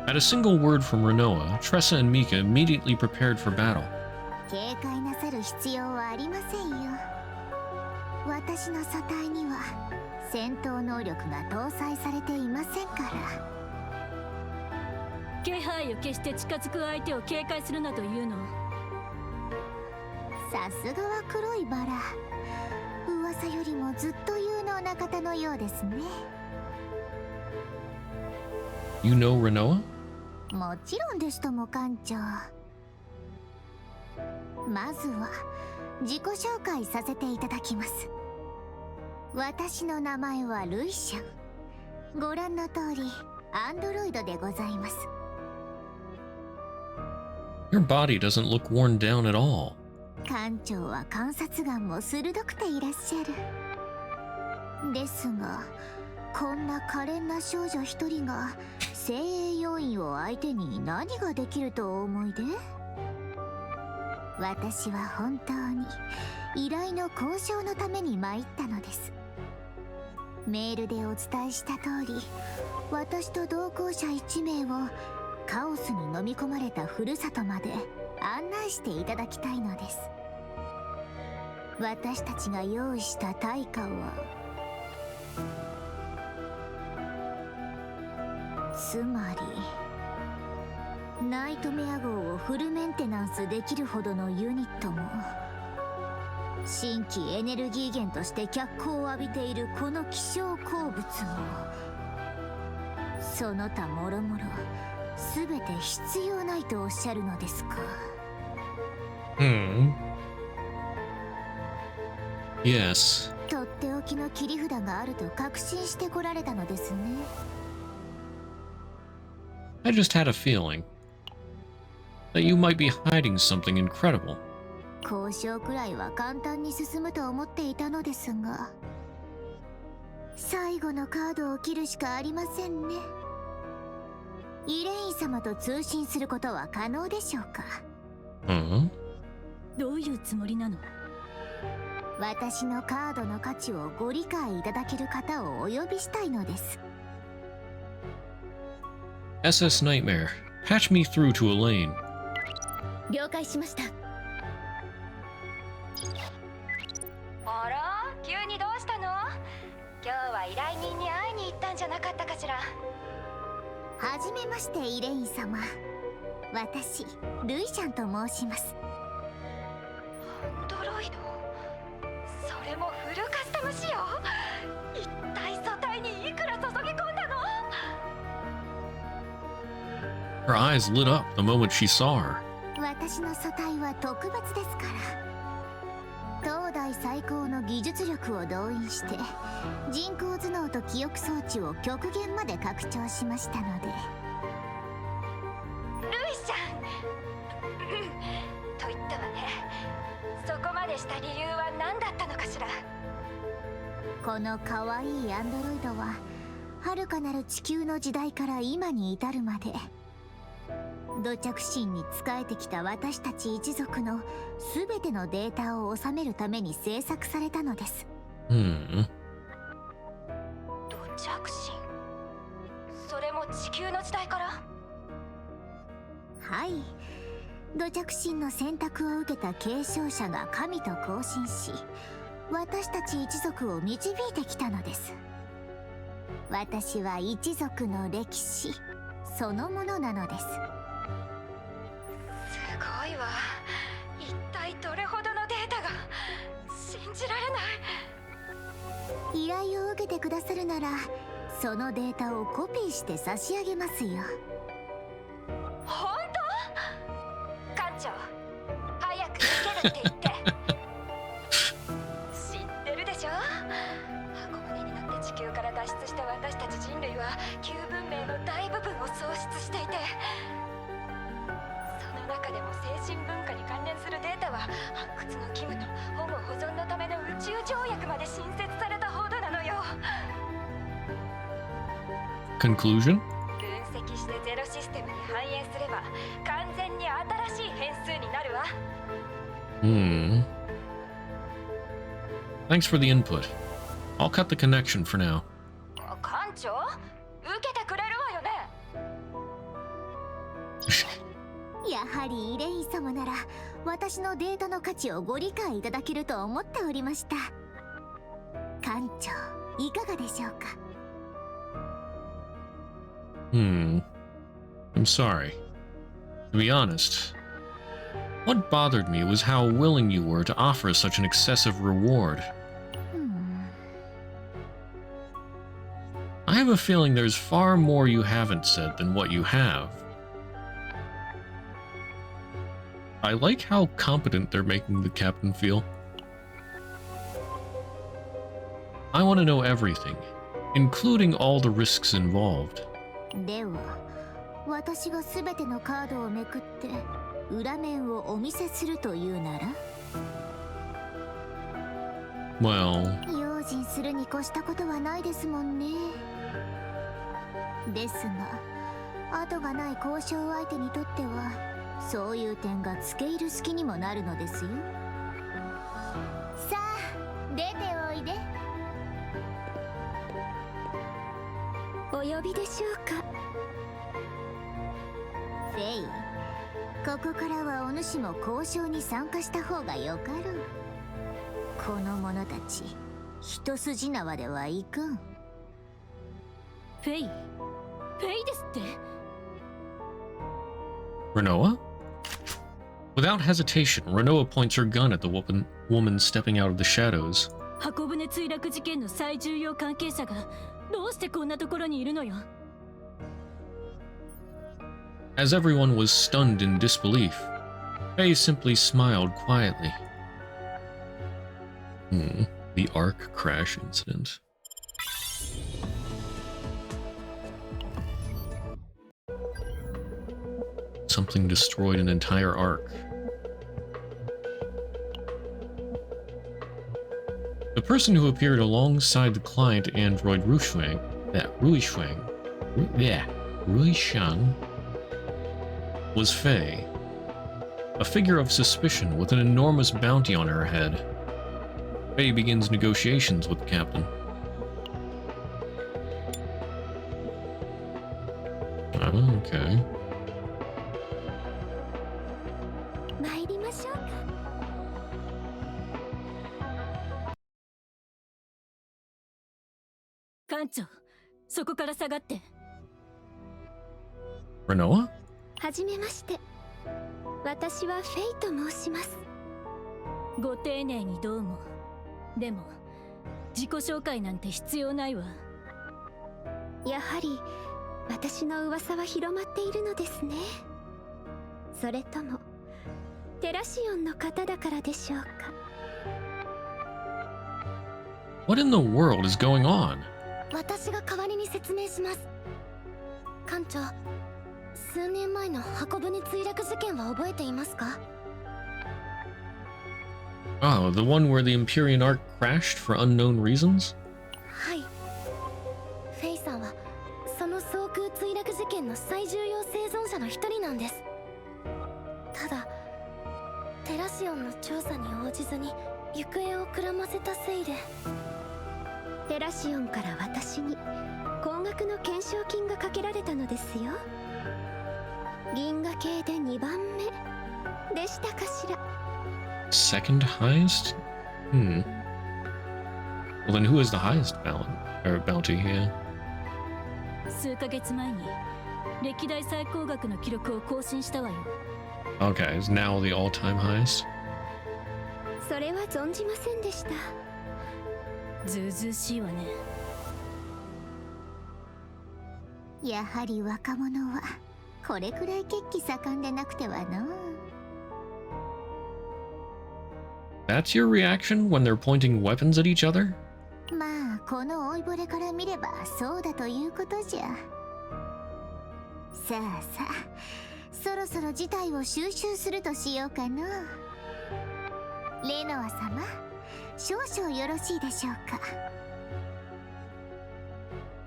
At a single word from Renoa, Tressa and Mika immediately prepared for battle. 警戒なさる必要はありませんよ。私の素体には戦闘能力が搭載されていませんから。気配を消して近づく相手を警戒するなというの。さすがは黒いバラ。噂よりもずっと有能な方のようですね。You know Renoa? もちろんですとも艦長。まずは自己紹介させていただきます。私の名前はルイシャン。ご覧の通りアンドロイドでございます。Your body doesn't look worn down at all. 艦長は観察眼も鋭くていらっしゃる。ですがこんな可憐な少女一人が精鋭要員を相手に何ができるとお思いで？私は本当に依頼の交渉のために参ったのです。メールでお伝えした通り、私と同行者1名をカオスに飲み込まれたふるさとまで案内していただきたいのです。私たちが用意した対価はつまりナイトメア号をフルメンテナンスできるほどのユニットも新規エネルギー源として脚光を浴びているこの希少鉱物もその他もろもろ全て必要ないとおっしゃるのですか。Yes. とっておきの切り札があると確信してこられたのですね。I just had a feeling that you might be hiding something incredible. 交渉くらいは簡単に進むと思っていたのですが、最後のカードを切るしかありませんね。イレイン様と通信することは可能でしょうか？どういうつもりなの？私のカードの価値をご理解いただける方をお呼びしたいのです。SS Nightmare, patch me through to Elaine. 了解しました。あら、急にどうしたの？今日は依頼人んじゃなかったかしら。はじめましてイレイン様。私ルイシャンと申します。アンドロイド、それもフルカスタム仕様。一体素体にいくら注ぎ込んだの？ Her eyes lit up the moment she saw her. 私の素体は特別ですから。東大最高の技術力を動員して人工頭脳と記憶装置を極限まで拡張しましたので。ルイちゃんと言ったわね。そこまでした理由は何だったのかしら。この可愛いアンドロイドは遥かなる地球の時代から今に至るまで土着神に仕えてきた私たち一族の全てのデータを収めるために制作されたのです。Hmm. 土着神、それも地球の時代から？はい、土着神の選択を受けた継承者が神と交信し私たち一族を導いてきたのです。私は一族の歴史そのものなのです。すごいわ。一体どれほどのデータが。信じられない。依頼を受けてくださるならそのデータをコピーして差し上げますよ。本当？艦長、早く逃げるって言って。知ってるでしょ？箱舟になって地球から脱出した私たち人類は旧文明の大部分を喪失していて、その中でも精神文化に関連するデータは発掘の義務と保護保存のための宇宙条約まで新設されたほどなのよ。Conclusion? 分析してゼロシステムに反映すれば完全に新しい変数になるわ。Hmm. Thanks for the input. I'll cut the connection for now. 艦長、受けてくれるわよね？やはりイレイン様なら私のデータの価値をご理解いただけると思っておりました。艦長、いかがでしょうか。Hmm. I'm sorry. To be honest, what bothered me was how willing you were to offer such an excessive reward. I have a feeling there's far more you haven't said than what you have. I like how competent they're making the captain feel. I want to know everything, including all the risks involved. では、私がすべてのカードをめくって裏面をお見せするというなら？ Well... 用心するに越したことはないですもんね。ですが、後がない交渉相手にとってはそういう点が付け入る隙にもなるのですよ。さあ、出ておいで。お呼びでしょうか。フェイ、ここからはお主も交渉に参加した方がよかろう。この者たち一筋縄ではいかん。フェイですって。 Renoa? Without hesitation, Renoa points her gun at the woman stepping out of the shadows. 箱舟墜落事件の最重要関係者がどうしてこんなところにいるのよ。 As everyone was stunned in disbelief, Faye simply smiled quietly. The Ark crash incident. Something destroyed an entire Ark. The person who appeared alongside the client android Ruishang, was Faye, a figure of suspicion with an enormous bounty on her head. Faye begins negotiations with the captain. Oh, okay. 参りましょうか。艦長、そこから下がって。 Renoa? はじめまして。私はフェイと申します。ご丁寧にどうも。でも自己紹介なんて必要ないわ。やはり私の噂は広まっているのですね。それともテラシオンの方だからでしょうか。 What in the world is going on? 私が代わりに説明します。艦長、数年前の箱舟墜落事件は覚えていますか？ Oh, the one where the Empyrean Ark crashed for unknown reasons? はい。フェイさんはその航空墜落事件の最重要生存者の一人なんです。ただテラシオンの調査に応じずに行方をくらませたせいで、テラシオンから私に高額の懸賞金がかけられたのですよ。銀河系で2番目でしたかしら。 Second highest? Hmm. Well, then who is the highest bounty here? 数ヶ月前に歴代最高額の記録を更新したわよ。 Okay, is now the all-time highest? それは存じませんでした。ずうずうしいわね。やはり若者はこれくらい血気盛んでなくてはの。 That's your reaction when they're pointing weapons at each other? まあこの老いぼれから見ればそうだということじゃ。さあさあ、そろそろ事態を収集するとしようかの。レノア様、少々よろしいでしょうか。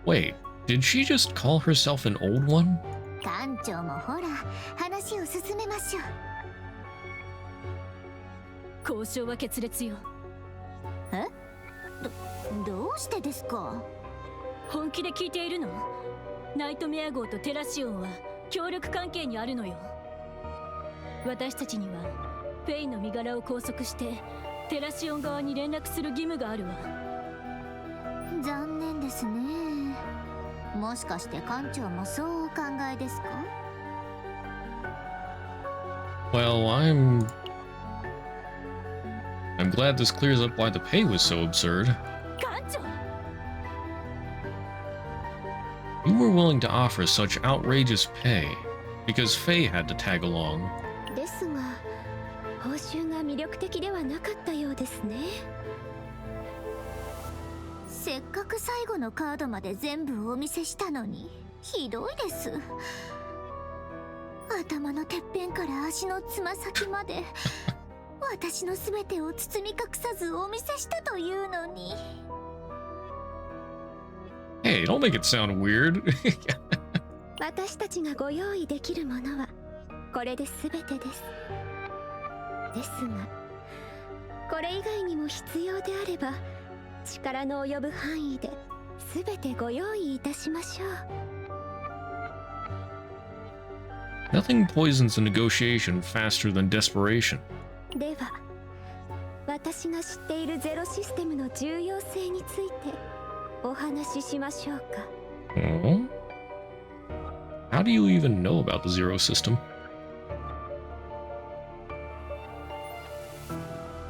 Wait, did she just call herself an old one? 艦長もほら、話を進めましょう。交渉は決裂よ。どうしてですか？本気で聞いているの？ナイトメア号とテラシオンは協力関係にあるのよ。私たちにはフェイの身柄を拘束してテラシオン側に連絡する義務があるわ。残念ですね。もしかして艦長もそうお考えですか？ Well, I'm glad this clears up why the pay was so absurd. 艦長！ You were willing to offer such outrageous pay because Faye had to tag along. ですが報酬が魅力的ではなかったようですね。せっかく最後のカードまで全部お見せしたのにひどいです。頭のてっぺんから足のつま先まで私の全てを包み隠さずお見せしたというのに。 Hey, don't make it sound weird. 私たちがご用意できるものはこれで全てです。ですがこれ以外にも必要であれば力の及ぶ範囲で全てご用意いたしましょう。 Nothing poisons a negotiation faster than desperation. では私が知っているゼロシステムの重要性についてお話ししましょうか。 Oh? How do you even know about the Zero system?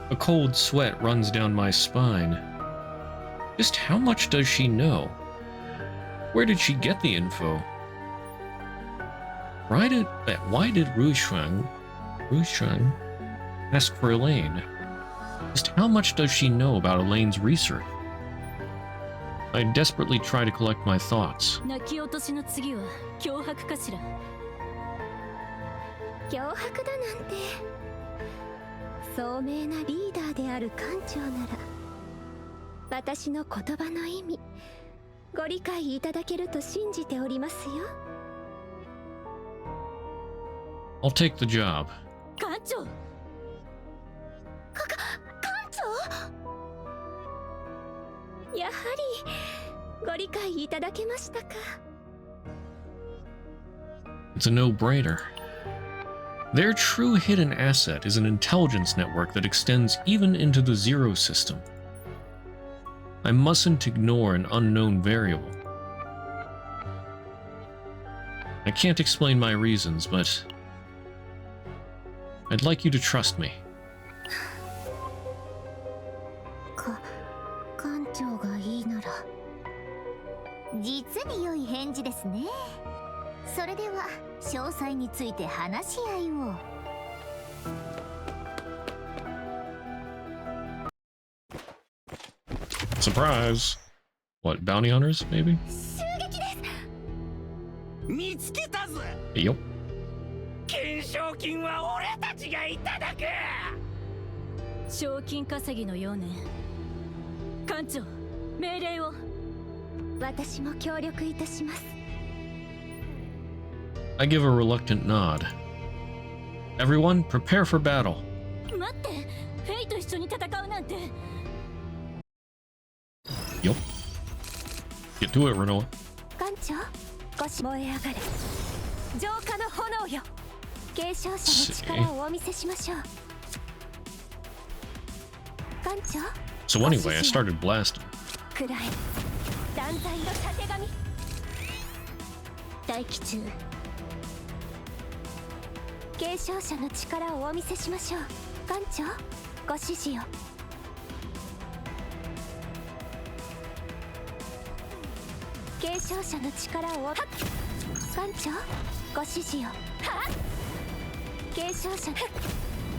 A cold sweat runs down my spine. Just how much does she know? Where did she get the info? Why did Rushuang ask for Elaine? Just how much does she know about Elaine's research? I desperately try to collect my thoughts. 泣き落としの次は脅迫かしら。脅迫だなんて。聡明なリーダーである艦長なら私の言葉の意味ご理解いただけると信じておりますよ。 I'll take the job. 艦長！艦長？やはりご理解いただけましたか。 It's a no-brainer. Their true hidden asset is an intelligence network that extends even into the Zero system. I mustn't ignore an unknown variable. I can't explain my reasons, but I'd like you to trust me. 艦長がいいなら実に良い返事ですね。それでは詳細について話し合いを。Surprise! What, bounty hunters, maybe? 見つけたぜ。 Yup. 懸賞金は俺たちがいただく。賞金稼ぎのようね。艦長、命令を。私も協力いたします。 I give a reluctant nod. Everyone, prepare for battle. 待って、フェイと一緒に戦うなんて。Yup. Get to it, Renoa. 艦長、少し燃え上がれ。浄化の炎よ。継承者の力をお見せしましょう。艦長。 So anyway, I started blasting. くらえ。断罪のたてがみ。待機中。継承者の力をお見せしましょう。艦長、ご指示を。継承者の力を。艦長、ご指示を。はっ。継承者の。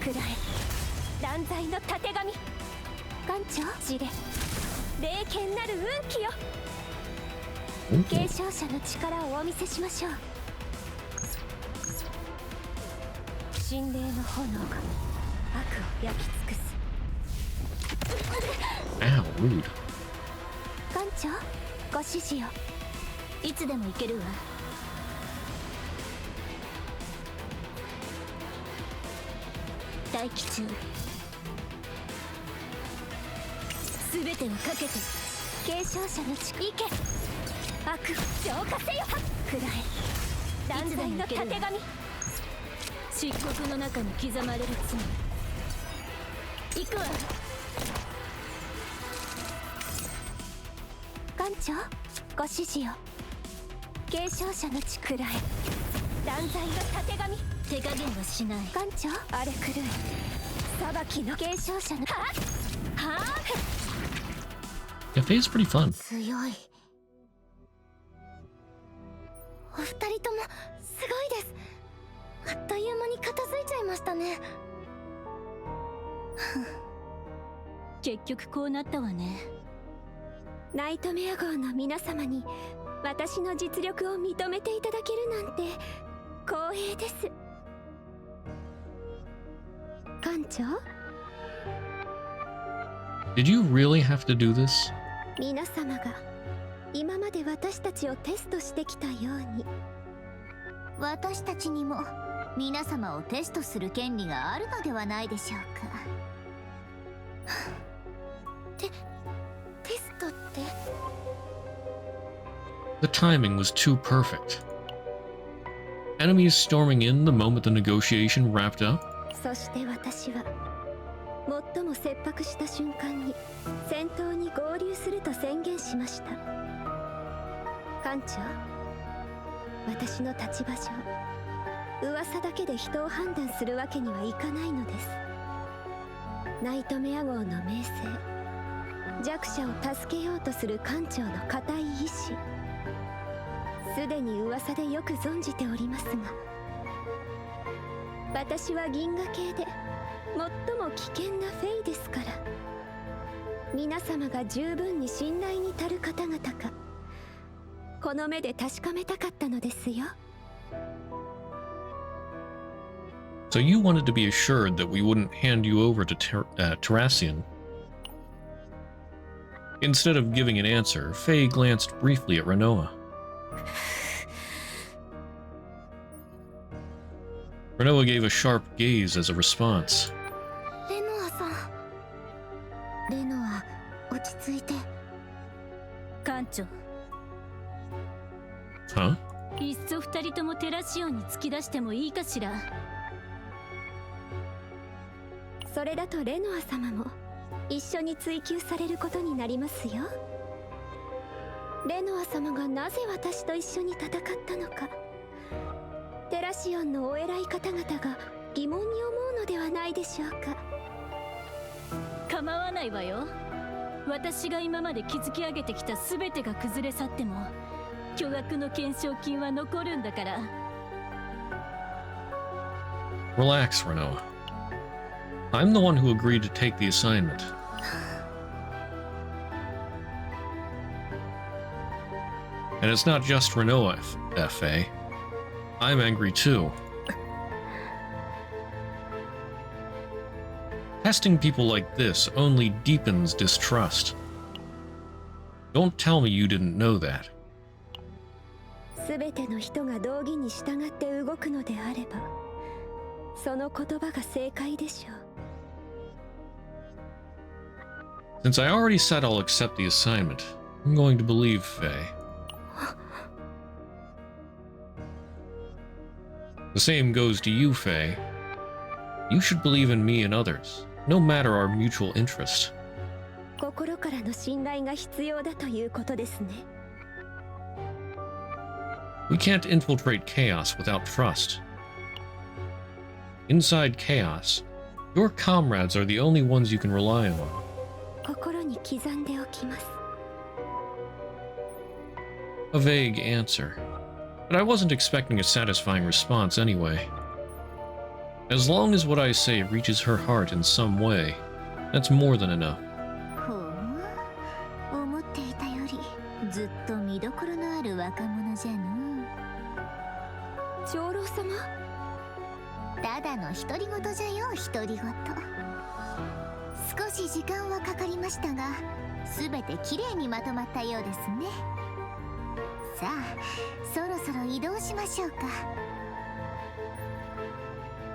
くらえ。断罪のたてがみ。艦長、指令。霊剣なる運気よ。継承者の力をお見せしましょう。神霊の炎が悪を焼き尽くす。 Ow, rude. 艦長、ご指示を。いつでも行けるわ。待機中。すべてをかけて。継承者の力。いけ。悪を浄化せよ。くらえ。断罪のたてがみ。漆黒の中に刻まれる罪。行くわ。艦長、ご指示を。継承者の力へ。断罪のたてがみ。手加減はしない。艦長、荒れ狂い。裁きの継承者の。はあ。はあ。 Yeah, Faye's pretty fun. 強い。お二人ともすごいです。あっという間に片付いちゃいましたね。結局こうなったわね。ナイトメア号の皆様に私の実力を認めていただけるなんて光栄です。艦長、 Did you really have to do this? 皆様が今まで私たちをテストしてきたように、私たちにも皆様をテストする権利があるのではないでしょうか。テストって。 The timing was too perfect. Enemies storming in the moment the negotiation wrapped up. そして私は最も切迫した瞬間に戦闘に合流すると宣言しました。艦長、私の立場上、噂だけで人を判断するわけにはいかないのです。ナイトメア号の名声、弱者を助けようとする艦長の固い意志、すでに噂でよく存じておりますが、私は銀河系で最も危険なフェイですから、皆様が十分に信頼に足る方々か、この目で確かめたかったのですよ。 So you wanted to be assured that we wouldn't hand you over to Terrassian. Instead of giving an answer, Faye glanced briefly at Renoa. Renoa gave a sharp gaze as a response. レノアさん。レノア、落ち着いて。艦長、 Huh? いっそ二人ともテラシオンに突き出してもいいかしら。それだとレノア様も一緒に追求されることになりますよ。レノア様がなぜ私と一緒に戦ったのか、テラシオンのお偉い方々が疑問に思うのではないでしょうか。構わないわよ。私が今まで築き上げてきた全てが崩れ去っても巨額の懸賞金は残るんだから。 Relax, Renoa. I'm the one who agreed to take the assignment. And it's not just Renoa, F.A. I'm angry too. Testing people like this only deepens distrust. Don't tell me you didn't know that. 全ての人が道義に従って動くのであれば、その言葉が正解でしょう。 Since I already said I'll accept the assignment, I'm going to believe Faye. The same goes to you, Faye. You should believe in me and others, no matter our mutual interest. 心からの信頼が必要だということですね。 We can't infiltrate chaos without trust. Inside chaos, your comrades are the only ones you can rely on. 心に刻んでおきます。 A vague answer, but I wasn't expecting a satisfying response anyway. As long as what I say reaches her heart in some way, that's more than enough. ほう、思っていたよりずっと見どころのある若者じゃの。長老様、ただの独り言じゃよ、独り言。少し時間はかかりましたが、すべてきれいにまとまったようですね。さあ、そろそろ移動しましょうか。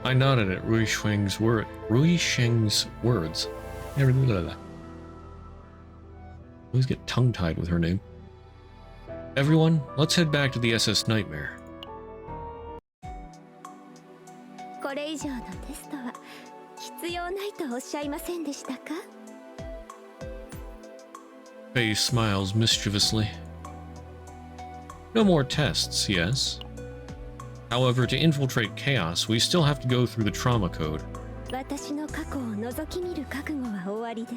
I nodded at Rui Sheng's words. Always get tongue-tied with her name. Everyone, let's head back to the SS Nightmare. これ以上のテストは必要ないとおっしゃいませんでしたか？ Faye smiles mischievously. No more tests, yes. However, to infiltrate chaos, we still have to go through the trauma code. 私の過去を覗き見る覚悟は終わりで。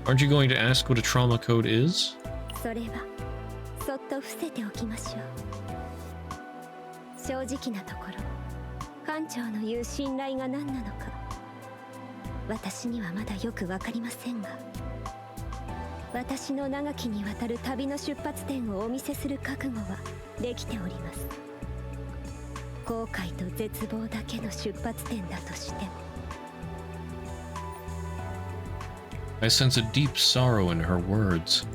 Aren't you going to ask what a trauma code is? それはそっと伏せておきましょう。正直なところ、艦長の言う信頼が何なのか、私にはまだよくわかりませんが、私の長きにわたる旅の出発点をお見せする覚悟はできております。後悔と絶望だけの出発点だとしても。 I sense a deep sorrow in her words.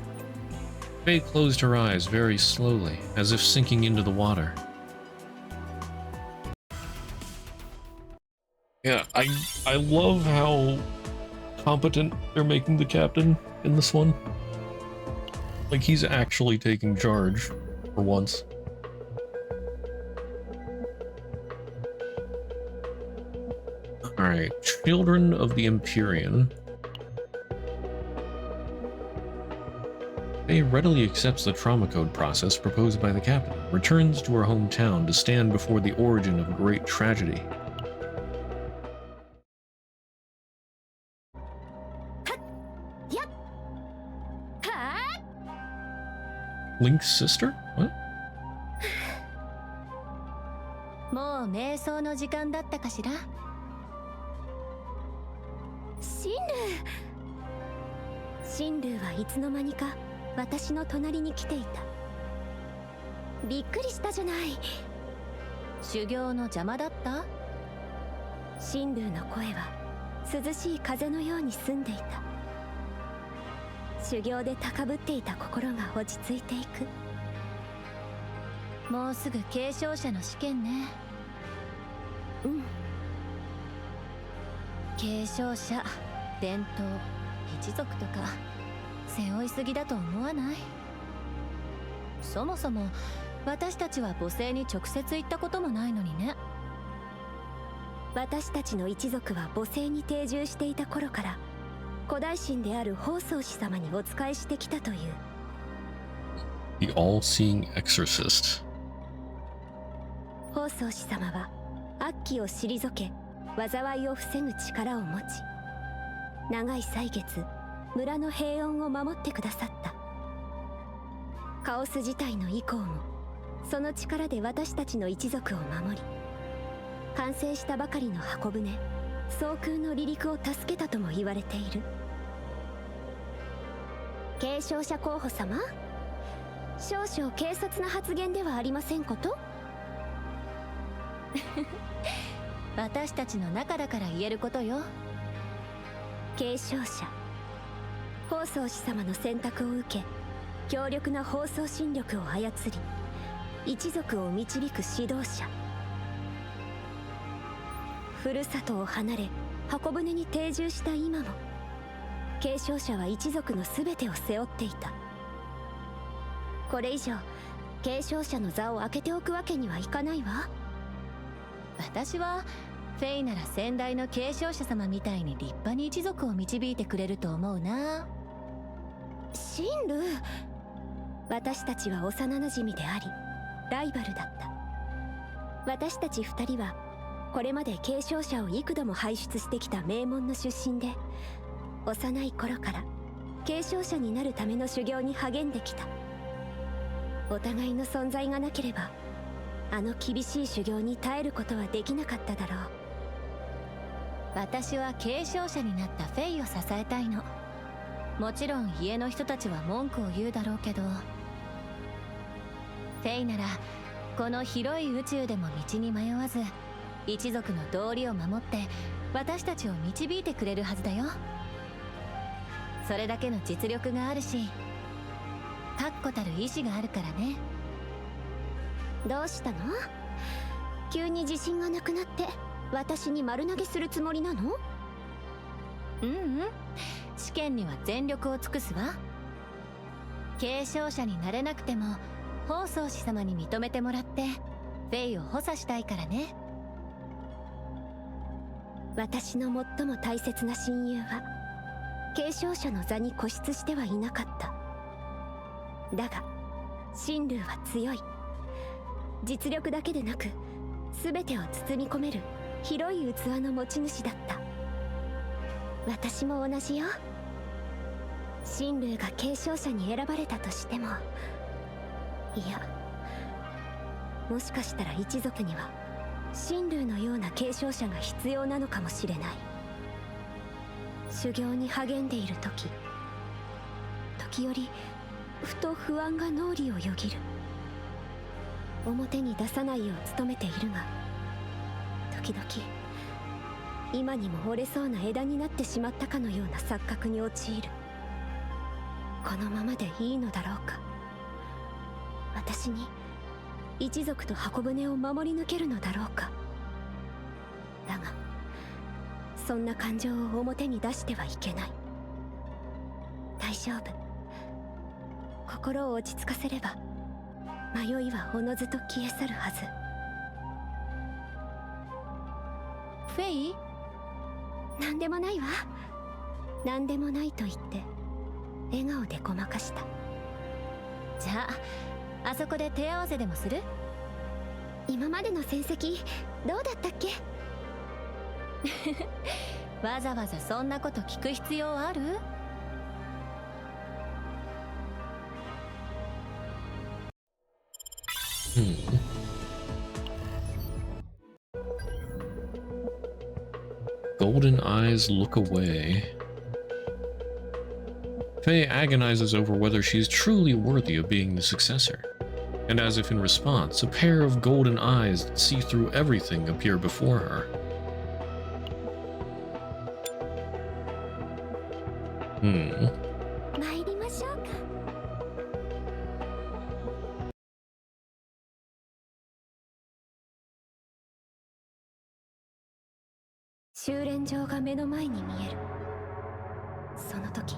Faye closed her eyes very slowly, as if sinking into the water. Yeah, I love how competent they're making the captain in this one. Like, he's actually taking charge for once. Alright, Children of the Empyrean. Faye readily accepts the trauma code process proposed by the captain, returns to her hometown to stand before the origin of a great tragedy. Link's sister? What? もう瞑想の時間だったかしら。シンルーはいつの間にか私の隣に来ていた。びっくりしたじゃない。修行の邪魔だった？シンルーの声は涼しい風のように澄んでいた。修行で高ぶっていた心が落ち着いていく。もうすぐ継承者の試験ね。うん。継承者、伝統、一族とか背負いすぎだと思わない？そもそも私たちは母星に直接行ったこともないのにね。私たちの一族は母星に定住していた頃から古代神である法宗師様にお仕えしてきたという。 The all-seeing exorcist. 法宗師様は悪鬼を退け災いを防ぐ力を持ち、長い歳月村の平穏を守ってくださった。カオス自体の以降もその力で私たちの一族を守り、完成したばかりの箱舟総空の離陸を助けたとも言われている。継承者候補様、少々軽率な発言ではありませんこと？私たちの仲だから言えることよ。継承者、法宗師様の選択を受け、強力な法曹神力を操り一族を導く指導者。ふるさとを離れ箱舟に定住した今も、継承者は一族の全てを背負っていた。これ以上継承者の座を空けておくわけにはいかないわ。私はフェイなら先代の継承者様みたいに立派に一族を導いてくれると思うな。シンル、私たちは幼なじみでありライバルだった。私たち二人はこれまで継承者を幾度も輩出してきた名門の出身で、幼い頃から継承者になるための修行に励んできた。お互いの存在がなければあの厳しい修行に耐えることはできなかっただろう。私は継承者になったフェイを支えたいの。もちろん家の人たちは文句を言うだろうけど、フェイならこの広い宇宙でも道に迷わず一族の道理を守って私たちを導いてくれるはずだよ。それだけの実力があるし確固たる意志があるからね。どうしたの？急に自信がなくなって私に丸投げするつもりなの？ううん、試験には全力を尽くすわ。継承者になれなくても法宗師様に認めてもらってフェイを補佐したいからね。私の最も大切な親友は継承者の座に固執してはいなかった。だが神龍は強い。実力だけでなく全てを包み込める広い器の持ち主だった。私も同じよ。神龍が継承者に選ばれたとしても、いや、もしかしたら一族には神龍のような継承者が必要なのかもしれない。修行に励んでいる時折ふと不安が脳裏をよぎる。表に出さないよう努めているが、時々今にも折れそうな枝になってしまったかのような錯覚に陥る。このままでいいのだろうか。私に一族と箱舟を守り抜けるのだろうか。だがそんな感情を表に出してはいけない。大丈夫。心を落ち着かせれば迷いはおのずと消え去るはず。フェイ？なんでもないわ。なんでもないと言って笑顔でごまかした。じゃああそこで手合わせでもする？今までの戦績どうだったっけ？わざわざそんなこと聞く必要ある？Golden eyes look away. Faye agonizes over whether she's truly worthy of being the successor, and as if in response, a pair of golden eyes that see through everything appear before her. 参りましょうか。修練場が目の前に見える。その時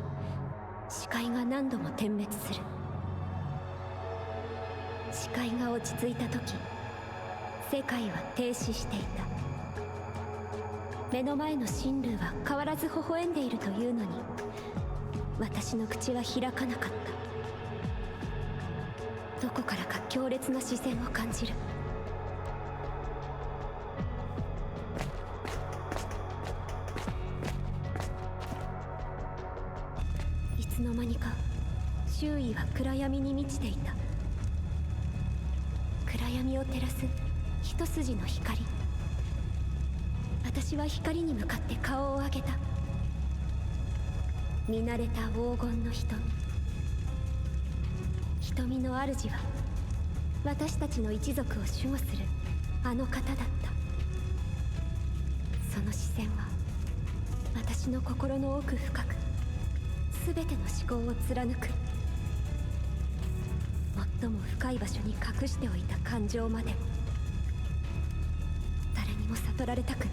視界が何度も点滅する。視界が落ち着いた時、世界は停止していた。目の前の神龍は変わらず微笑んでいるというのに、私の口は開かなかった。どこからか強烈な視線を感じる。つの間にか周囲は暗闇に満ちていた。暗闇を照らす一筋の光。私は光に向かって顔を上げた。見慣れた黄金の瞳。瞳の主は私たちの一族を守護するあの方だった。その視線は私の心の奥深く、全ての思考を貫く。最も深い場所に隠しておいた感情までも誰にも悟られたくない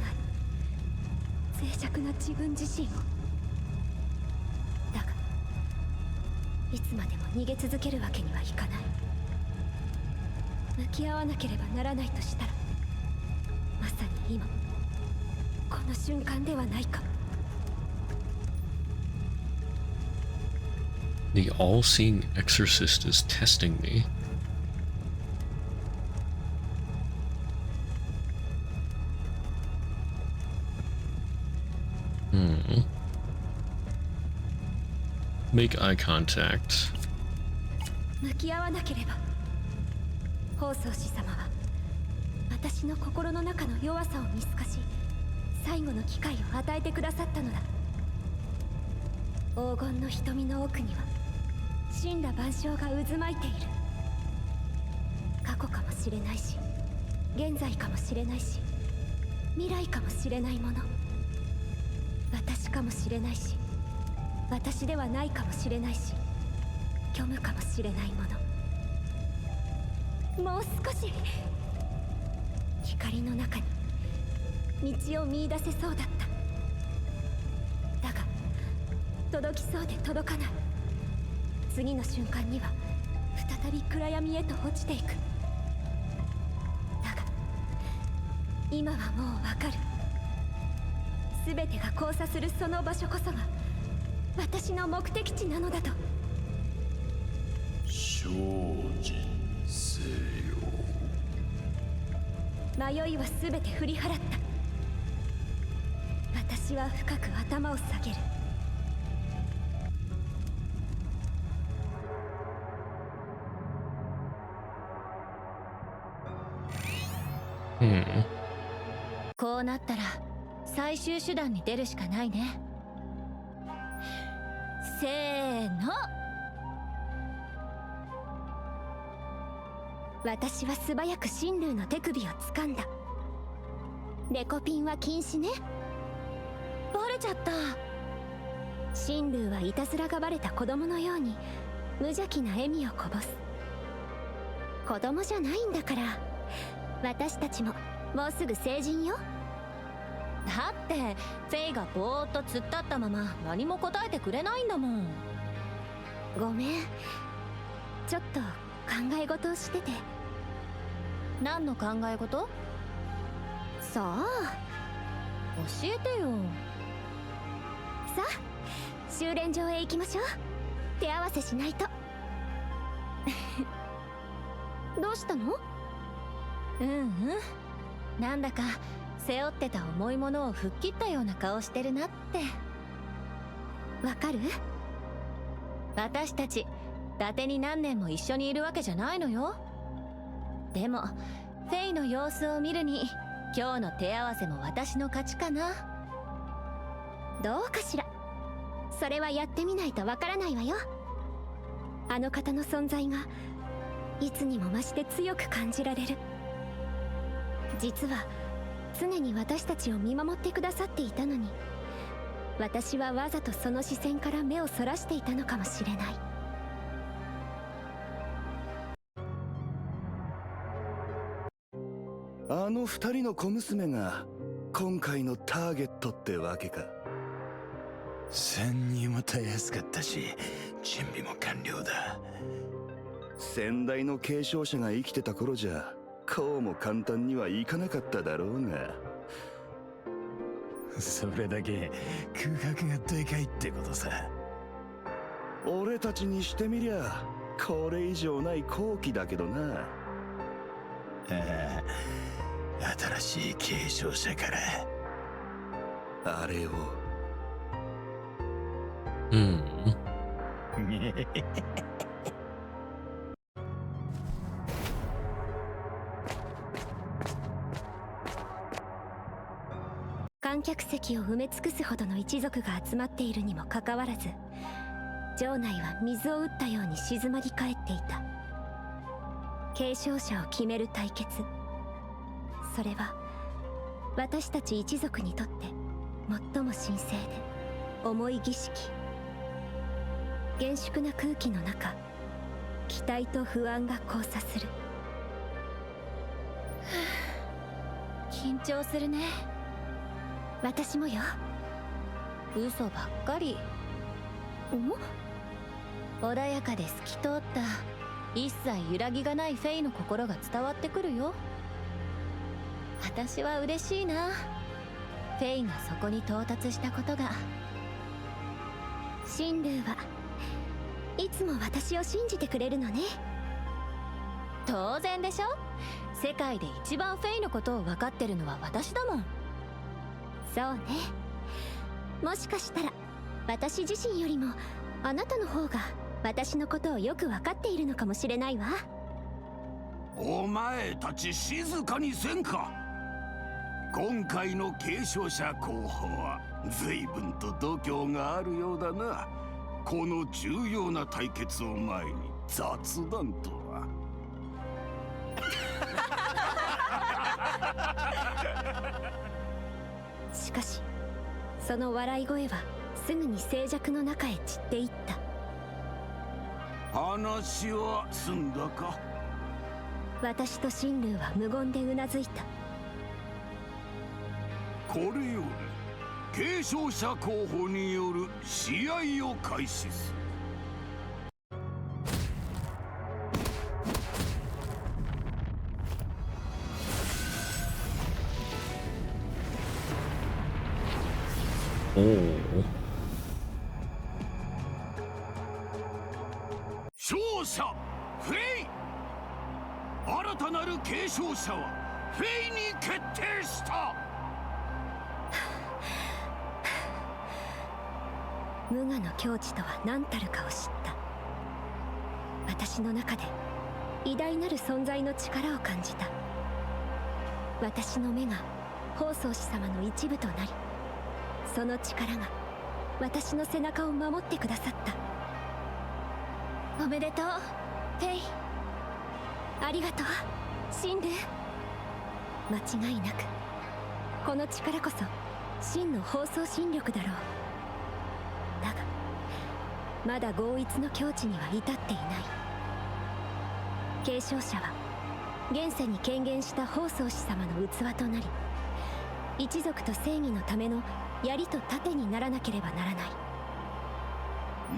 脆弱な自分自身を。だがいつまでも逃げ続けるわけにはいかない。向き合わなければならないとしたら、まさに今この瞬間ではないか。The all-seeing exorcist is testing me. Make eye contact. 向き合わなければ。法曹司様は私の心の中の弱さを見透かし、最後の機会を与えてくださったのだ。黄金の瞳の奥には神羅万象が渦巻いている。過去かもしれないし、現在かもしれないし、未来かもしれないもの。私かもしれないし、私ではないかもしれないし、虚無かもしれないもの。もう少し光の中に道を見出せそうだった。だが届きそうで届かない。次の瞬間には再び暗闇へと落ちていく。だが今はもうわかる。全てが交差するその場所こそが私の目的地なのだと。精進せよ。迷いは全て振り払った。私は深く頭を下げる。こうなったら最終手段に出るしかないね。せーの。私は素早く神龍の手首を掴んだ。デコピンは禁止ね。バレちゃった。神龍はいたずらがバレた子供のように無邪気な笑みをこぼす。子供じゃないんだから。私たちももうすぐ成人よ。だってフェイがぼーっと突っ立ったまま何も答えてくれないんだもん。ごめん、ちょっと考え事をしてて。何の考え事？さあ教えてよ。さあ修練場へ行きましょう。手合わせしないと。どうしたの？なんだか背負ってた重いものを吹っ切ったような顔してるなって。わかる？私たち伊達に何年も一緒にいるわけじゃないのよ。でもフェイの様子を見るに今日の手合わせも私の勝ちかな。どうかしら。それはやってみないとわからないわよ。あの方の存在がいつにも増して強く感じられる。実は常に私たちを見守ってくださっていたのに、私はわざとその視線から目をそらしていたのかもしれない。あの二人の小娘が今回のターゲットってわけか。潜入もたやすかったし準備も完了だ。先代の継承者が生きてた頃じゃこうも簡単にはいかなかっただろうが。それだけ空白がでかいってことさ。俺たちにしてみりゃこれ以上ない好機だけどな。ああ、新しい継承者からあれを。観客席を埋め尽くすほどの一族が集まっているにもかかわらず、場内は水を打ったように静まり返っていた。継承者を決める対決、それは私たち一族にとって最も神聖で重い儀式。厳粛な空気の中、期待と不安が交差する。緊張するね。私もよ。嘘ばっかり。穏やかで透き通った、一切揺らぎがないフェイの心が伝わってくるよ。私は嬉しいな、フェイがそこに到達したことが。シンルーはいつも私を信じてくれるのね。当然でしょ。世界で一番フェイのことを分かってるのは私だもん。そうね。もしかしたら私自身よりもあなたの方が私のことをよく分かっているのかもしれないわ。お前たち静かにせんか。今回の継承者候補は随分と度胸があるようだな。この重要な対決を前に雑談とは。しかしその笑い声はすぐに静寂の中へ散っていった。話は済んだか。私とシンルーは無言でうなずいた。これより継承者候補による試合を開始する。おお。勝者フェイ。新たなる継承者はフェイに決定した。無我の境地とは何たるかを知った。私の中で偉大なる存在の力を感じた。私の目が法宗師様の一部となり、その力が私の背中を守ってくださった。おめでとうフェイ。ありがとうシンルー。間違いなくこの力こそ真の法宗神力だろう。だがまだ合一の境地には至っていない。継承者は現世に権限した法宗師様の器となり、一族と正義のための槍と盾にならなければならない。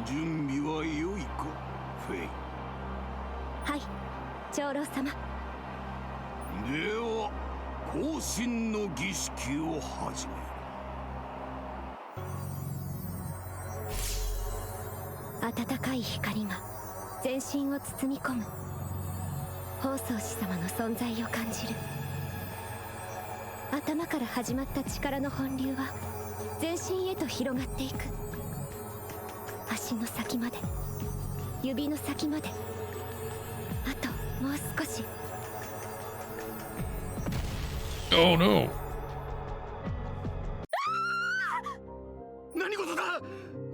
準備は良いかフェイ。はい長老様。では行進の儀式を始める。暖かい光が全身を包み込む。法宗師様の存在を感じる。頭から始まった力の本流は全身へと広がっていく。足の先まで、指の先まで、あともう少し。Oh no! 何事だ。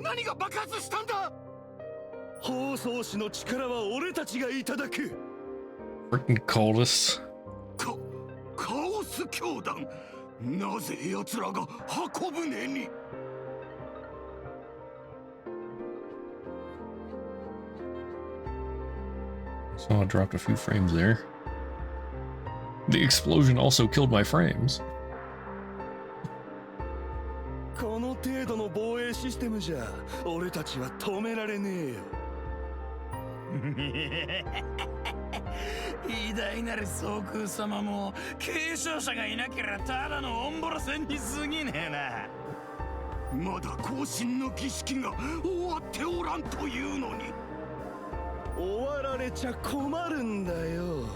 何が爆発したんだ。法宗師の力は俺たちがいただく。 Freaking cultists. カオス教団。なぜ奴らが箱舟に。So I dropped a few frames there. The explosion also killed my frames. この程度の防衛システムじゃ俺たちは止められねえよ。偉大なる総空様も継承者がいなければただのオンボロ戦に過ぎねえな。まだ行進の儀式が終わっておらんというのに。終わられちゃ困るんだよ。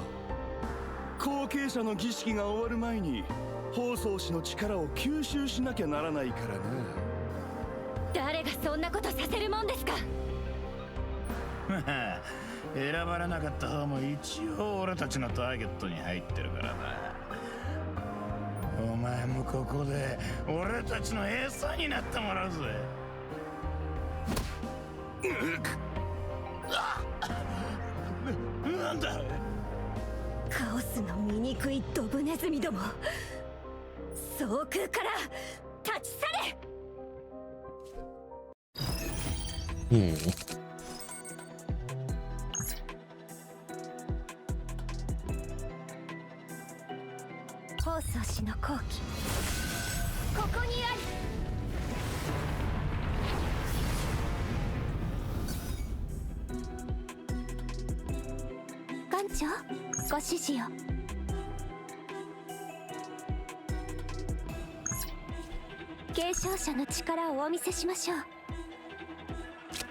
後継者の儀式が終わる前に法宗師の力を吸収しなきゃならないからな。誰がそんなことさせるもんですか。選ばれなかった方も一応俺たちのターゲットに入ってるからな。お前もここで俺たちの餌になってもらうぜ。なんだ。カオスの醜いドブネズミども、総空から立ち去れ。放送士の好機、ここにあり。艦長、ご指示を。継承者の力をお見せしましょう。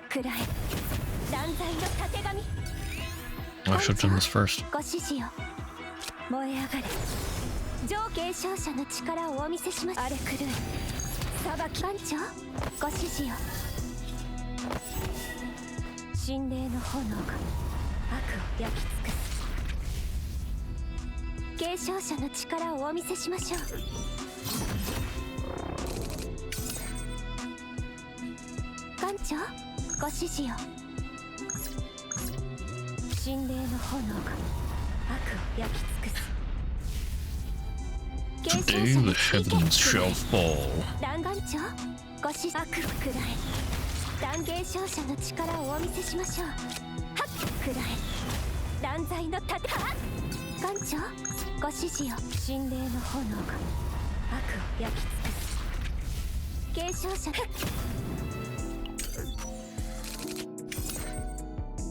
くらえ、断罪のたてがみ。 I should have done this first. ご指示を。燃え上がれ。上継承者の力をお見せしましょう。あれ狂い、裁き。艦長、ご指示を。神霊の炎が悪を焼き尽くす。継承者の力をお見せしましょう。艦長、ご指示を。神霊の炎が悪を焼き尽くす。 Today the heavens shall fall. 弾丸長、ご指示。悪をくらえ。断継承者の力をお見せしましょう。はっ、くらえ。断罪の盾。はっ。艦長、ご指示を。神霊の炎が悪を焼き尽くす。継承者。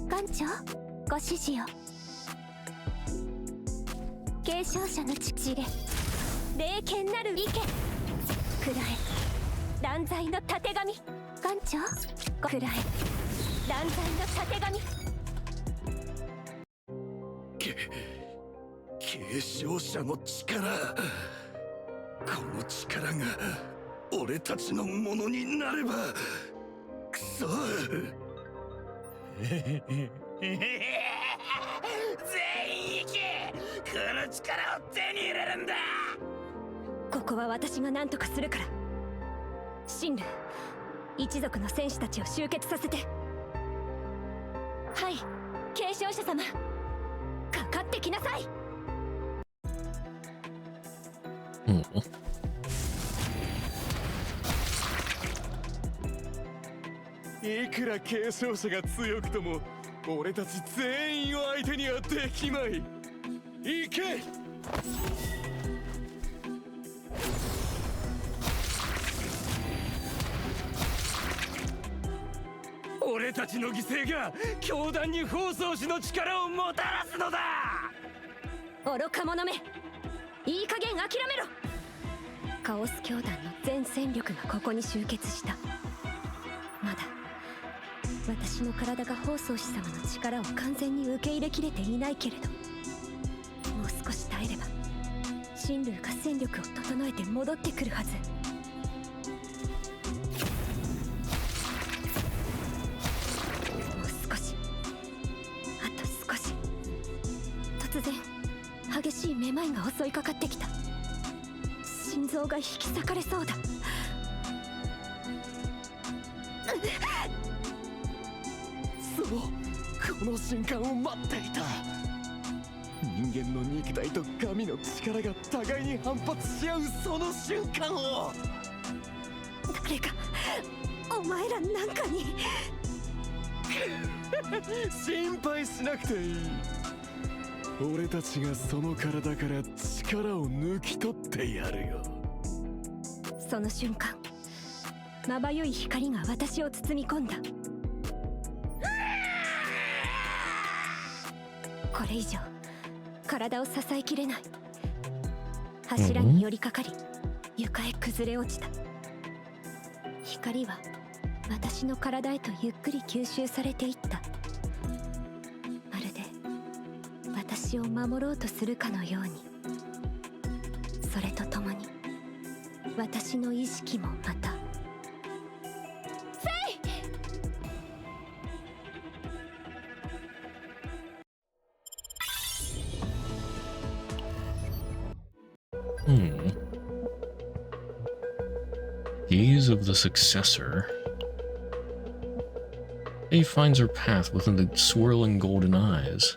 艦長、ご指示を。継承者の父霊、霊剣なる意見。くらえ。断罪のたてがみ。艦長、くらえ。断罪のたてがみ。継承者の力、この力が俺たちのものになれば。くそ。全員行け。この力を手に入れるんだ。ここは私が何とかするから。神竜、一族の戦士たちを集結させて。はい、継承者様、かかってきなさい。いくら継承者が強くとも俺たち全員を相手にはできまい。行け。俺たちの犠牲が教団に放送士の力をもたらすのだ。愚か者め、いい加減諦めろ。カオス教団の全戦力がここに集結した。まだ私の体が放送士様の力を完全に受け入れきれていないけれど、もう少し耐えれば神竜が戦力を整えて戻ってくるはず。もう少し、あと少し。突然激しいめまいが襲いかかってきた。心臓が引き裂かれそうだ。そう、この瞬間を待っていた。人間の肉体と神の力が互いに反発し合うその瞬間を。誰か、お前らなんかに。心配しなくていい。俺たちがその体から力を抜き取ってやるよ。その瞬間、まばゆい光が私を包み込んだ。これ以上体を支えきれない。柱に寄りかかり、床へ崩れ落ちた。光は私の体へとゆっくり吸収されていった。まるで私を守ろうとするかのように。それとともに私の意識もまた。Gaze of the Successor. Faye finds her path within the swirling golden eyes,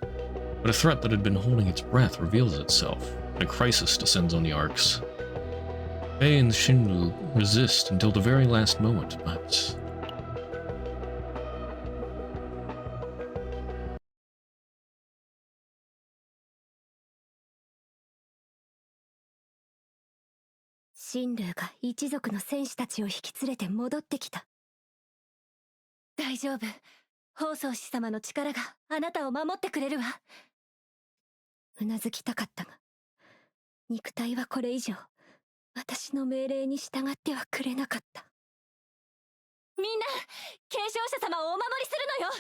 but a threat that had been holding its breath reveals itself, and a crisis descends on the Arcs. Faye and Shinru resist until the very last moment, but...シンルーが一族の戦士たちを引き連れて戻ってきた。大丈夫。法宗師様の力があなたを守ってくれるわ。うなずきたかったが、肉体はこれ以上私の命令に従ってはくれなかった。みんな、継承者様をお守りするのよ。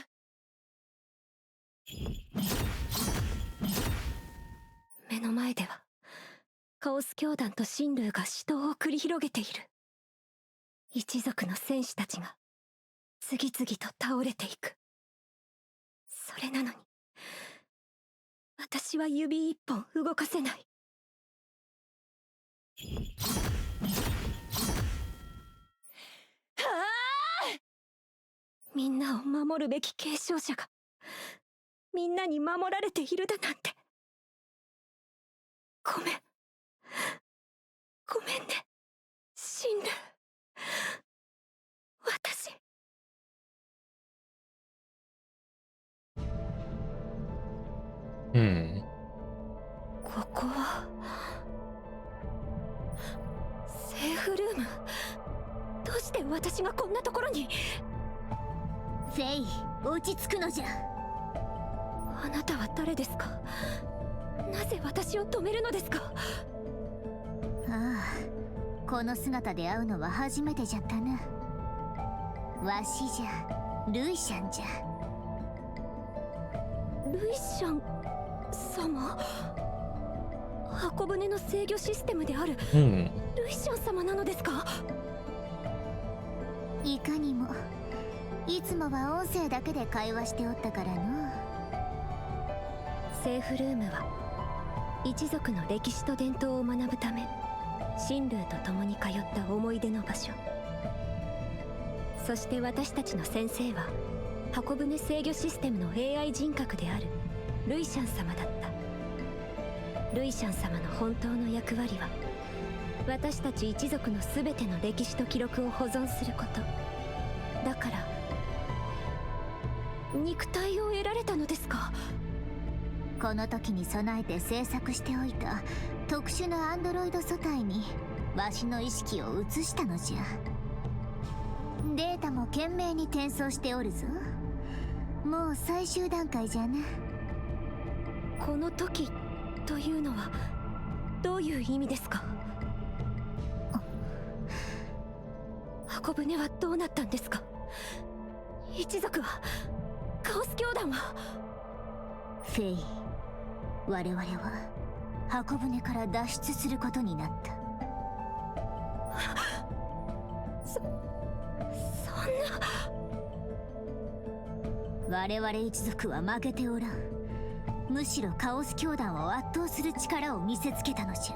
目の前ではカオス教団とシンルーが死闘を繰り広げている。一族の戦士たちが次々と倒れていく。それなのに私は指一本動かせない。はあ！みんなを守るべき継承者がみんなに守られているだなんて。ごめん。ごめんね、シンルー。私。ここはセーフルーム。どうして私がこんなところに。フェイ、落ち着くのじゃ。あなたは誰ですか？なぜ私を止めるのですか？ああ、この姿で会うのは初めてじゃったな。わしじゃ、ルイシャンじゃ。ルイシャン様？箱舟の制御システムである、ルイシャン様なのですか？いかにも。いつもは音声だけで会話しておったからの。セーフルームは一族の歴史と伝統を学ぶためシンルーと共に通った思い出の場所。そして私たちの先生は箱舟制御システムの AI 人格であるルイシャン様だった。ルイシャン様の本当の役割は私たち一族の全ての歴史と記録を保存すること。だから肉体を得られたのですか？この時に備えて制作しておいた特殊なアンドロイド素体にわしの意識を移したのじゃ。データも懸命に転送しておるぞ。もう最終段階じゃな。この時というのはどういう意味ですか？箱舟はどうなったんですか？一族は、カオス教団は。フェイ、我々は箱舟から脱出することになった。そんな。我々一族は負けておらん。むしろカオス教団を圧倒する力を見せつけたのじゃ。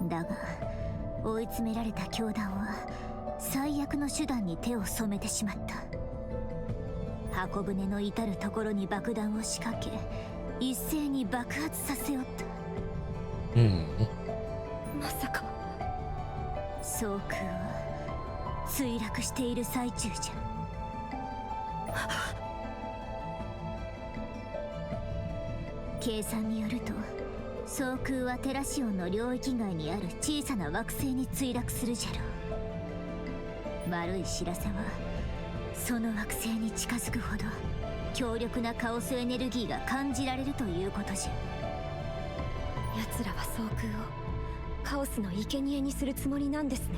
だが追い詰められた教団は最悪の手段に手を染めてしまった。箱舟の至る所に爆弾を仕掛け一斉に爆発させよった。まさか総空は墜落している最中じゃ。計算によると総空はテラシオンの領域外にある小さな惑星に墜落するじゃろう。悪い知らせはその惑星に近づくほど強力なカオスエネルギーが感じられるということじゃ。奴らは総空をカオスの生贄にするつもりなんですね。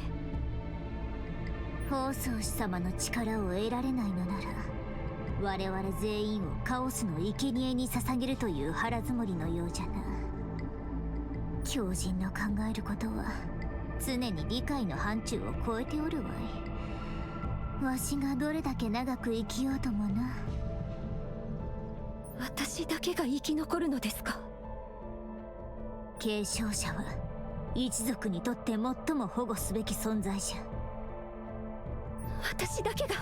法宗師様の力を得られないのなら我々全員をカオスの生贄に捧げるという腹積もりのようじゃな。狂人の考えることは常に理解の範疇を超えておるわい。わしがどれだけ長く生きようともな。私だけが生き残るのですか？継承者は一族にとって最も保護すべき存在じゃ。私だけが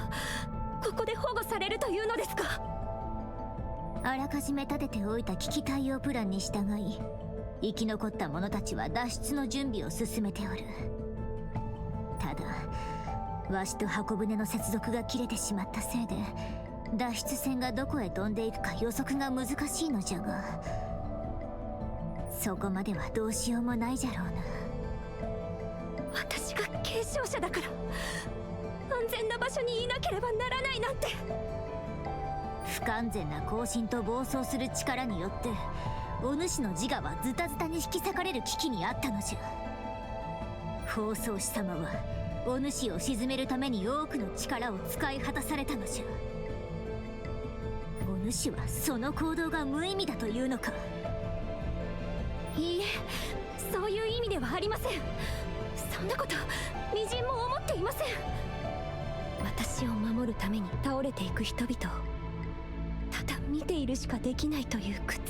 ここで保護されるというのですか？あらかじめ立てておいた危機対応プランに従い、生き残った者たちは脱出の準備を進めておる。ただわしと箱舟の接続が切れてしまったせいで、脱出船がどこへ飛んでいくか予測が難しいのじゃが、そこまではどうしようもないじゃろうな。私が継承者だから安全な場所にいなければならないなんて。不完全な更新と暴走する力によってお主の自我はズタズタに引き裂かれる危機にあったのじゃ。放送士様はお主を鎮めるために多くの力を使い果たされたのじゃ。お主はその行動が無意味だというのか？いいえ、そういう意味ではありません。そんなことみじんも思っていません。私を守るために倒れていく人々をただ見ているしかできないという苦痛、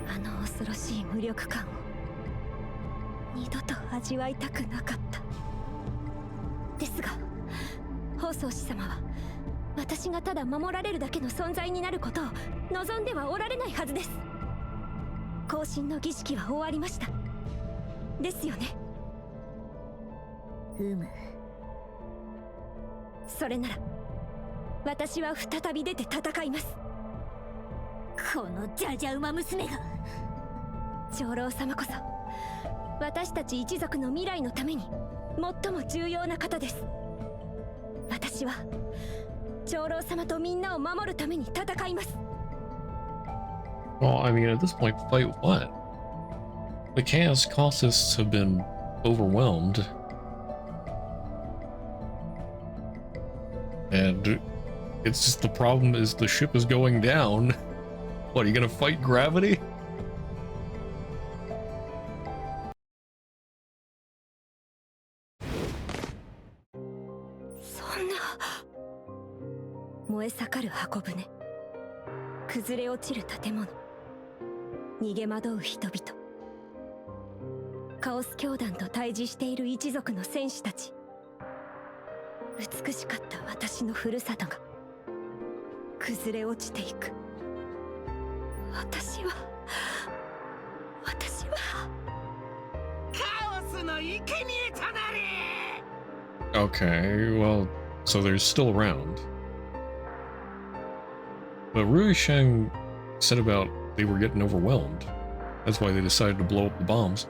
あの恐ろしい無力感を二度と味わいたくなかった。ですが放送士様は私がただ守られるだけの存在になることを望んではおられないはずです。更新の儀式は終わりましたですよね？それなら私は再び出て戦います。このじゃじゃ馬娘が。長老様こそ私たち一族の未来のために最も重要な方です。私は長老様とみんなを守るために戦います。 Well, I mean, at this point, fight what? The Chaos Colossus have been overwhelmed. And it's just the problem is the ship is going down. What, are you gonna fight gravity? So 燃え盛る箱舟、崩れ落ちる建物、逃げ惑う人々、カオス教団と対峙している一族の戦士たち。美しかった私のふるさとが崩れ落ちていく。私はカオスの生贄となれ。 Okay, well, so they're still around. But Rui Sheng said about they were getting overwhelmed. That's why they decided to blow up the bombs.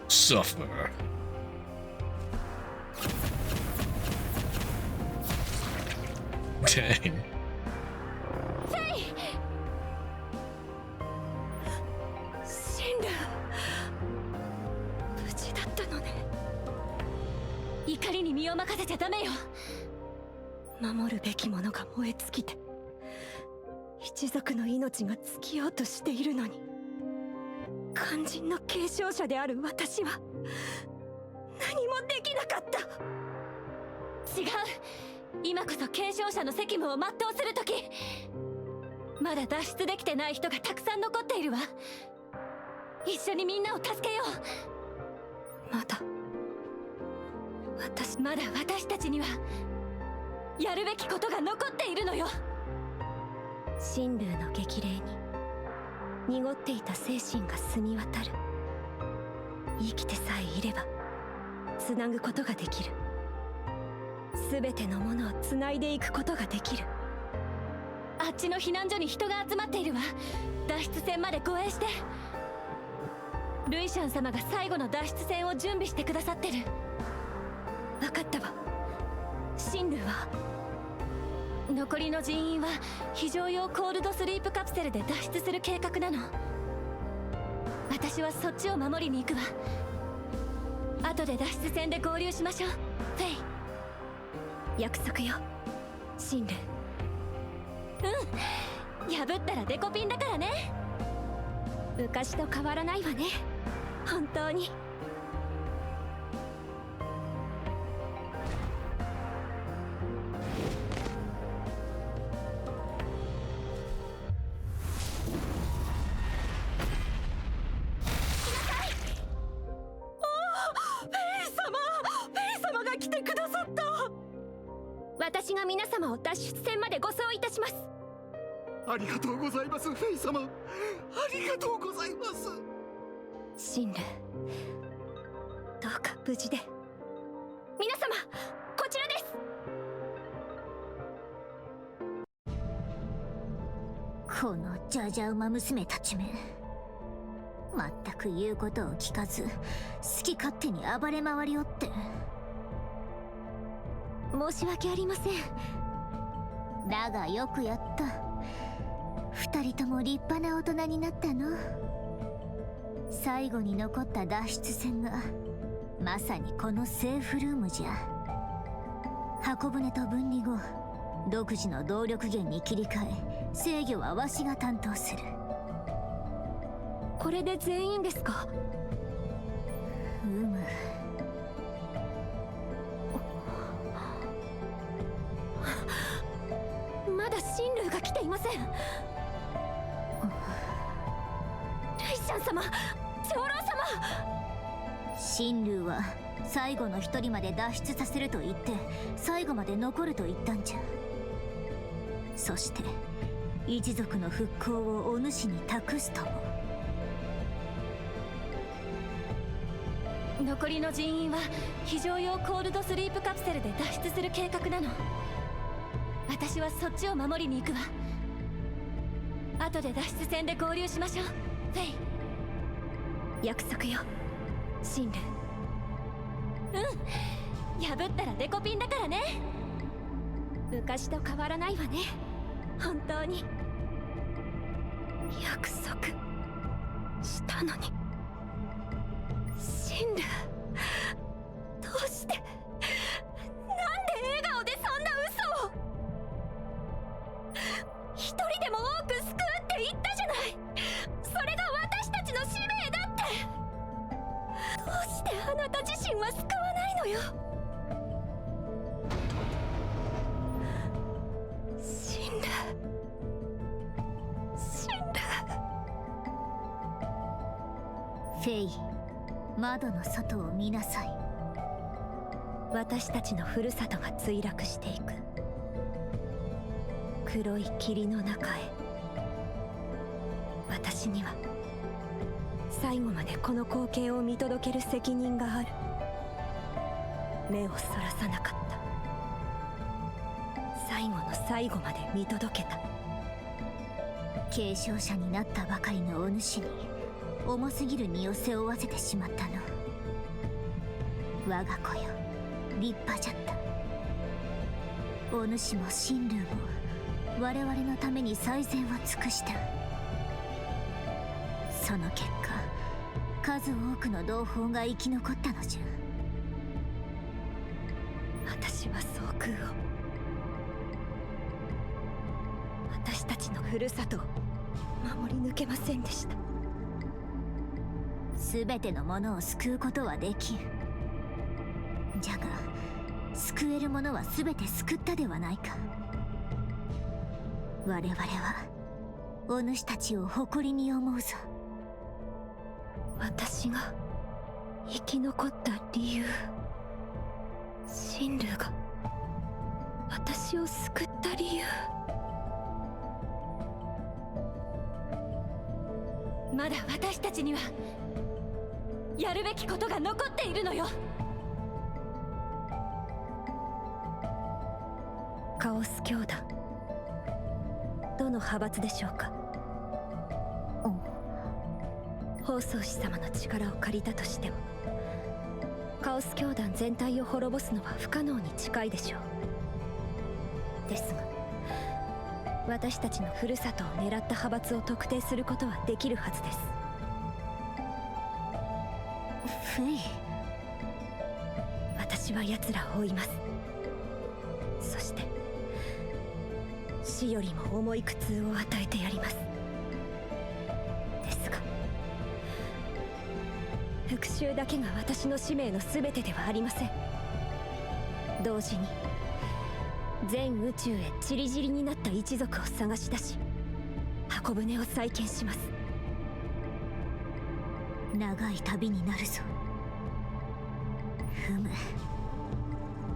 Suffer. Dang.無事だったのね。怒りに身を任せちゃダメよ。守るべきものが燃え尽きて一族の命が尽きようとしているのに、肝心の継承者である私は何もできなかった。違う、今こそ継承者の責務を全うする時。まだ脱出できてない人がたくさん残っているわ。一緒にみんなを助けよう。まだ私たちにはやるべきことが残っているのよ。神竜の激励に濁っていた精神が澄み渡る。生きてさえいればつなぐことができる。全てのものをつないでいくことができる。あっちの避難所に人が集まっているわ。脱出船まで護衛して。ルイシャン様が最後の脱出船を準備してくださってる。分かったわ。神竜は残りの人員は非常用コールドスリープカプセルで脱出する計画なの。私はそっちを守りに行くわ。後で脱出戦で合流しましょう。フェイ、約束よ、シンル。破ったらデコピンだからね。昔と変わらないわね、本当に。私が皆様を脱出戦まで護送いたします。ありがとうございます、フェイ様。ありがとうございます。シンル、どうか無事で。皆様、こちらです。このジャジャ馬娘たちめ、全く言うことを聞かず好き勝手に暴れ回りおって。申し訳ありません。だがよくやった。二人とも立派な大人になったの。最後に残った脱出船がまさにこのセーフルームじゃ。箱舟と分離後、独自の動力源に切り替え、制御はわしが担当する。これで全員ですか？まだシンルーが来ていません。ルイシャン様、長老様。シンルーは最後の一人まで脱出させると言って最後まで残ると言ったんじゃ。そして一族の復興をお主に託すとも。残りの人員は非常用コールドスリープカプセルで脱出する計画なの。私はそっちを守りに行くわ。後で脱出戦で合流しましょう、フェイ。約束よ、シンル。破ったらデコピンだからね。昔と変わらないわね、本当に。約束したのに。シンル、どうして、なんで笑顔でそんな嘘を。一人でも多く救うって言ったじゃない。それが私たちの使命だって。どうしてあなた自身は救わないのよ。シンル、シンル。フェイ、窓の外を見なさい。私たちのふるさとが墜落していく。黒い霧の中へ。私には最後までこの光景を見届ける責任がある。目をそらさなかった。最後の最後まで見届けた。継承者になったばかりのお主に重すぎる荷を背負わせてしまったの。我が子よ、立派じゃった。お主もシンルーも我々のために最善を尽くした。その結果、数多くの同胞が生き残ったのじゃ。私は総空を、私たちのふるさとを守り抜けませんでした。全てのものを救うことはできる。じゃが救えるものは全て救ったではないか。我々はお主たちを誇りに思うぞ。私が生き残った理由、シンルーが私を救った理由。まだ私たちにはやるべきことが残っているのよ。カオス教団、どの派閥でしょうか。法曹司様の力を借りたとしてもカオス教団全体を滅ぼすのは不可能に近いでしょう。ですが私たちのふるさとを狙った派閥を特定することはできるはずです。フェイ、私は奴らを追います。そして死よりも重い苦痛を与えてやります。ですが復讐だけが私の使命の全てではありません。同時に全宇宙へ散り散りになった一族を探し出し、箱舟を再建します。長い旅になるぞ。ふむ、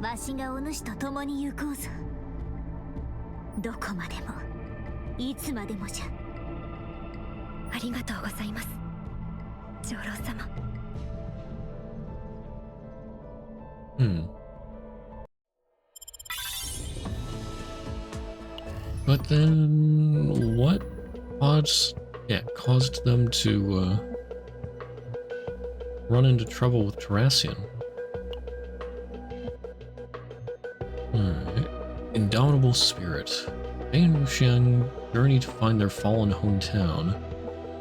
わしがお主と共に行こうぞ。どこまでもいつまでもじゃ。ありがとうございます、長老様。But then, what caused them to run into trouble with Terrassian? Alright. Indomitable spirit. Faye and Wuxian journey to find their fallen hometown.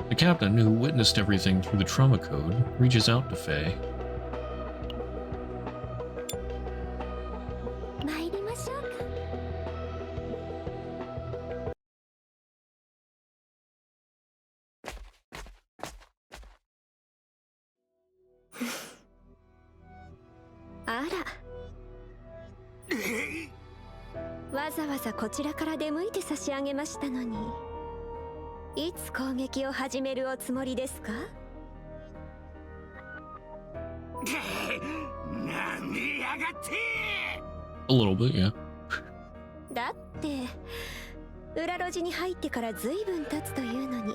The captain, who witnessed everything through the trauma code, reaches out to Faye. 参りましょうか。あら、わざわざこちらから出向いて差し上げましたのに、いつ攻撃を始めるおつもりですか？なめやがって。 A little bit, yeah. だって裏路地に入ってから随分経つというのに、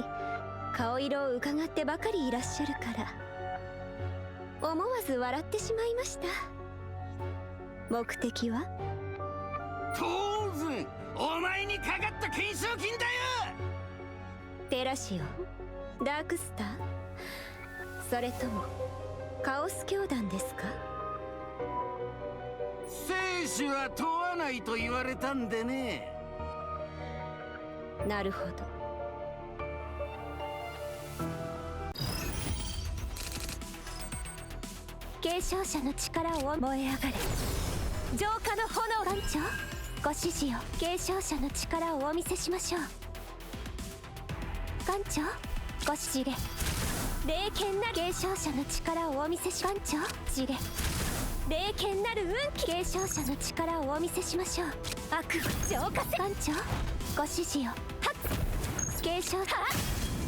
顔色を伺ってばかりいらっしゃるから思わず笑ってしまいました。目的は？当然お前にかかった懸賞金だよ。テラシオン、ダークスター、それともカオス教団ですか？生死は問わないと言われたんでね。なるほど。継承者の力を燃え上がれ。浄化の炎。艦長、ご指示を。継承者の力をお見せしましょう。艦長、ご指示で。霊剣なる継承者の力をお見せし。艦長、指令。霊剣なる運気。継承者の力をお見せしましょう。悪を浄化せ。艦長、ご指示を。はっ。継承はっ。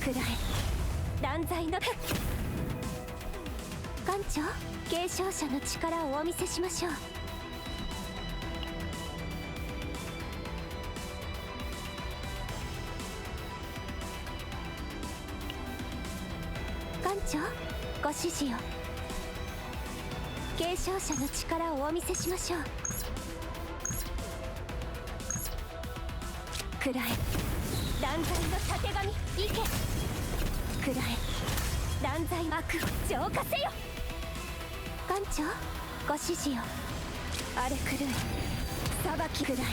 くらえ。断罪の。艦長、継承者の力をお見せしましょう。艦長、ご指示を。継承者の力をお見せしましょう。くらえ。断罪のたてがみ。いけ。くらえ。断罪。悪を浄化せよ。艦長、ご指示を。あれ狂い。裁き。くらえ。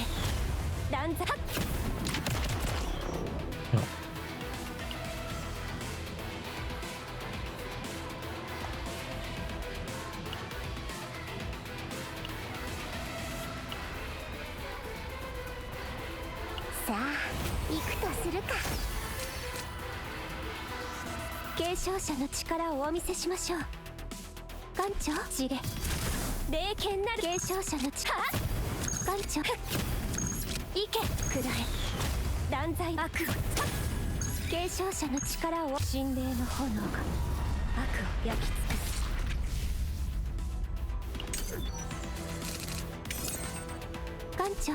断罪。はっ。さあ行くとするか。継承者の力をお見せしましょう。艦長、指令。霊剣なる継承者の力。艦長、いけ。くらえ。断罪。悪を。継承者の力を。神霊の炎が悪を焼き尽くす。艦長、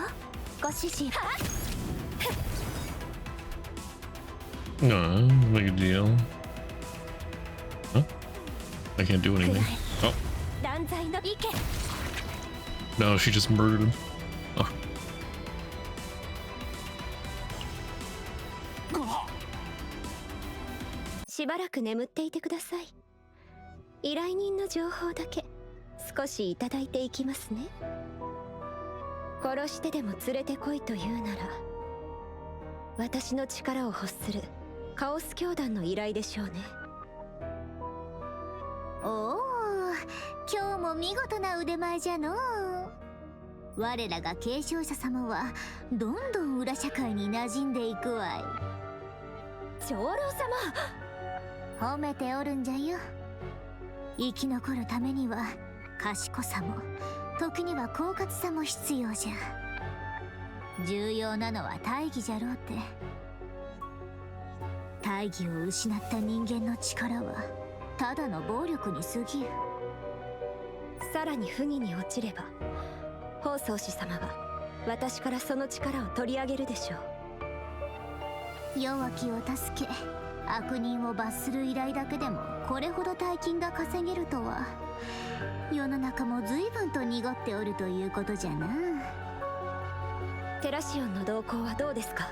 ご指示。はっ。No, big deal. Huh? I can't do anything. Oh. 断罪の。いけ。 No, she just murdered him. Oh. しばらく眠っていてください。依頼人の情報だけ少しいただいていきますね。殺してでも連れてこいというなら、私の力を欲するカオス教団の依頼でしょうね。おお、今日も見事な腕前じゃのう。我らが継承者様はどんどん裏社会に馴染んでいくわい。長老様、褒めておるんじゃよ。生き残るためには賢さも時には狡猾さも必要じゃ。重要なのは大義じゃろうて。大義を失った人間の力はただの暴力に過ぎる。さらに不義に落ちれば法宗師様は私からその力を取り上げるでしょう。弱きを助け悪人を罰する依頼だけでもこれほど大金が稼げるとは、世の中も随分と濁っておるということじゃな。テラシオンの動向はどうですか？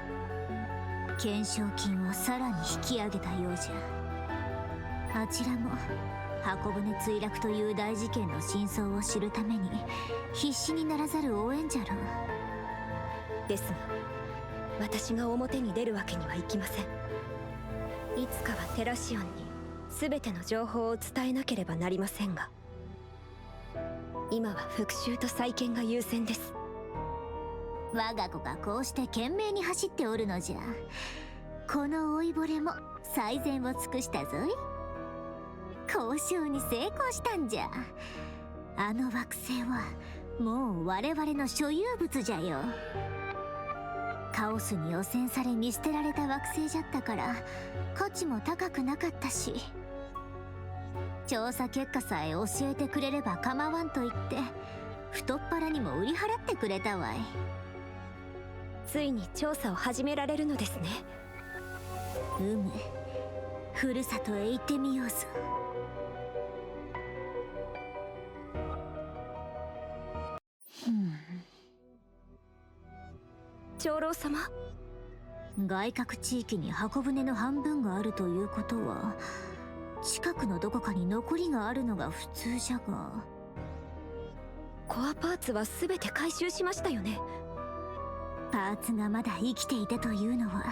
懸賞金をさらに引き上げたようじゃ。あちらも箱舟墜落という大事件の真相を知るために必死にならざるを得んじゃろう。ですが私が表に出るわけにはいきません。いつかはテラシオンに全ての情報を伝えなければなりませんが、今は復讐と再建が優先です。我が子がこうして懸命に走っておるのじゃ。この老いぼれも最善を尽くしたぞい。交渉に成功したんじゃ。あの惑星はもう我々の所有物じゃよ。カオスに汚染され見捨てられた惑星じゃったから価値も高くなかったし、調査結果さえ教えてくれれば構わんと言って太っ腹にも売り払ってくれたわい。ついに調査を始められるのですね。ふるさとへ行ってみようぞ。長老様、外郭地域に箱舟の半分があるということは近くのどこかに残りがあるのが普通じゃが。コアパーツは全て回収しましたよね。パーツがまだ生きていたというのは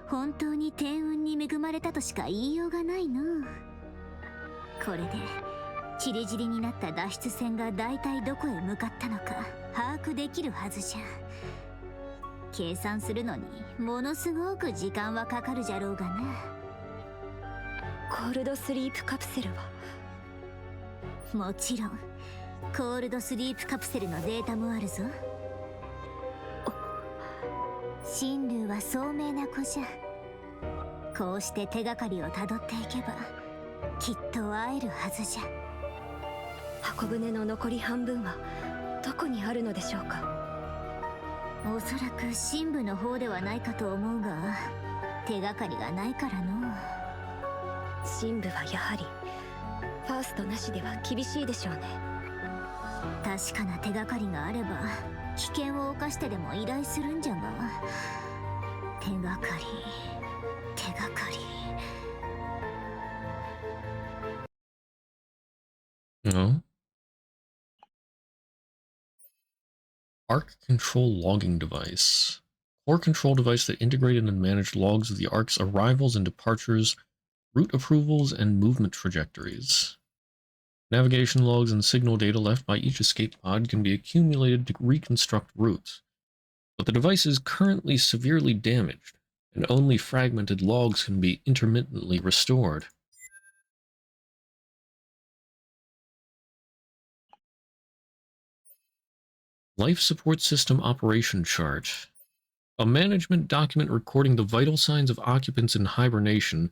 本当に天運に恵まれたとしか言いようがないの。これでチリジリになった脱出船が大体どこへ向かったのか把握できるはずじゃ。計算するのにものすごく時間はかかるじゃろうがな。コールドスリープカプセルは？もちろんコールドスリープカプセルのデータもあるぞ。神竜は聡明な子じゃ。こうして手がかりをたどっていけばきっと会えるはずじゃ。箱舟の残り半分はどこにあるのでしょうか？おそらく深部の方ではないかと思うが手がかりがないからの。深部はやはりファーストなしでは厳しいでしょうね。確かな手がかりがあれば危険を冒してでも依頼するんじゃが、手がかり手がかり。No. Arc Control Logging Device. Core control device that integrated and managed logs of the Ark's arrivals and departures, route approvals, and movement trajectories. Navigation logs and signal data left by each escape pod can be accumulated to reconstruct routes, but the device is currently severely damaged, and only fragmented logs can be intermittently restored. Life Support System Operation Chart. A management document recording the vital signs of occupants in hibernation,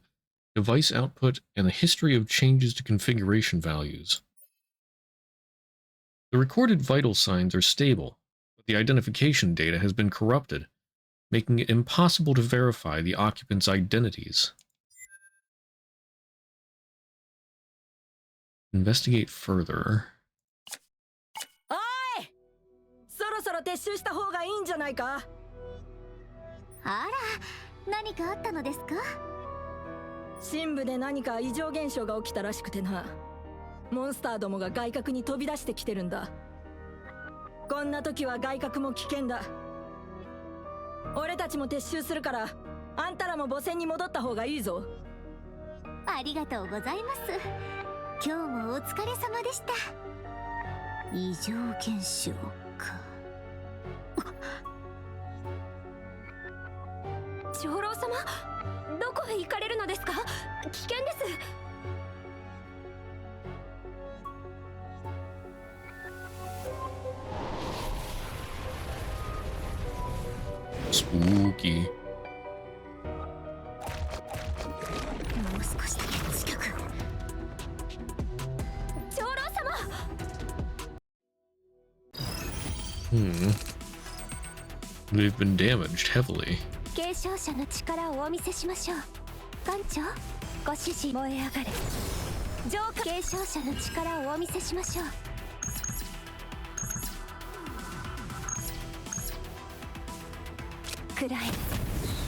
device output, and the history of changes to configuration values. The recorded vital signs are stable, but the identification data has been corrupted, making it impossible to verify the occupants' identities. Investigate further. そろそろ撤収した方がいいんじゃないか？あら、何かあったのですか？深部で何か異常現象が起きたらしくてな。モンスターどもが外郭に飛び出してきてるんだ。こんな時は外郭も危険だ。俺たちも撤収するからあんたらも母船に戻った方がいいぞ。ありがとうございます。今日もお疲れ様でした。異常現象か。長老様、どこへ行かれるのですか？危険です。Spooky. もう少しだけ近く。長老様。They've been damaged heavily. 継承者の力をお見せしましょう。艦長、ご指示。燃え上がれ。浄化。継承者の力をお見せしましょう。くらえ。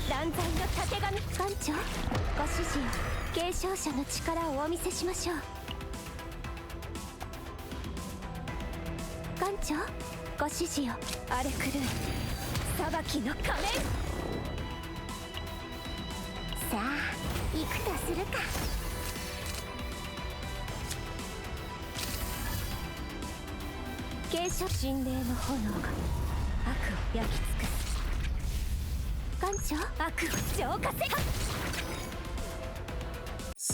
断罪のたてがみ。艦長、ご指示を。継承者の力をお見せしましょう。艦長、ご指示を。荒れ狂い裁きの仮面。さあ、行くとするか。継承神霊の炎が悪を焼き尽くす。艦長、悪を浄化せ。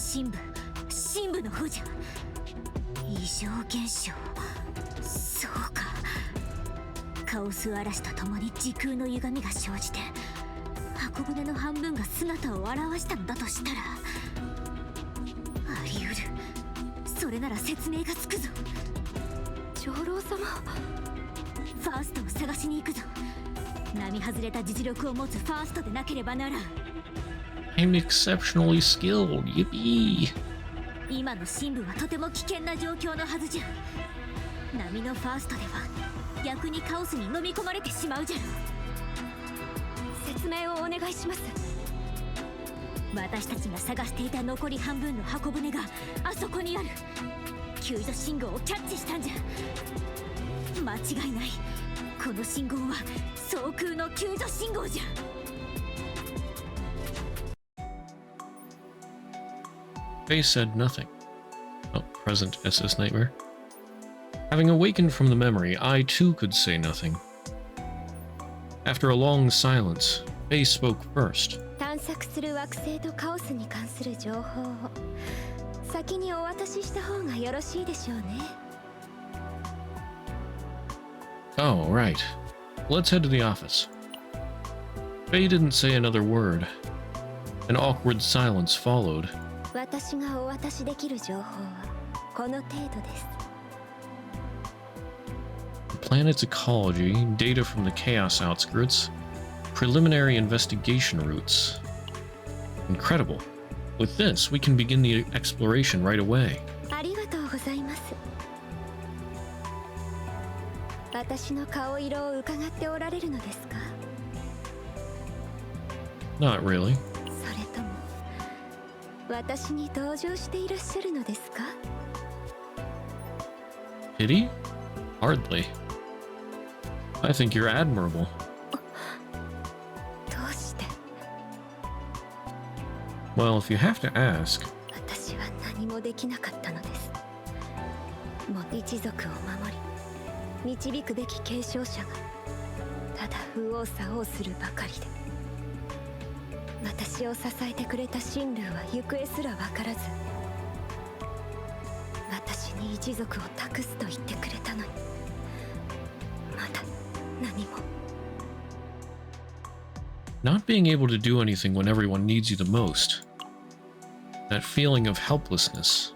神部の方じゃ。異常現象。そうか。カオス嵐とともに時空の歪みが生じて、箱舟の半分が姿を現したのだとしたら、あり得る。それなら説明がつくぞ。長老様。ファーストを探しに行くぞ。並外れた実力を持つファーストでなければならん。 I'm exceptionally skilled. Yippee. 今の神部はとても危険な状況のはずじゃ。波のファーストでは逆にカオスに飲み込まれてしまうじゃろ。説明をお願いします。私たちが探していた残り半分の箱舟があそこにある。救助信号をキャッチしたんじゃ。間違いない。この信号は総空の救助信号じゃ。Faye said nothing. Oh, present SS Nightmare. Having awakened from the memory, I too could say nothing. After a long silence, Faye spoke first. 探索する惑星とカオスに関する情報を先にお渡しした方がよろしいでしょうね。Oh, right. Let's head to the office. Faye didn't say another word. An awkward silence followed. 私がお渡しできる情報はこの程度です。The planet's ecology, data from the chaos outskirts, preliminary investigation routes. Incredible. With this, we can begin the exploration right away. ありがとうございます。私の顔色を伺っておられるのですか？ Not really. それとも私に同情していらっしゃるのですか？ Pity? Hardly. I think you're admirable. どうして？ Well, if you have to ask, 私は何もできなかったのです。もう一族を守り導くべき継承者がただ右往左往するばかりで、私を支えてくれた神竜は行方すら分からず、私に一族を託すと言ってくれたのに、まだ何も。 not being able to do anything when everyone needs you the most. That feeling of helplessness.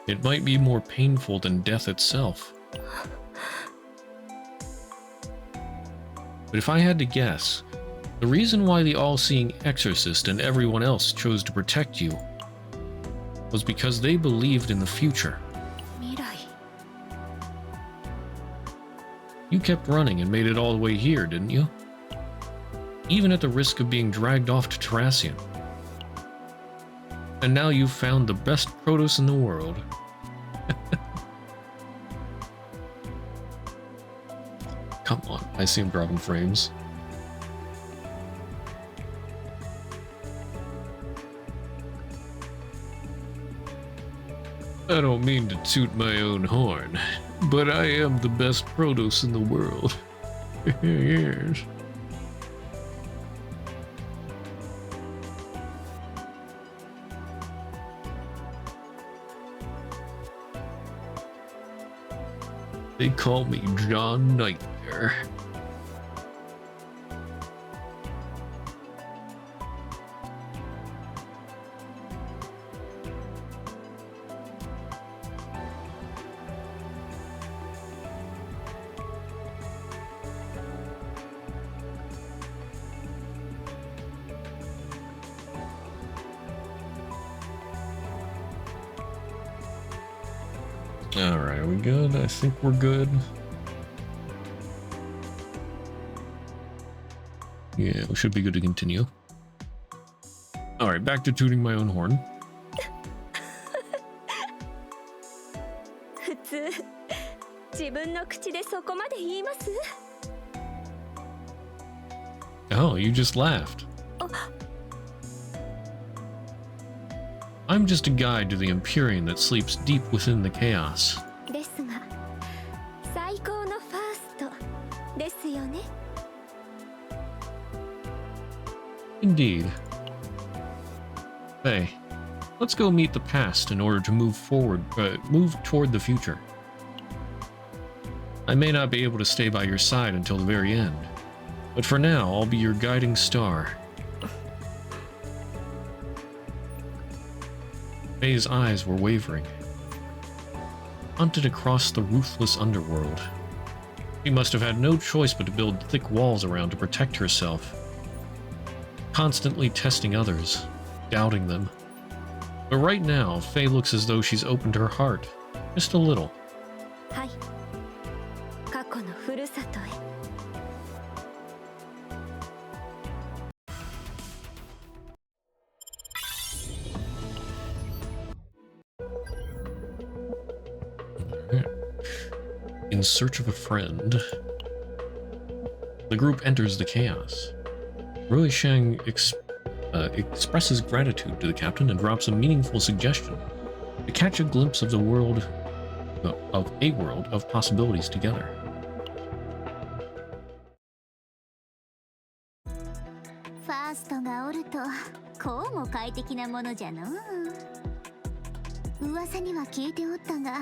It might be more painful than death itself. But if I had to guess, the reason why the all-seeing exorcist and everyone else chose to protect you was because they believed in the future. 未来。 You kept running and made it all the way here, didn't you? Even at the risk of being dragged off to Terrassian. And now you've found the best Protoss in the world. Come on, I see him dropping frames. I don't mean to toot my own horn, but I am the best Protoss in the world. Yes. They call me John Nightmare. Alright, are we good? I think we're good. Yeah, we should be good to continue. Alright, back to tooting my own horn. 普通自分の口でそこまで言います？ Oh, you just laughed. I'm just a guide to the Empyrean that sleeps deep within the chaos. ですが最高のファーストですよね。 Indeed. Hey, let's go meet the past in order to move toward the future. I may not be able to stay by your side until the very end, but for now, I'll be your guiding star. Faye's eyes were wavering. Hunted across the ruthless underworld. She must have had no choice but to build thick walls around to protect herself. Constantly testing others, doubting them. But right now, Faye looks as though she's opened her heart, just a little. はい。過去のふるさとへ。 In search of a friend. The group enters the chaos. Rui Shang expresses gratitude to the captain and drops a meaningful suggestion to catch a glimpse of a world of possibilities together. ファーストがおるとこうも快適なものじゃのう。噂には聞いておったが、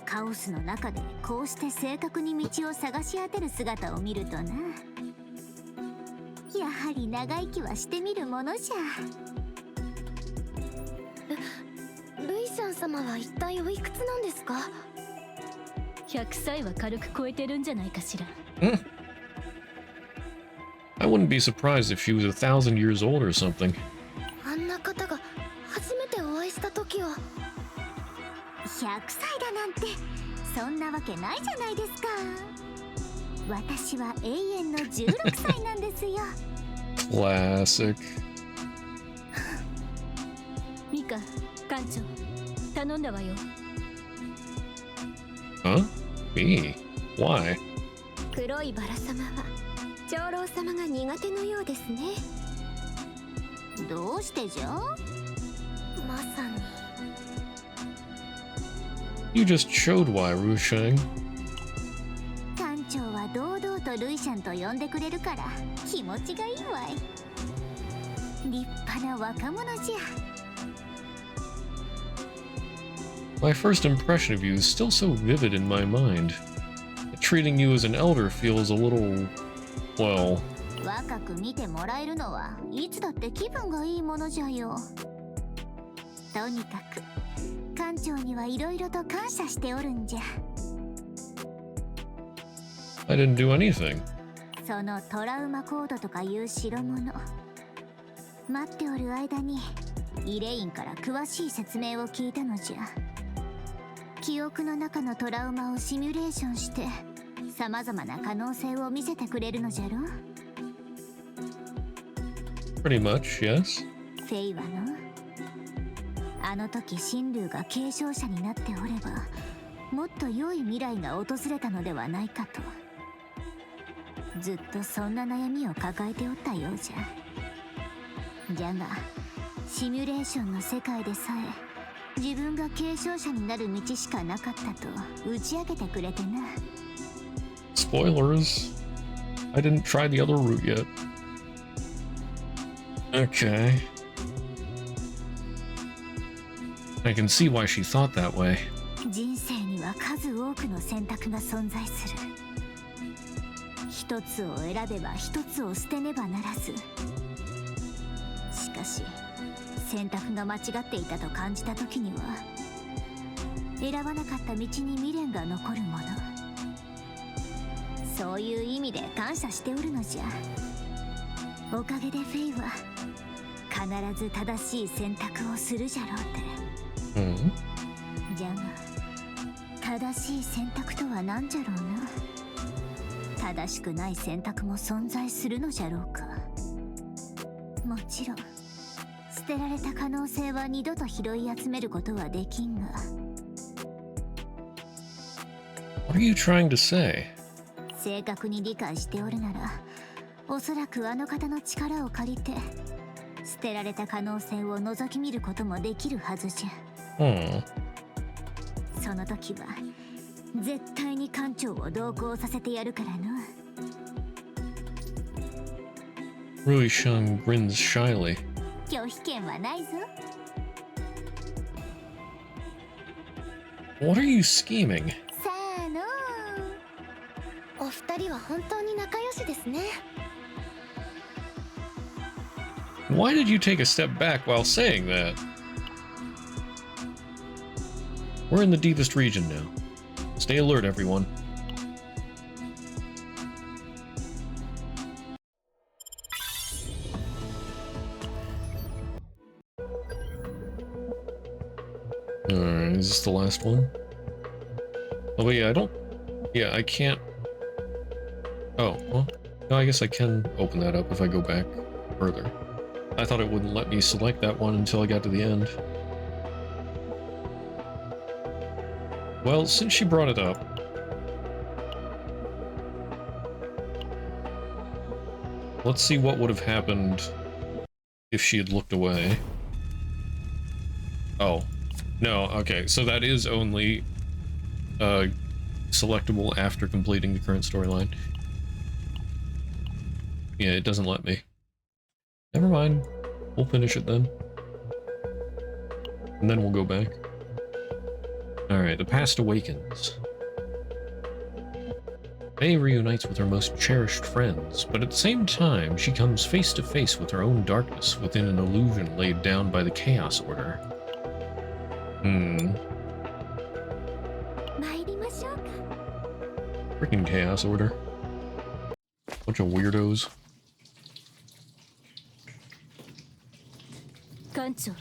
カオスの中でこうして正確に道を探し当てる姿を見るとな、やはり長生きはしてみるものじゃ。ルイシャン様は一体おいくつなんですか100歳は軽く超えてるんじゃないかしら。I wouldn't be surprised if she was 1,000 years old or something. あんな方が初めてお会いした時は100歳だなんてそんなわけないじゃないですか。私は永遠の16歳なんですよ。Classic. ミカ、艦長、頼んだわよ。Huh? Me? Why? 黒いバラ様は長老様が苦手のようですね。どうしてじゃ？まさに。You just showed why, Rui Shang. 艦長は堂々とルイシャンと呼んでくれるから気持ちがいいわい。立派な若者じゃ。My first impression of you is still so vivid in my mind. Treating you as an elder feels a little, well... 若く見てもらえるのはいつだって気分がいいものじゃよ。とにかく艦長にはいろいろと感謝しておるんじゃ。I didn't do anything. そのトラウマコードとかいう代物、待っておる間にイレインから詳しい説明を聞いたのじゃ。記憶の中のトラウマをシミュレーションして様々な可能性を見せてくれるのじゃろ。 Pretty much, yes. フェイはのあの時神竜が継承者になっておればもっと良い未来が訪れたのではないかと、ずっとそんな悩みを抱えておったようじゃ。じゃがシミュレーションの世界でさえ自分が継承者になる道しかなかったと打ち明けてくれてな。 Spoilers. I didn't try the other route yet. Okay. I can see why she thought that way. 人生には数多くの選択が存在する。一つを選べば一つを捨てねばならず。しかし選択が間違っていたと感じた時には選ばなかった道に未練が残るもの。そういう意味で感謝しておるのじゃ。おかげでフェイは必ず正しい選択をするじゃろうて。じゃが正しい選択とは何じゃろうな。正しくない選択も存在するのじゃろうか。もちろん捨てられた可能性は二度と拾い集めることはできんが。 What are you trying to say? 正確に理解しておるなら、おそらくあの方の力を借りて捨てられた可能性を覗き見ることもできるはずじゃ。その時は絶対に艦長を同行させてやるからな。Really Shang grins shyly. 拒否権はないぞ。 What are you scheming? さあのお二人は本当に仲良しですね。 Why did you take a step back while saying that? We're in the deepest region now. Stay alert, everyone. Alright, is this the last one? Oh, but yeah, I can't... Oh, well, no, I guess I can open that up if I go back further. I thought it wouldn't let me select that one until I got to the end. Well, since she brought it up... Let's see what would have happened if she had looked away. Oh. No, okay, so that is only selectable after completing the current storyline. Yeah, it doesn't let me. Never mind. We'll finish it then. And then we'll go back. Alright, the past awakens. Faye reunites with her most cherished friends, but at the same time, she comes face to face with her own darkness within an illusion laid down by the Chaos Order. Freaking Chaos Order. Bunch of weirdos. 艦長、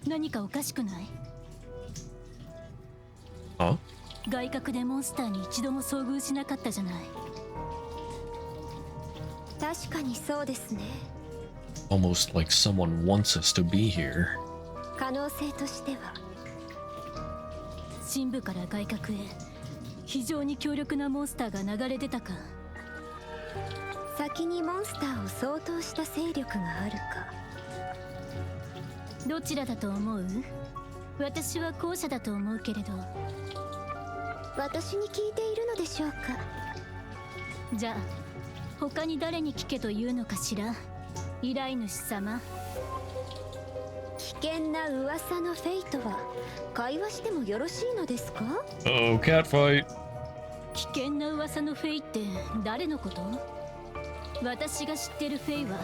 何かおかしくない？ Huh? 外角でモンスターに一度も遭遇しなかったじゃない。確かにそうですね。 Almost like someone wants us to be here. 可能性としては。深部から外角へ非常に強力なモンスターが流れ出たか。先にモンスターを相当した勢力があるか。どちらだと思う？私は後者だと思うけれど。私に聞いているのでしょうか。じゃあ他に誰に聞けというのかしら、依頼主様。危険な噂のフェイトは会話してもよろしいのですか？ Oh, catfight. 危険な噂のフェイって誰のこと？私が知ってるフェイは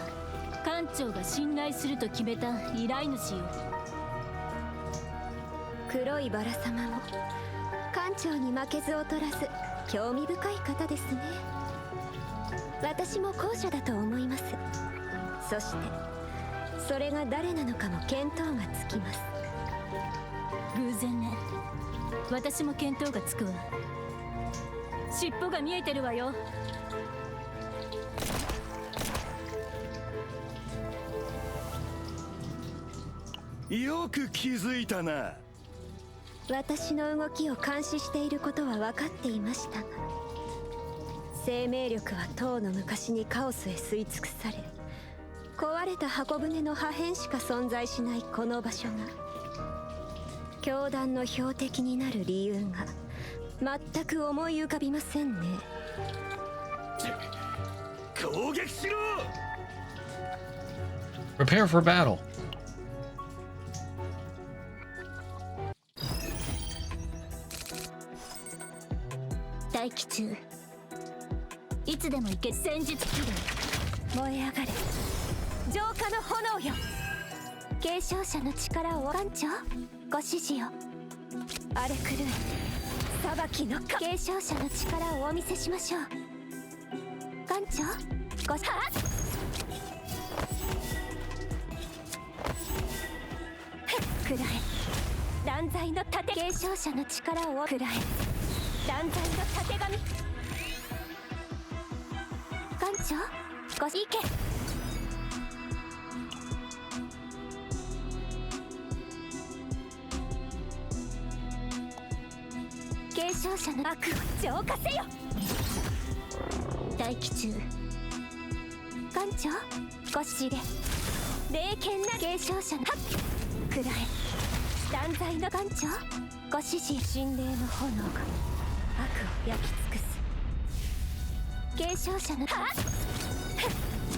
艦長が信頼すると決めた依頼主よ。黒いバラ様も艦長に負けず劣らず興味深い方ですね。私も後者だと思います。そしてそれが誰なのかも見当がつきます。偶然ね。私も見当がつくわ。尻尾が見えてるわよ。よく気づいたな。私の動きを監視していることは分かっていましたが、生命力はとうの昔にカオスへ吸い尽くされ、壊れた箱舟の破片しか存在しないこの場所が教団の標的になる理由が全く思い浮かびませんね。攻撃しろ。 Prepare for battle. 大気中、いつでも行け。戦術起動。燃え上がれ浄化の炎よ。継承者の力を艦長ご指示よ。荒れ狂え裁きのか。継承者の力をお見せしましょう。艦長ごはっくらえ断罪の盾。継承者の力をくらえ断罪のたてがみ。艦長ご行け。継承者の悪を浄化せよ。大気中艦長ご指示で霊剣な継承者のくらえ断罪の艦長ご指示。神霊の炎が悪を焼き尽くす。継承者のはっ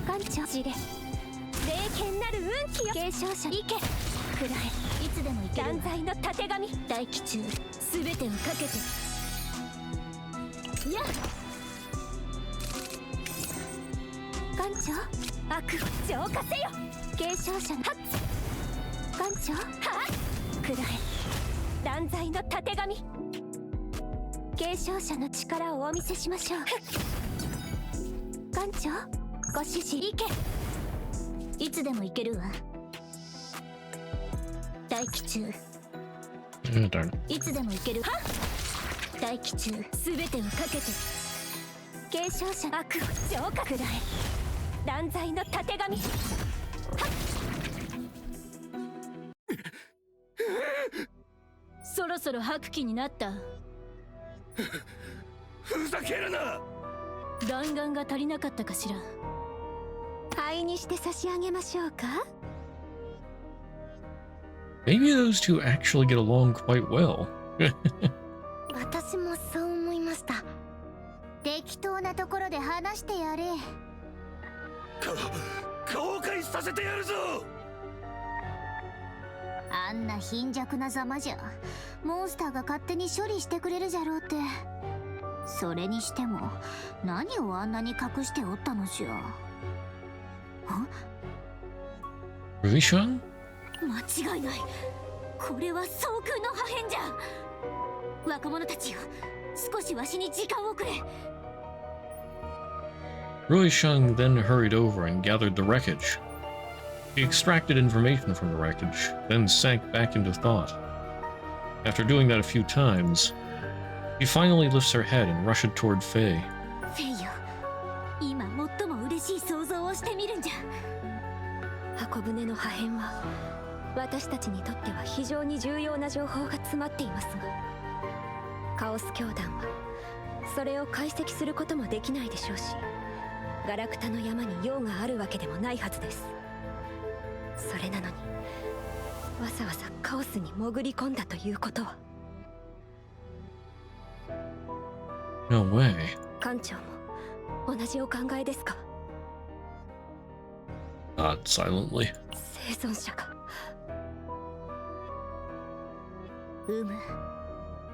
艦長指令霊剣なる運気よ。継承者行け。くらえいつでも行けるわ。断罪のたてがみ。大気中全てをかけてやっ艦長悪を浄化せよ。継承者の艦長はっくらえ断罪のたてがみ。継承者の力をお見せしましょう。艦長ご指示行け。いつでも行けるわ。大気中 Darn it. いつでも行ける。大気中全てをかけて継承者悪を浄化くらえ断罪のたてがみ。そろそろ吐く気になった。ふざけるな。弾丸が足りなかったかしら。灰にして差し上げましょうか。 Maybe those two actually get along quite well. 私もそう思いました。適当なところで話してやれ。後悔させてやるぞ。あんな貧弱なざまじゃモンスターが勝手に処理してくれるじゃろうって。それにしても何をあんなに隠しておったのじゃ。Ruishan? 間違いない。これは総空の破片じゃ。若者たちよ、少しわしに時間をくれ。Ruisheng then hurried over and gathered the wreckage. He extracted information from the wreckage, then sank back into thought. After doing that a few times, he finally lifts her head and rushes toward Faye. フェイよ、今最も嬉しい想像をしてみるんじゃ。箱舟の破片は私たちにとっては非常に重要な情報が詰まっていますが、カオス教団はそれを解析することもできないでしょうし、ガラクタの山に用があるわけでもないはずです。それなのにわざわざカオスに潜り込んだということは。 No way. 艦長も同じお考えですか。 Not silently. 生存者か。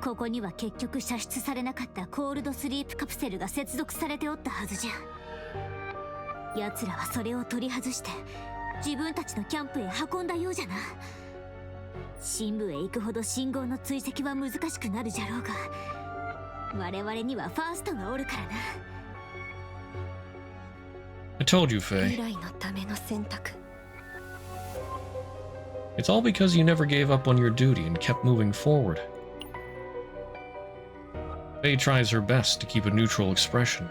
ここには結局射出されなかったコールドスリープカプセルが接続されておったはずじゃ。奴らはそれを取り外して自分たちのキャンプへ運んだようじゃな。深部へ行くほど信号の追跡は難しくなるじゃろうが、我々にはファーストがおるからな。 I told you, 未 Faye. 来のための選択。 It's all because you never gave up on your duty and kept moving forward. Faye tries her best to keep a neutral expression,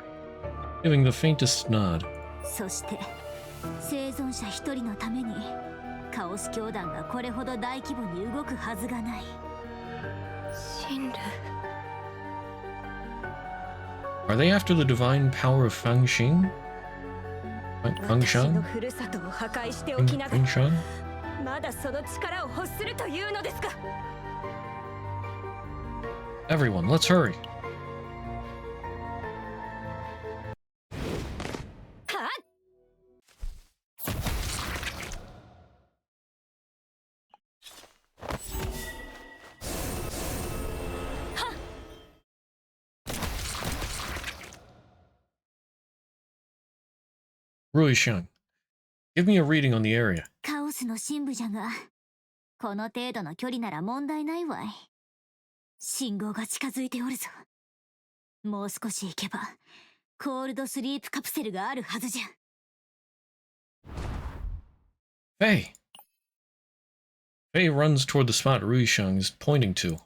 giving the faintest nod. そして生存者一人のためにカオス教団がこれほど大規模に動くはずがない。神ル Are they after the divine power of Fangxing? 私の Fangshan? ふるさとを破壊しておきながら Fangshan? まだその力を欲するというのですか。Everyone, let's hurry. Rui-shun, give me a reading on the area. カオスの深部じゃが、この程度の距離なら問題ないわい。信号が近づいておるぞ。もう少し行けばコールドスリープカプセルがあるはずじゃ。Faye! Faye runs toward the spot Rui-shun is pointing to.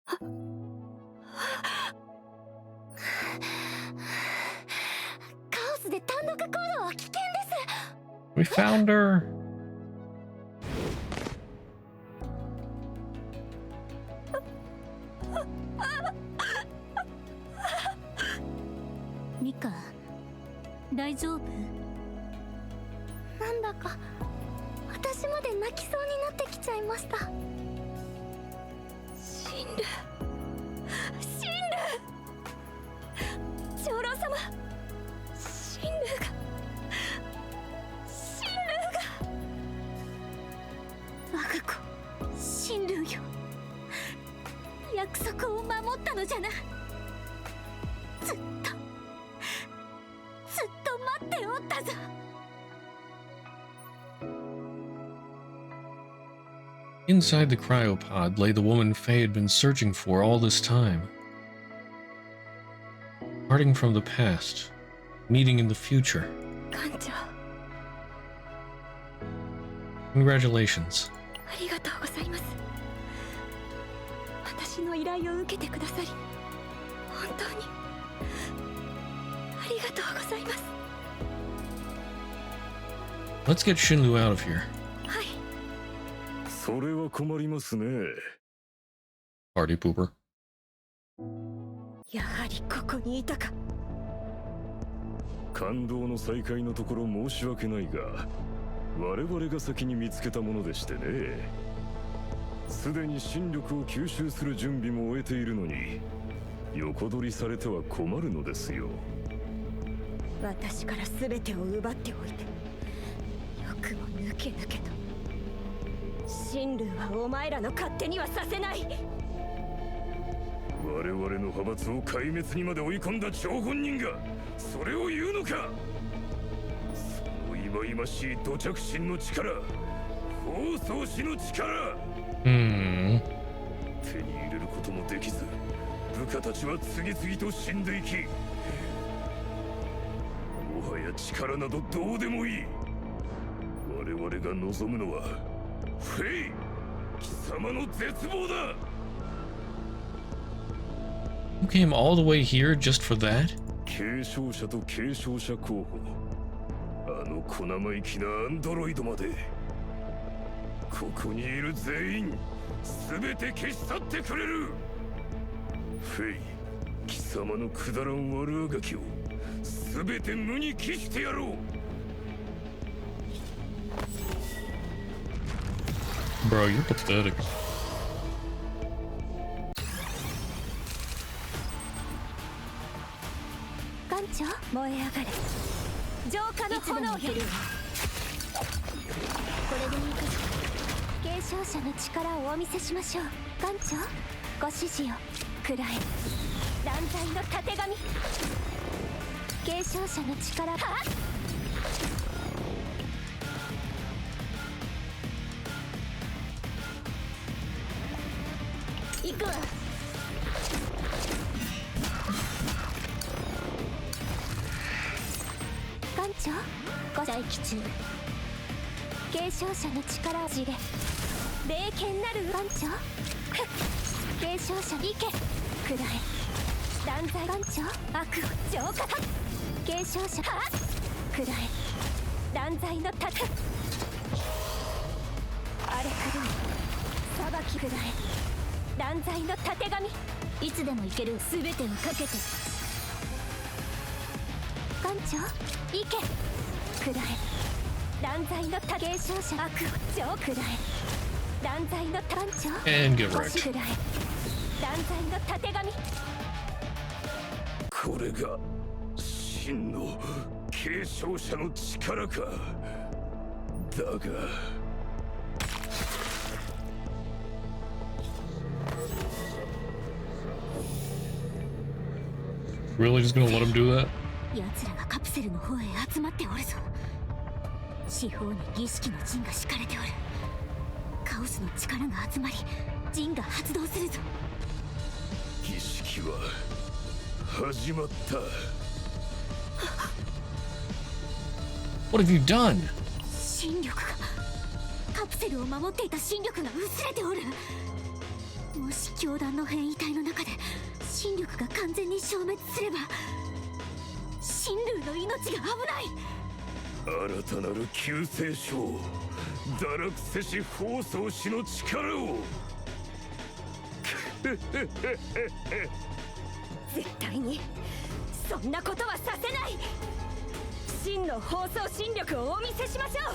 カオスで単独行動は危険です。 We found her! ミカ、大丈夫？なんだか私まで泣きそうになってきちゃいました。シンル、シンル、長老様、シンルが、シンルが、我が子、親類よ。約束を守ったのじゃな。ずっと待っておったぞ。Inside the cryopod lay the woman Faye had been searching for all this time. Parting from the past, meeting in the future. 艦長、 Congratulations. ありがとうございます。私の依頼を受けてくださり、本当にありがとうございます。 Let's get Shinlu out of here. はい。それは困りますね。 Party pooper. やはりここにいたか。感動の再会のところ申し訳ないが、我々が先に見つけたものでしてね。すでに新力を吸収する準備も終えているのに、横取りされては困るのですよ。私から全てを奪っておいて、よくも抜け抜けと。親類はお前らの勝手にはさせない。我々の派閥を壊滅にまで追い込んだ張本人がそれを言うのか。その忌々しい土着心の力、放送士の力、手に入れることもできず、部下たちは次々と死んでいき、もはや力などどうでもいい。我々が望むのはフェイ、貴様の絶望だ。 You came all the way here just for that? 継承者と継承者候補、あの小生意気なアンドロイドまで。ここにいる全員全て消し去ってくれる。フェイ、貴様のくだらん悪あがきを全て無に帰してやろう。 Bro, you're pathetic. 艦長、燃え上がれ。浄化の炎よ。これでいいかしら。継承者の力をお見せしましょう。艦長、ご指示を。くらえ。断罪のたてがみ。継承者の力。はっ。行くわ。艦長、ご待機中。継承者の力をじれ。霊剣なる艦長、継承者行け。くらえ。断罪艦長、悪を浄化だ。継承者。はっ。くらえ。断罪のたて。あれくるい。裁きくらえ。断罪のたてがみ。いつでも行ける全てをかけて。艦長、行け。くらえ。断罪のた継承者悪を浄くらえ。断罪の短調 And get 星 wrecked. ぐらい断罪のたてがみ。これが真の継承者の力か。だがReally just gonna let him do that? 奴らがカプセルの方へ集まっておるぞ。四方に儀式の陣が敷かれておる。カオスの力が集まり陣が発動するぞ。儀式は始まった。 What have you done? 神力がカプセルを守っていた神力が薄れておる。もし教団の変異体の中で神力が完全に消滅すれば神竜の命が危ない。新たなる救世主を堕落せし放送士の力を絶対にそんなことはさせない。真の放送神力をお見せしましょう。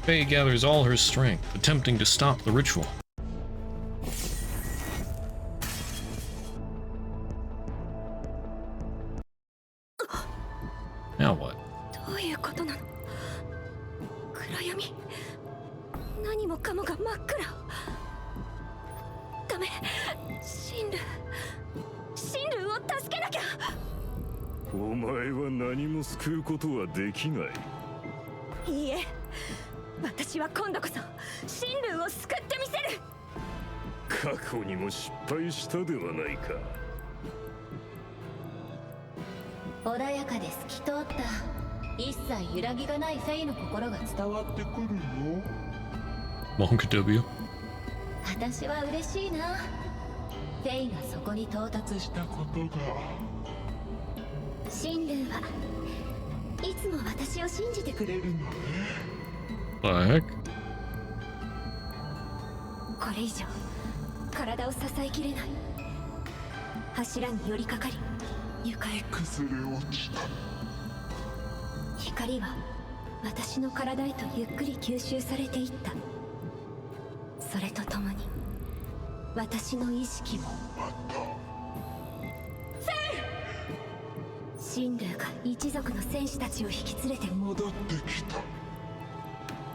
Faye gathers all her strength, attempting to stop the ritual. Now what? どういうことなの。暗闇、何もかもが真っ暗。ダメ、神竜を助けなきゃ。お前は何も救うことはできない。いいえ、私は今度こそ神竜を救ってみせる。過去にも失敗したではないか。穏やかで透き通った一切揺らぎがないフェイの心が伝わってくるよ。 Monk W. 私は嬉しいな。フェイがそこに到達したことが。神竜はいつも私を信じてくれるのね。 What the heck? これ以上体を支えきれない。柱に寄りかかり床へ崩れ落ちた。光は私の体へとゆっくり吸収されていった。それとともに私の意識も神竜が一族の戦士たちを引き連れて戻ってきた。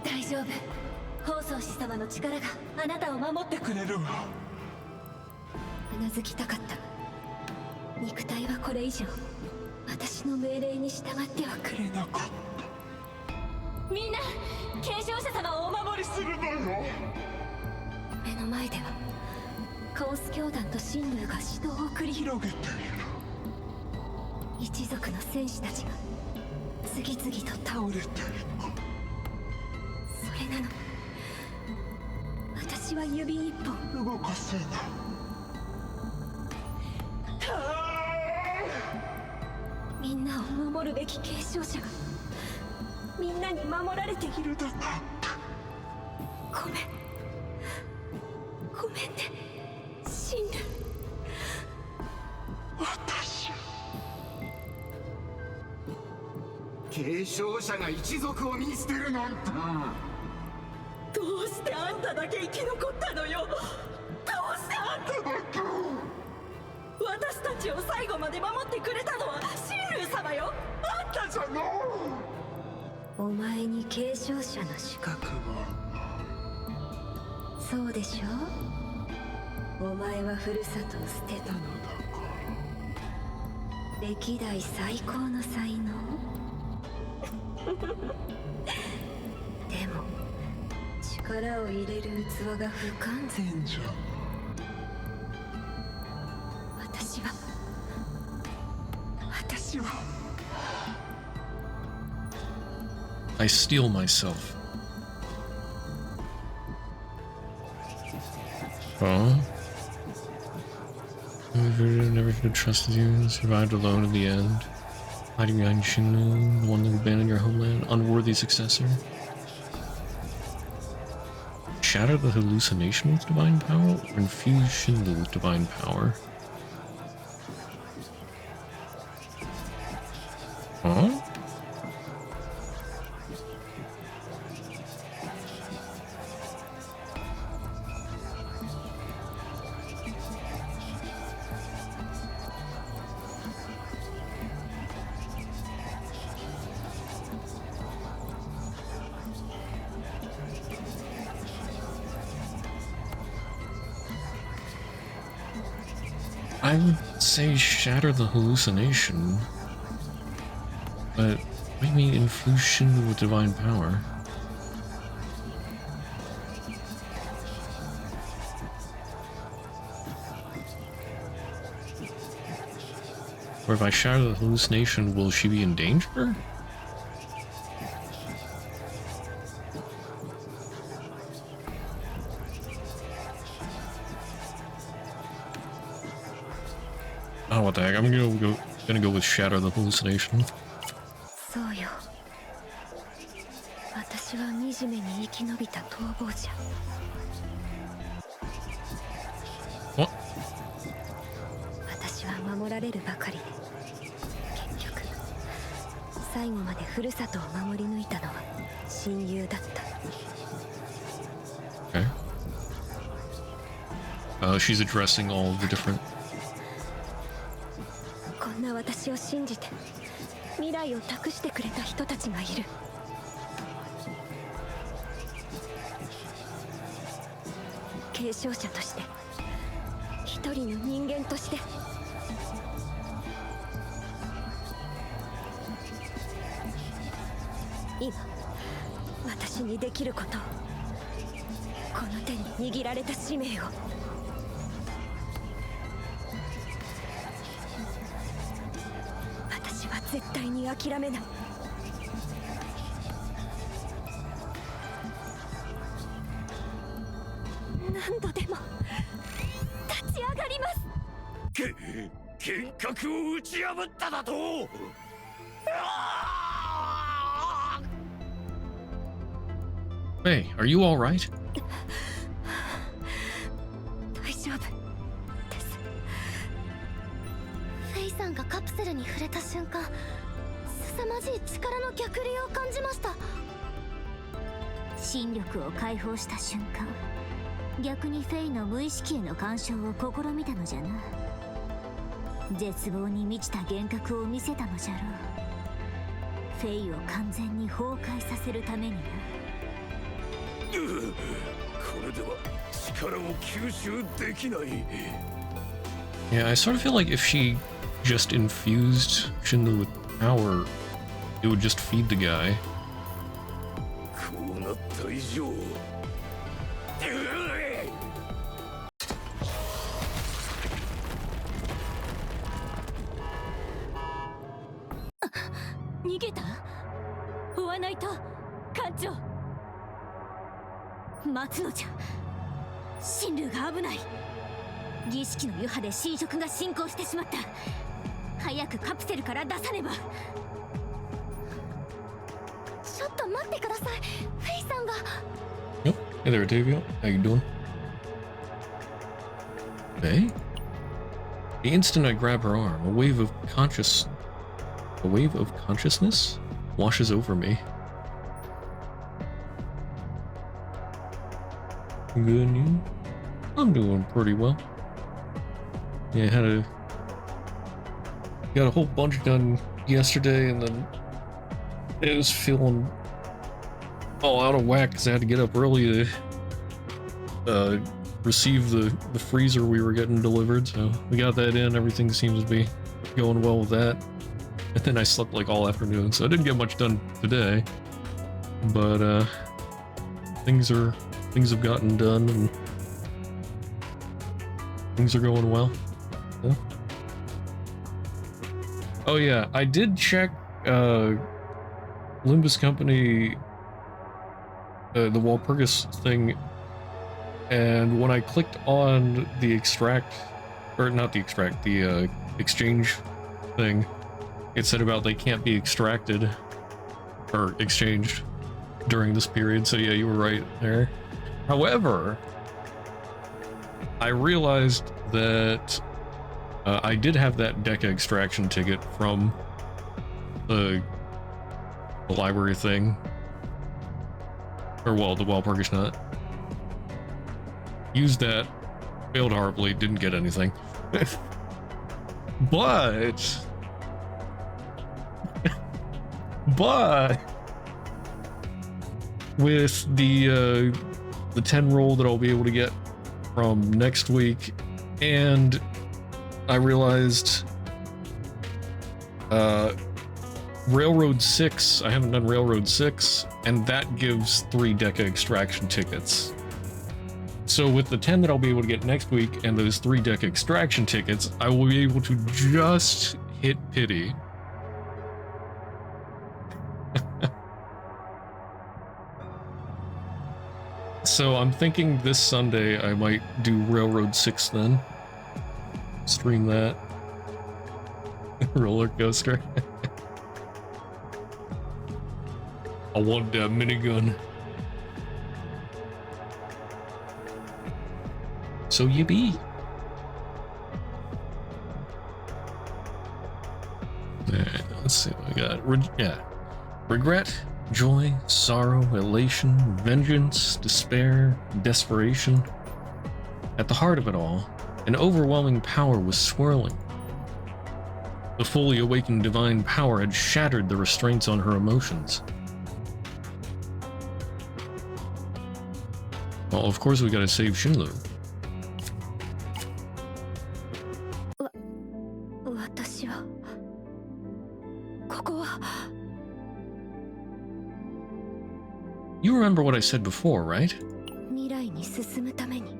大丈夫、放送士様の力があなたを守ってくれるわ。うなずきたかった。肉体はこれ以上私の命令に従ってはくれなかった。みんな継承者様をお守りするのよ。目の前ではカオス教団と神竜が死闘を繰り広げている。一族の戦士たちが次々と倒れていく。それなのに私は指一本動かせない。みんなを守るべき継承者がみんなに守られているだなんて。ごめんね神竜。私継承者が一族を見捨てるなんて。どうしてあんただけ生き残ったのよ。どうしてあんただけ。私たちを最後まで守ってくれたのは神竜様よ。あんたじゃない。お前に継承者の資格はそうでしょ。お前はふるさとを捨てたのだから歴代最高の才能。でも力を入れる器が不完全じゃ。私は I steel myself. Huh? Never should have trusted you. Survived alone in the end. Hiding behind Shinlu, the one that abandoned your homeland. Unworthy successor. Shatter the hallucination with divine power, or infuse Shinlu with divine power? Huh? I would say shatter the hallucination, but what do you mean infusion with divine power? Or if I shatter the hallucination, will she be in danger? Oh, what the heck? I'm gonna go with shatter the hallucination. そうよ。私は惨めに生き延びた逃亡者。What? 私は守られるばかりで、結局最後までふるさとを守り抜いたのは親友だった。Okay. She's addressing all the different. こんな私を信じて未来を託してくれた人たちがいる。継承者として一人の人間として今私にできることをこの手に握られた使命を私は絶対に諦めない。何度でも立ち上がります。幻覚を打ち破っただと。Hey, are you all right? 大丈夫です。フェイさんがカプセルに触れた瞬間、凄まじい力の逆流を感じました。心力を解放した瞬間、逆にフェイの無意識への干渉を試みたのじゃな。絶望に満ちた幻覚を見せたのじゃろう。フェイを完全に崩壊させるためにな。これでは力を吸収できない。Yeah, I sort of feel like if she just infused Shinlu with power, it would just feed the guy. こうなった以上。逃げた？追わないと、艦長。待つのじゃ。神龍が危ない。儀式の余波で侵食が進行してしまった。早くカプセルから出さねば。ちょっと待ってください。フェイさんが。Yep. Hey there, Octavia. How you doing? Hey? The instant I grab her arm, a wave of consciousness washes over me. Good, and you? I'm doing pretty well. Yeah, got a whole bunch done yesterday, and then it was feeling all out of whack because I had to get up early to receive the freezer we were getting delivered. So we got that in. Everything seems to be going well with that. And then I slept like all afternoon, so I didn't get much done today. But things have gotten done, and things are going well. Yeah. Oh yeah, I did check Limbus Company, the Walpurgis thing, and when I clicked on the extract, or not the extract, the exchange thing, it said about they can't be extracted or exchanged during this period. So yeah, you were right there. However, I realized that I did have that Deca extraction ticket from the library thing, or well, the Walpurgis Nut. Used that, failed horribly, didn't get anything. But with the 10 roll that I'll be able to get from next week, and I realized Railroad 6, I haven't done Railroad 6, and that gives 3 Deca extraction tickets. So with the 10 that I'll be able to get next week and those 3 Deca extraction tickets, I will be able to just hit pity. So I'm thinking this Sunday I might do Railroad 6 then. Stream that. Roller coaster. I want that minigun. So you be. Alright, let's see what we got. Regret, joy, sorrow, elation, vengeance, despair, desperation. At the heart of it all, an overwhelming power was swirling. The fully awakened divine power had shattered the restraints on her emotions. Well, of course we gotta save Shinlu. 私はここは You remember what I said before, right? 未来に進むために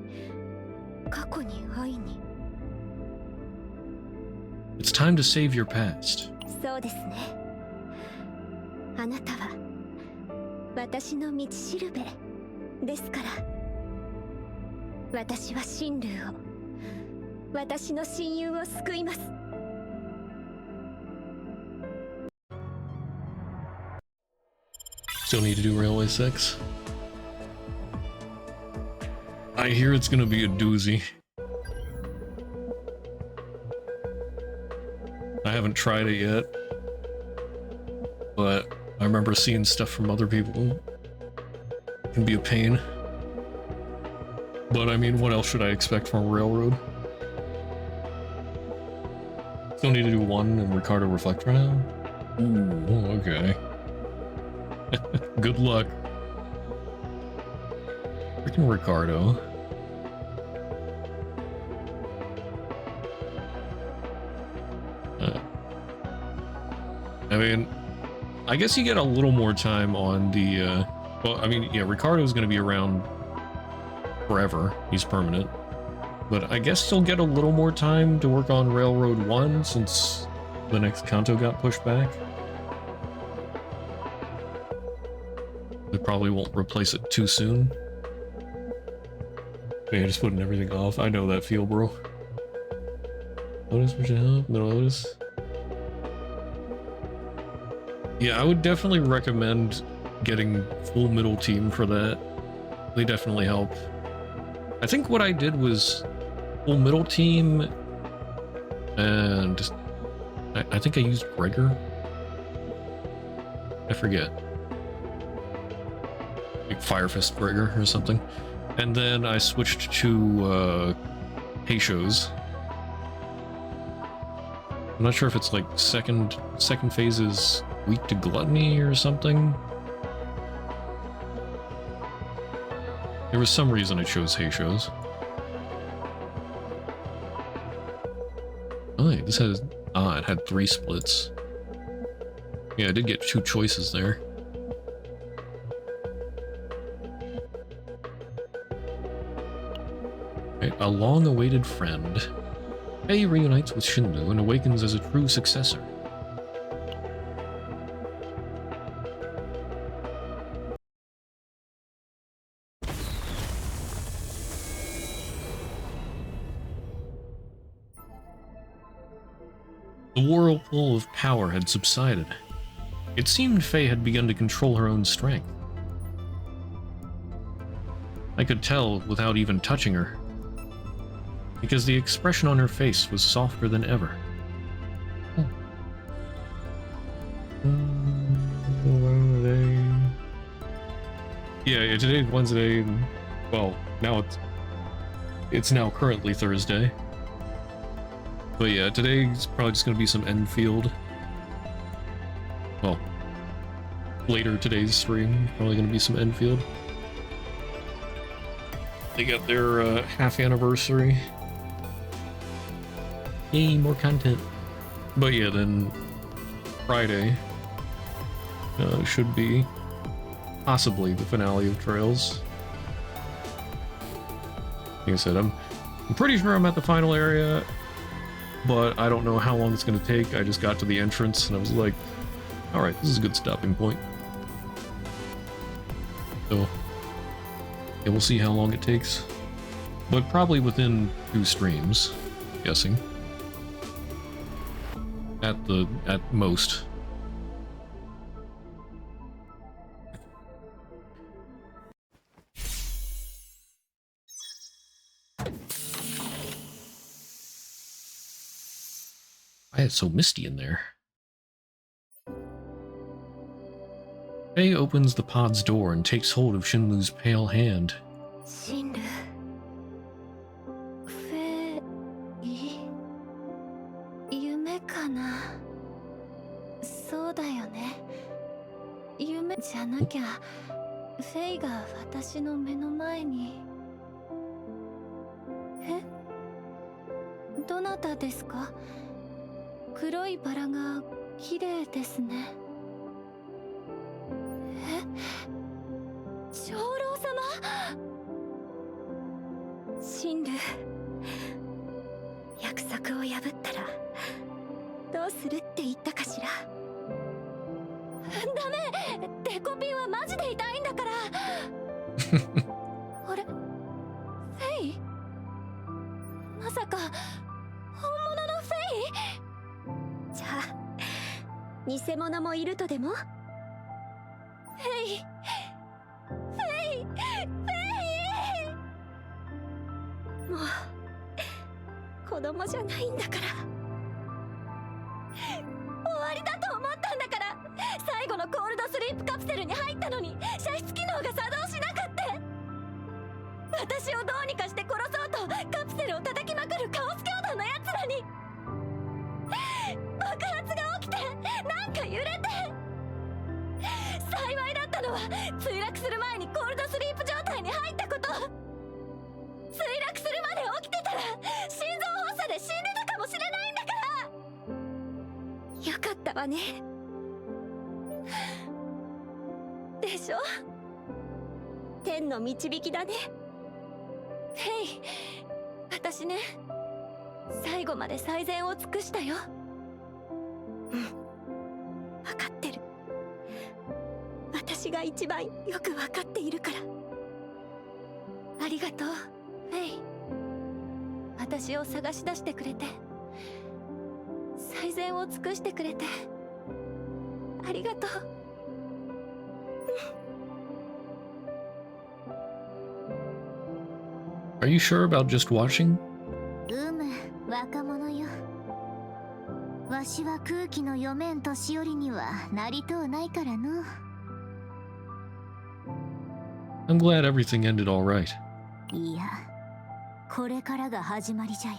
過去に会いに It's time to save your past. そうですねあなたは私の道しるべですから私は神竜を私の親友を救います Still need to do Railway 6. I hear it's gonna be a doozy. I haven't tried it yet, but I remember seeing stuff from other people. It can be a pain. But I mean, what else should I expect from a railroad? Still need to do 1 and Ricardo reflect round. Ooh, okay. Good luck. Freaking Ricardo. I mean, I guess you get a little more time on the, well, I mean, yeah, Ricardo's going to be around forever. He's permanent. But I guess you'll get a little more time to work on Railroad 1 since the next Kanto got pushed back. They probably won't replace it too soon. Yeah, just putting everything off. I know that feel, bro. Lotus, would you help? No Lotus? Yeah, I would definitely recommend getting full middle team for that. They definitely help. I think what I did was full middle team, and I think I used Gregor. I forget. Like Firefist Gregor or something. And then I switched to Heisho's. I'm not sure if it's like second phase is weak to gluttony or something. There was some reason I chose Heisho's. Oh, yeah, this has... Ah, it had 3 splits. Yeah, I did get 2 choices there. Right, a long-awaited friend. Fei reunites with Shinlu and awakens as a true successor. The whirlpool of power had subsided. It seemed Fei had begun to control her own strength. I could tell without even touching her, because the expression on her face was softer than ever. Yeah, today's Wednesday, and, well, now it's now currently Thursday. But yeah, today's probably just gonna be some Enfield. Well, later today's stream, probably gonna be some Enfield. They got their half anniversary. Yay, more content. But yeah, then Friday should be possibly the finale of Trails. Like I said, I'm pretty sure I'm at the final area, but I don't know how long it's going to take. I just got to the entrance and I was like, alright, this is a good stopping point. So, yeah, we'll see how long it takes. But probably within 2 streams, I'm guessing. At most. Why it's so misty in there? Faye opens the pod's door and takes hold of Shinlu's pale hand. シンルフェイ夢かな。そうだよね。夢じゃなきゃフェイが私の目の前に。え？どなたですか？黒いバラが綺麗ですね。え？長老様？シンル、約束を破ったらどうするって言ったかしら。ダメ、デコピンはマジで痛いんだから。あれ、フェイ？まさか本物のフェイ？じゃあ偽物もいるとでも？フェイ、もう子供じゃないんだから。終わりだと思ったんだから。最後のコールドスリープカプセルに入ったのに射出機能が作動しなくって。私をどうにかして殺そうとカプセルを叩きまくるカオス教団のやつらに。爆発が起きてなんか揺れて。幸いだったのは墜落する前にコールドスリープ状態に入ったこと。墜落するまで起きてたら心臓発作で死んでたかもしれないんだから。よかったわね。でしょ？天の導きだね。ヘイ、私ね、最後まで最善を尽くしたよ。うん、分かってる。私が一番よく分かっているから。ありがとう、フェイ。私を探し出してくれて、最善を尽くしてくれて、ありがとう。Are you sure about just watching? 若者よ。わしは空気の読めん年寄りにはなりとうないからの。I'm glad everything ended all right. いや、これからが始まりじゃよ。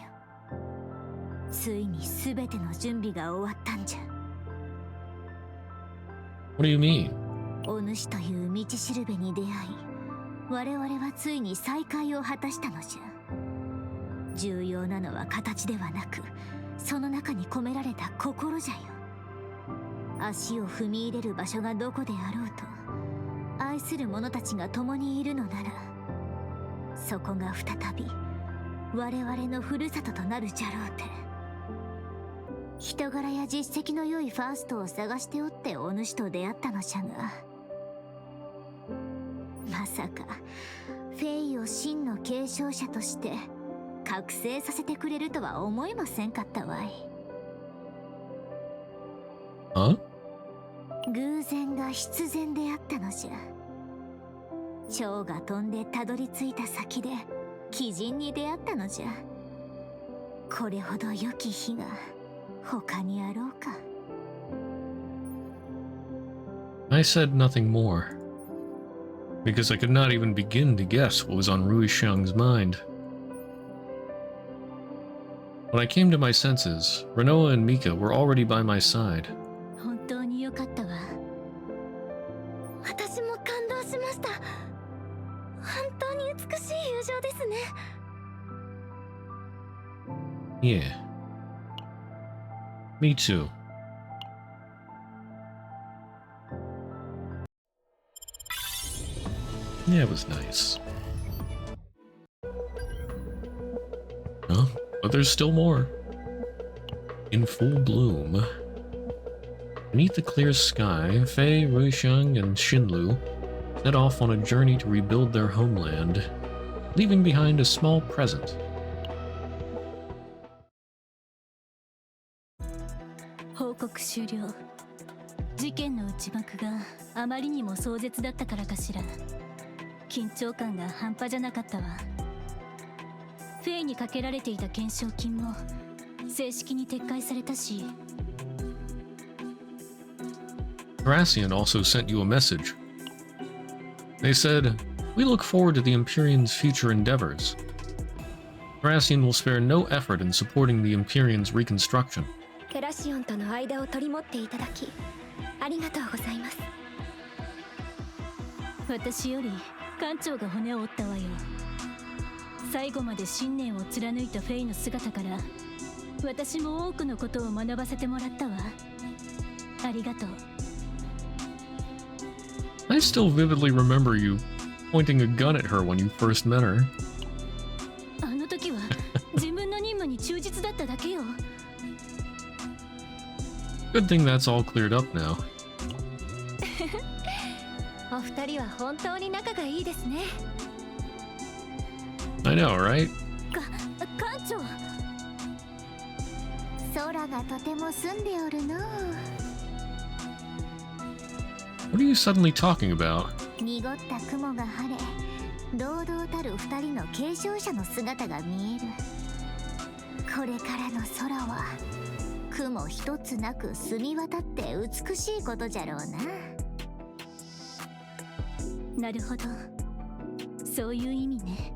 ついに全ての準備が終わったんじゃ。What do you mean? お主という道しるべに出会い、我々はついに再会を果たしたのじゃ。重要なのは形ではなく、その中に込められた心じゃよ。足を踏み入れる場所がどこであろうと、愛する者たちが共にいるのなら、そこが再び我々のふるさととなるじゃろうて。人柄や実績の良いファーストを探しておってお主と出会ったのじゃが、まさかフェイを真の継承者として覚醒させてくれるとは思いませんかったわい。偶然が必然であったのじゃ。蝶が飛んでたどり着いた先で鬼人に出会ったのじゃ。これほど良き日が他にあろうか。 I said nothing more, because I could not even begin to guess what was on Rui Xiang's mind. When I came to my senses, Renoa and Mika were already by my side. 本当に良かったわ。私も感動しました。本当に美しい友情ですね。 Yeah, Me too. Yeah, it was nice. Huh? But there's still more. In full bloom. Beneath the clear sky, Fei, Ruisheng, and Xinlu set off on a journey to rebuild their homeland, leaving behind a small present. 報告終了。事件の内幕があまりにも壮絶だったからかしら。緊張感が半端じゃなかったわ。フェイにかけられていた懸賞金も正式に撤回されたし。Harassian also sent you a message. They said, "We look forward to the Empyrean's future endeavors. Harassian will spare no effort in supporting the Empyrean's reconstruction." テラシオンとの間を取り持っていただきありがとうございます。私より艦長が骨を折ったわよ。最後まで信念を貫いたフェイの姿から私も多くのことを学ばせてもらったわ。ありがとう。I still vividly remember you pointing a gun at her when you first met her. あの時は自分の任務に忠実だっただけよ。Good thing that's all cleared up now. お二人は本当に仲がいいですね。 I know, right? 艦長。空がとても澄んでおるの。 What are you suddenly talking about? 濁った雲が晴れ、堂々たる二人の継承者の姿が見える。これからの空は雲一つなく澄み渡って美しいことじゃろうな。なるほど。そういう意味ね。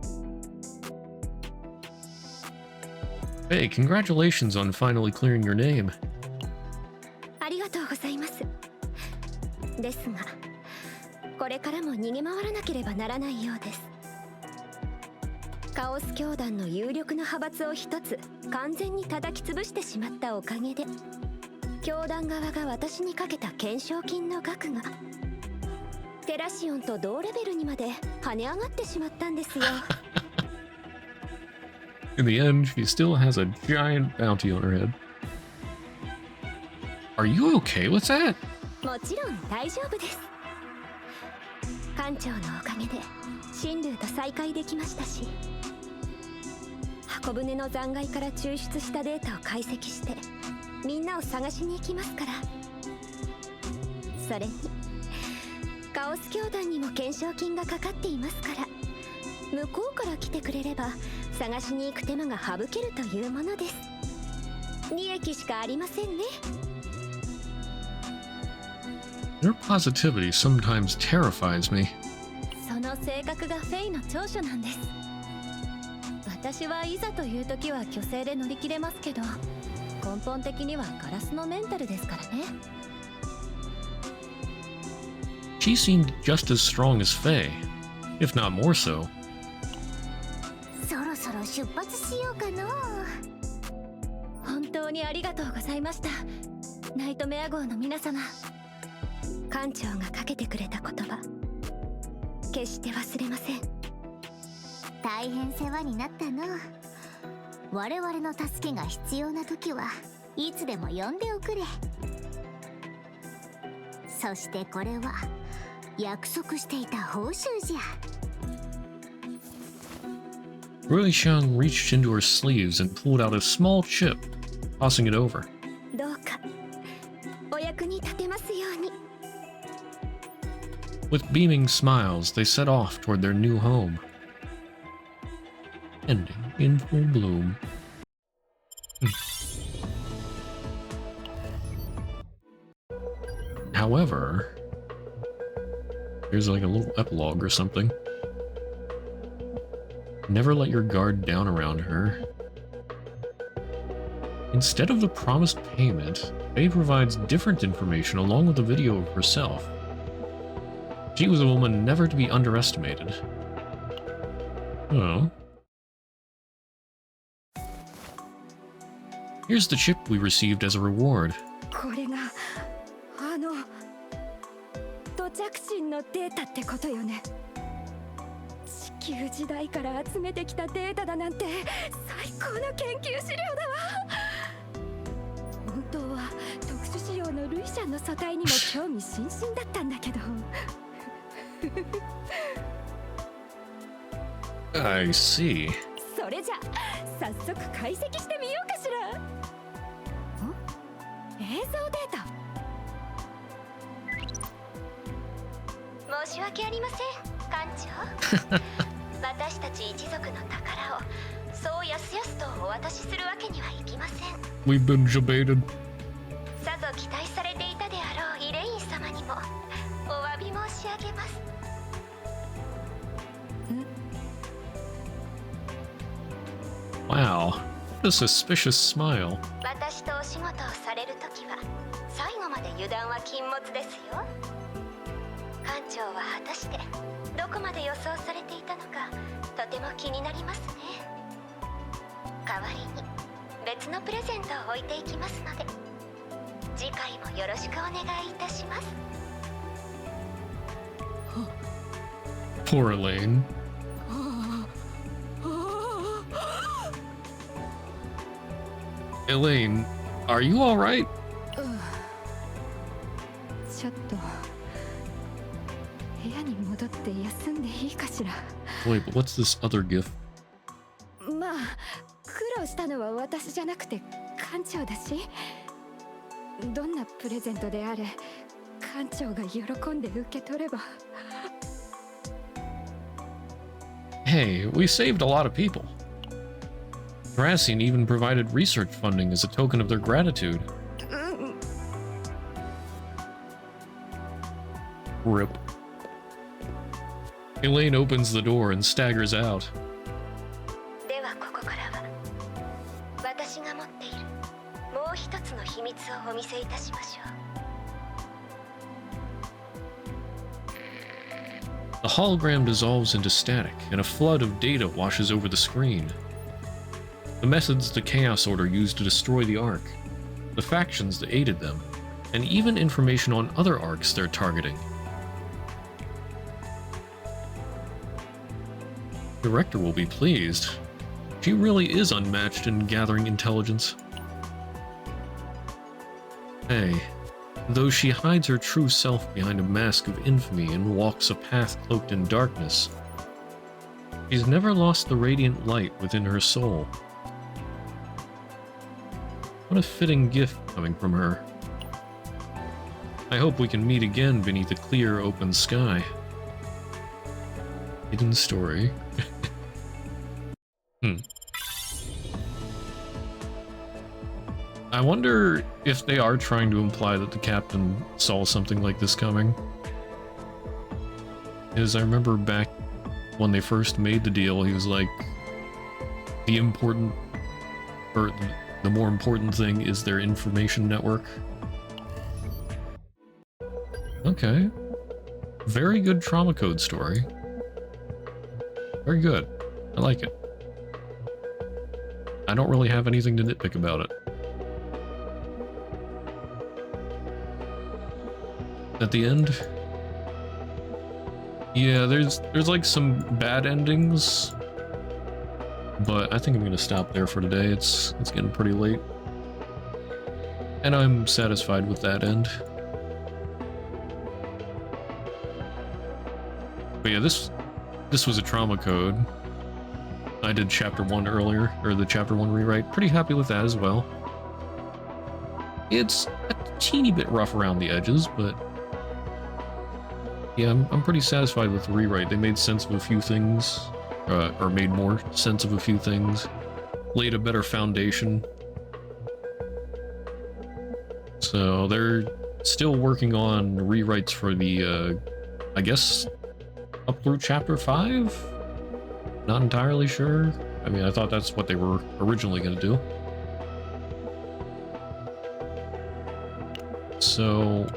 Hey, congratulations on finally clearing your name. ありがとうございます。ですがこれからも逃げ回らなければならないようです。カオス教団の有力な派閥を一つ完全に叩き潰してしまったおかげで教団側が私にかけた懸賞金の額がテラシオンと同レベルにまで跳ね上がってしまったんですよ。In the end, she still has a giant bounty on her head. Are you okay with that? もちろん大丈夫です。艦長のおかげで神竜と再会できましたし、箱舟の残骸から抽出したデータを解析してみんなを探しに行きますから。それにカオス教団にも懸賞金がかかっていますから、向こうから来てくれれば探しに行く手間が省けるというものです。利益しかありませんね。Your positivity sometimes terrifies me. その性格がフェイの長所なんです。私はいざという時は虚勢で乗り切れますけど、根本的にはガラスのメンタルですからね。She seemed just as strong as Faye, if not more so. そろそろ出発しようかの。本当にありがとうございました、ナイトメア号の皆様。艦長がかけてくれた言葉決して忘れません。大変世話になったの。我々の助けが必要な時はいつでも呼んでおくれ。そしてこれは約束していた報酬じゃ。Ruisheng reached into her sleeves and pulled out a small chip, tossing it over. どうかお役に立てますように。With beaming smiles, they set off toward their new home. Ending in full bloom. However, here's like a little epilogue or something. Never let your guard down around her. Instead of the promised payment, Faye provides different information along with a video of herself. She was a woman never to be underestimated. Oh. Here's the chip we received as a reward. これが土着神のデータってことよね。地球時代から集めてきたデータだなんて最高の研究資料だわ。本当は特殊仕様のルイシャンの素体にも興味津々だったんだけど。I see. それじゃ早速解析してみようかしら。映像データ。申し訳ありません艦長。私たち一族の宝をそうやすやすとお渡しするわけにはいきません。 We've been debated. さぞ期待されていたであろうイレイン様にもお詫び申し上げます。 Wow, what a suspicious smile. 私とお仕事をされるときは最後まで油断は禁物ですよ。艦長は果たしてどこまで予想されていたのかとても気になりますね。代わりに別のプレゼントを置いていきますので次回もよろしくお願いいたします。 Poor Elaine. Elaine, are you alright? ちょっと部屋に戻って休んでいいかしら。 Wait, but what's this other gift? まあ苦労したのは私じゃなくて艦長だし、どんなプレゼントであれ艦長が喜んで受け取れば。 Hey, we saved a lot of people. Thracian even provided research funding as a token of their gratitude. Rip. Elaine opens the door and staggers out. ではここからは私が持っているもう一つの秘密をお見せいたしましょう。 The hologram dissolves into static, and a flood of data washes over the screen. The methods the Chaos Order used to destroy the Ark, the factions that aided them, and even information on other Arks they're targeting. The Director will be pleased. She really is unmatched in gathering intelligence. Hey, though she hides her true self behind a mask of infamy and walks a path cloaked in darkness, she's never lost the radiant light within her soul. What a fitting gift coming from her. I hope we can meet again beneath a clear, open sky. Hidden story. I wonder if they are trying to imply that the captain saw something like this coming. Because I remember back when they first made the deal, he was like, the more important thing is their information network. Okay. Very good trauma code story. Very good. I like it. I don't really have anything to nitpick about it. At the end, yeah, there's like some bad endings, but I think I'm gonna stop there for today. It's getting pretty late, and I'm satisfied with that end. But yeah, this was a trauma code. I did chapter 1 earlier, or the chapter 1 rewrite. Pretty happy with that as well. It's a teeny bit rough around the edges, but yeah, I'm pretty satisfied with the rewrite. They made sense of a few things, or made more sense of a few things, laid a better foundation. So they're still working on rewrites for the, I guess, up through chapter 5? Not entirely sure. I mean, I thought that's what they were originally going to do. So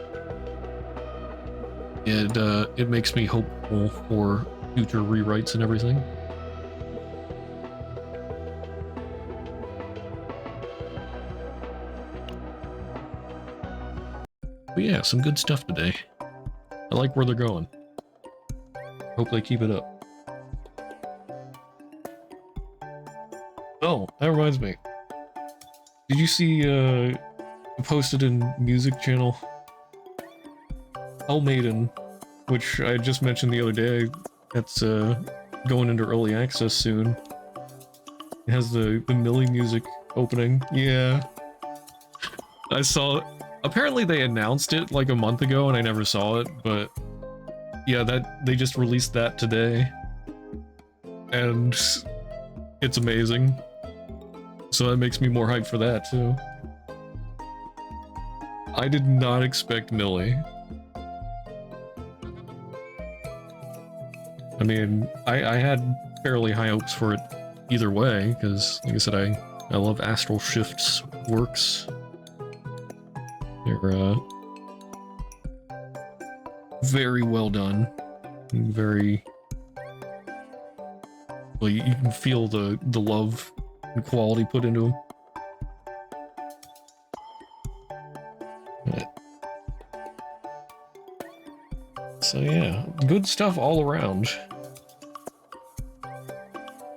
it makes me hopeful for future rewrites and everything. yeah, some good stuff today. I like where they're going. Hope they keep it up. Oh, that reminds me. Did you see, posted in music channel? Hell Maiden, which I just mentioned the other day, that's, going into early access soon. It has the Millie music opening. Yeah. I saw it. Apparently they announced it like a month ago and I never saw it, but yeah, they just released that today. And it's amazing. So that makes me more hyped for that too. I did not expect Millie. I mean, I had fairly high hopes for it either way, because, like I said, I love Astral Shift's works. They're, very well done. And very... Well, you can feel the love and quality put into them. So yeah, good stuff all around.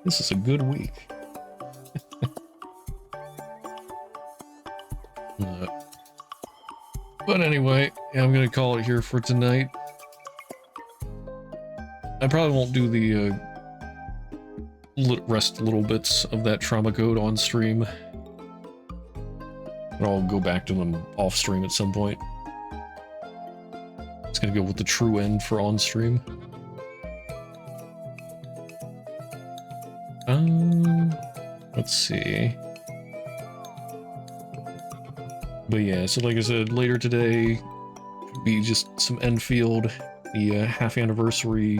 This is a good week. But anyway, yeah, I'm gonna call it here for tonight. I probably won't do the rest little bits of that trauma code on stream. But I'll go back to them off stream at some point. It's gonna go with the true end for on stream. Let's see. But yeah, so like I said, later today could be just some Enfield, the half anniversary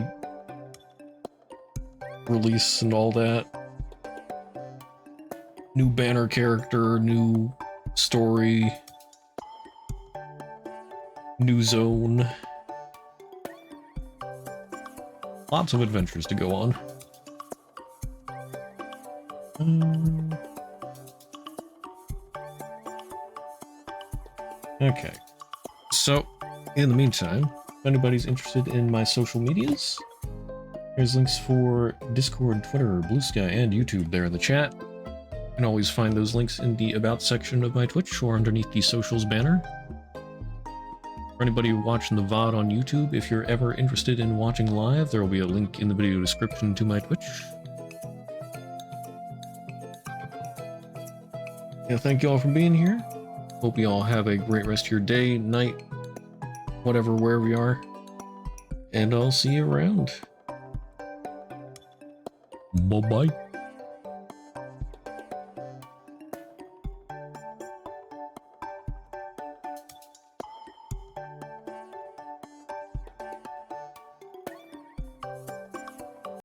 release and all that. New banner character, new story, new zone. Lots of adventures to go on. Okay, so in the meantime, if anybody's interested in my social medias, there's links for Discord, Twitter, Blue Sky, and YouTube there in the chat. You can always find those links in the About section of my Twitch or underneath the socials banner. For anybody watching the VOD on YouTube, if you're ever interested in watching live, there will be a link in the video description to my Twitch. Yeah, thank you all for being here. Hope you all have a great rest of your day, night, whatever, wherever you are. And I'll see you around. Bye-bye.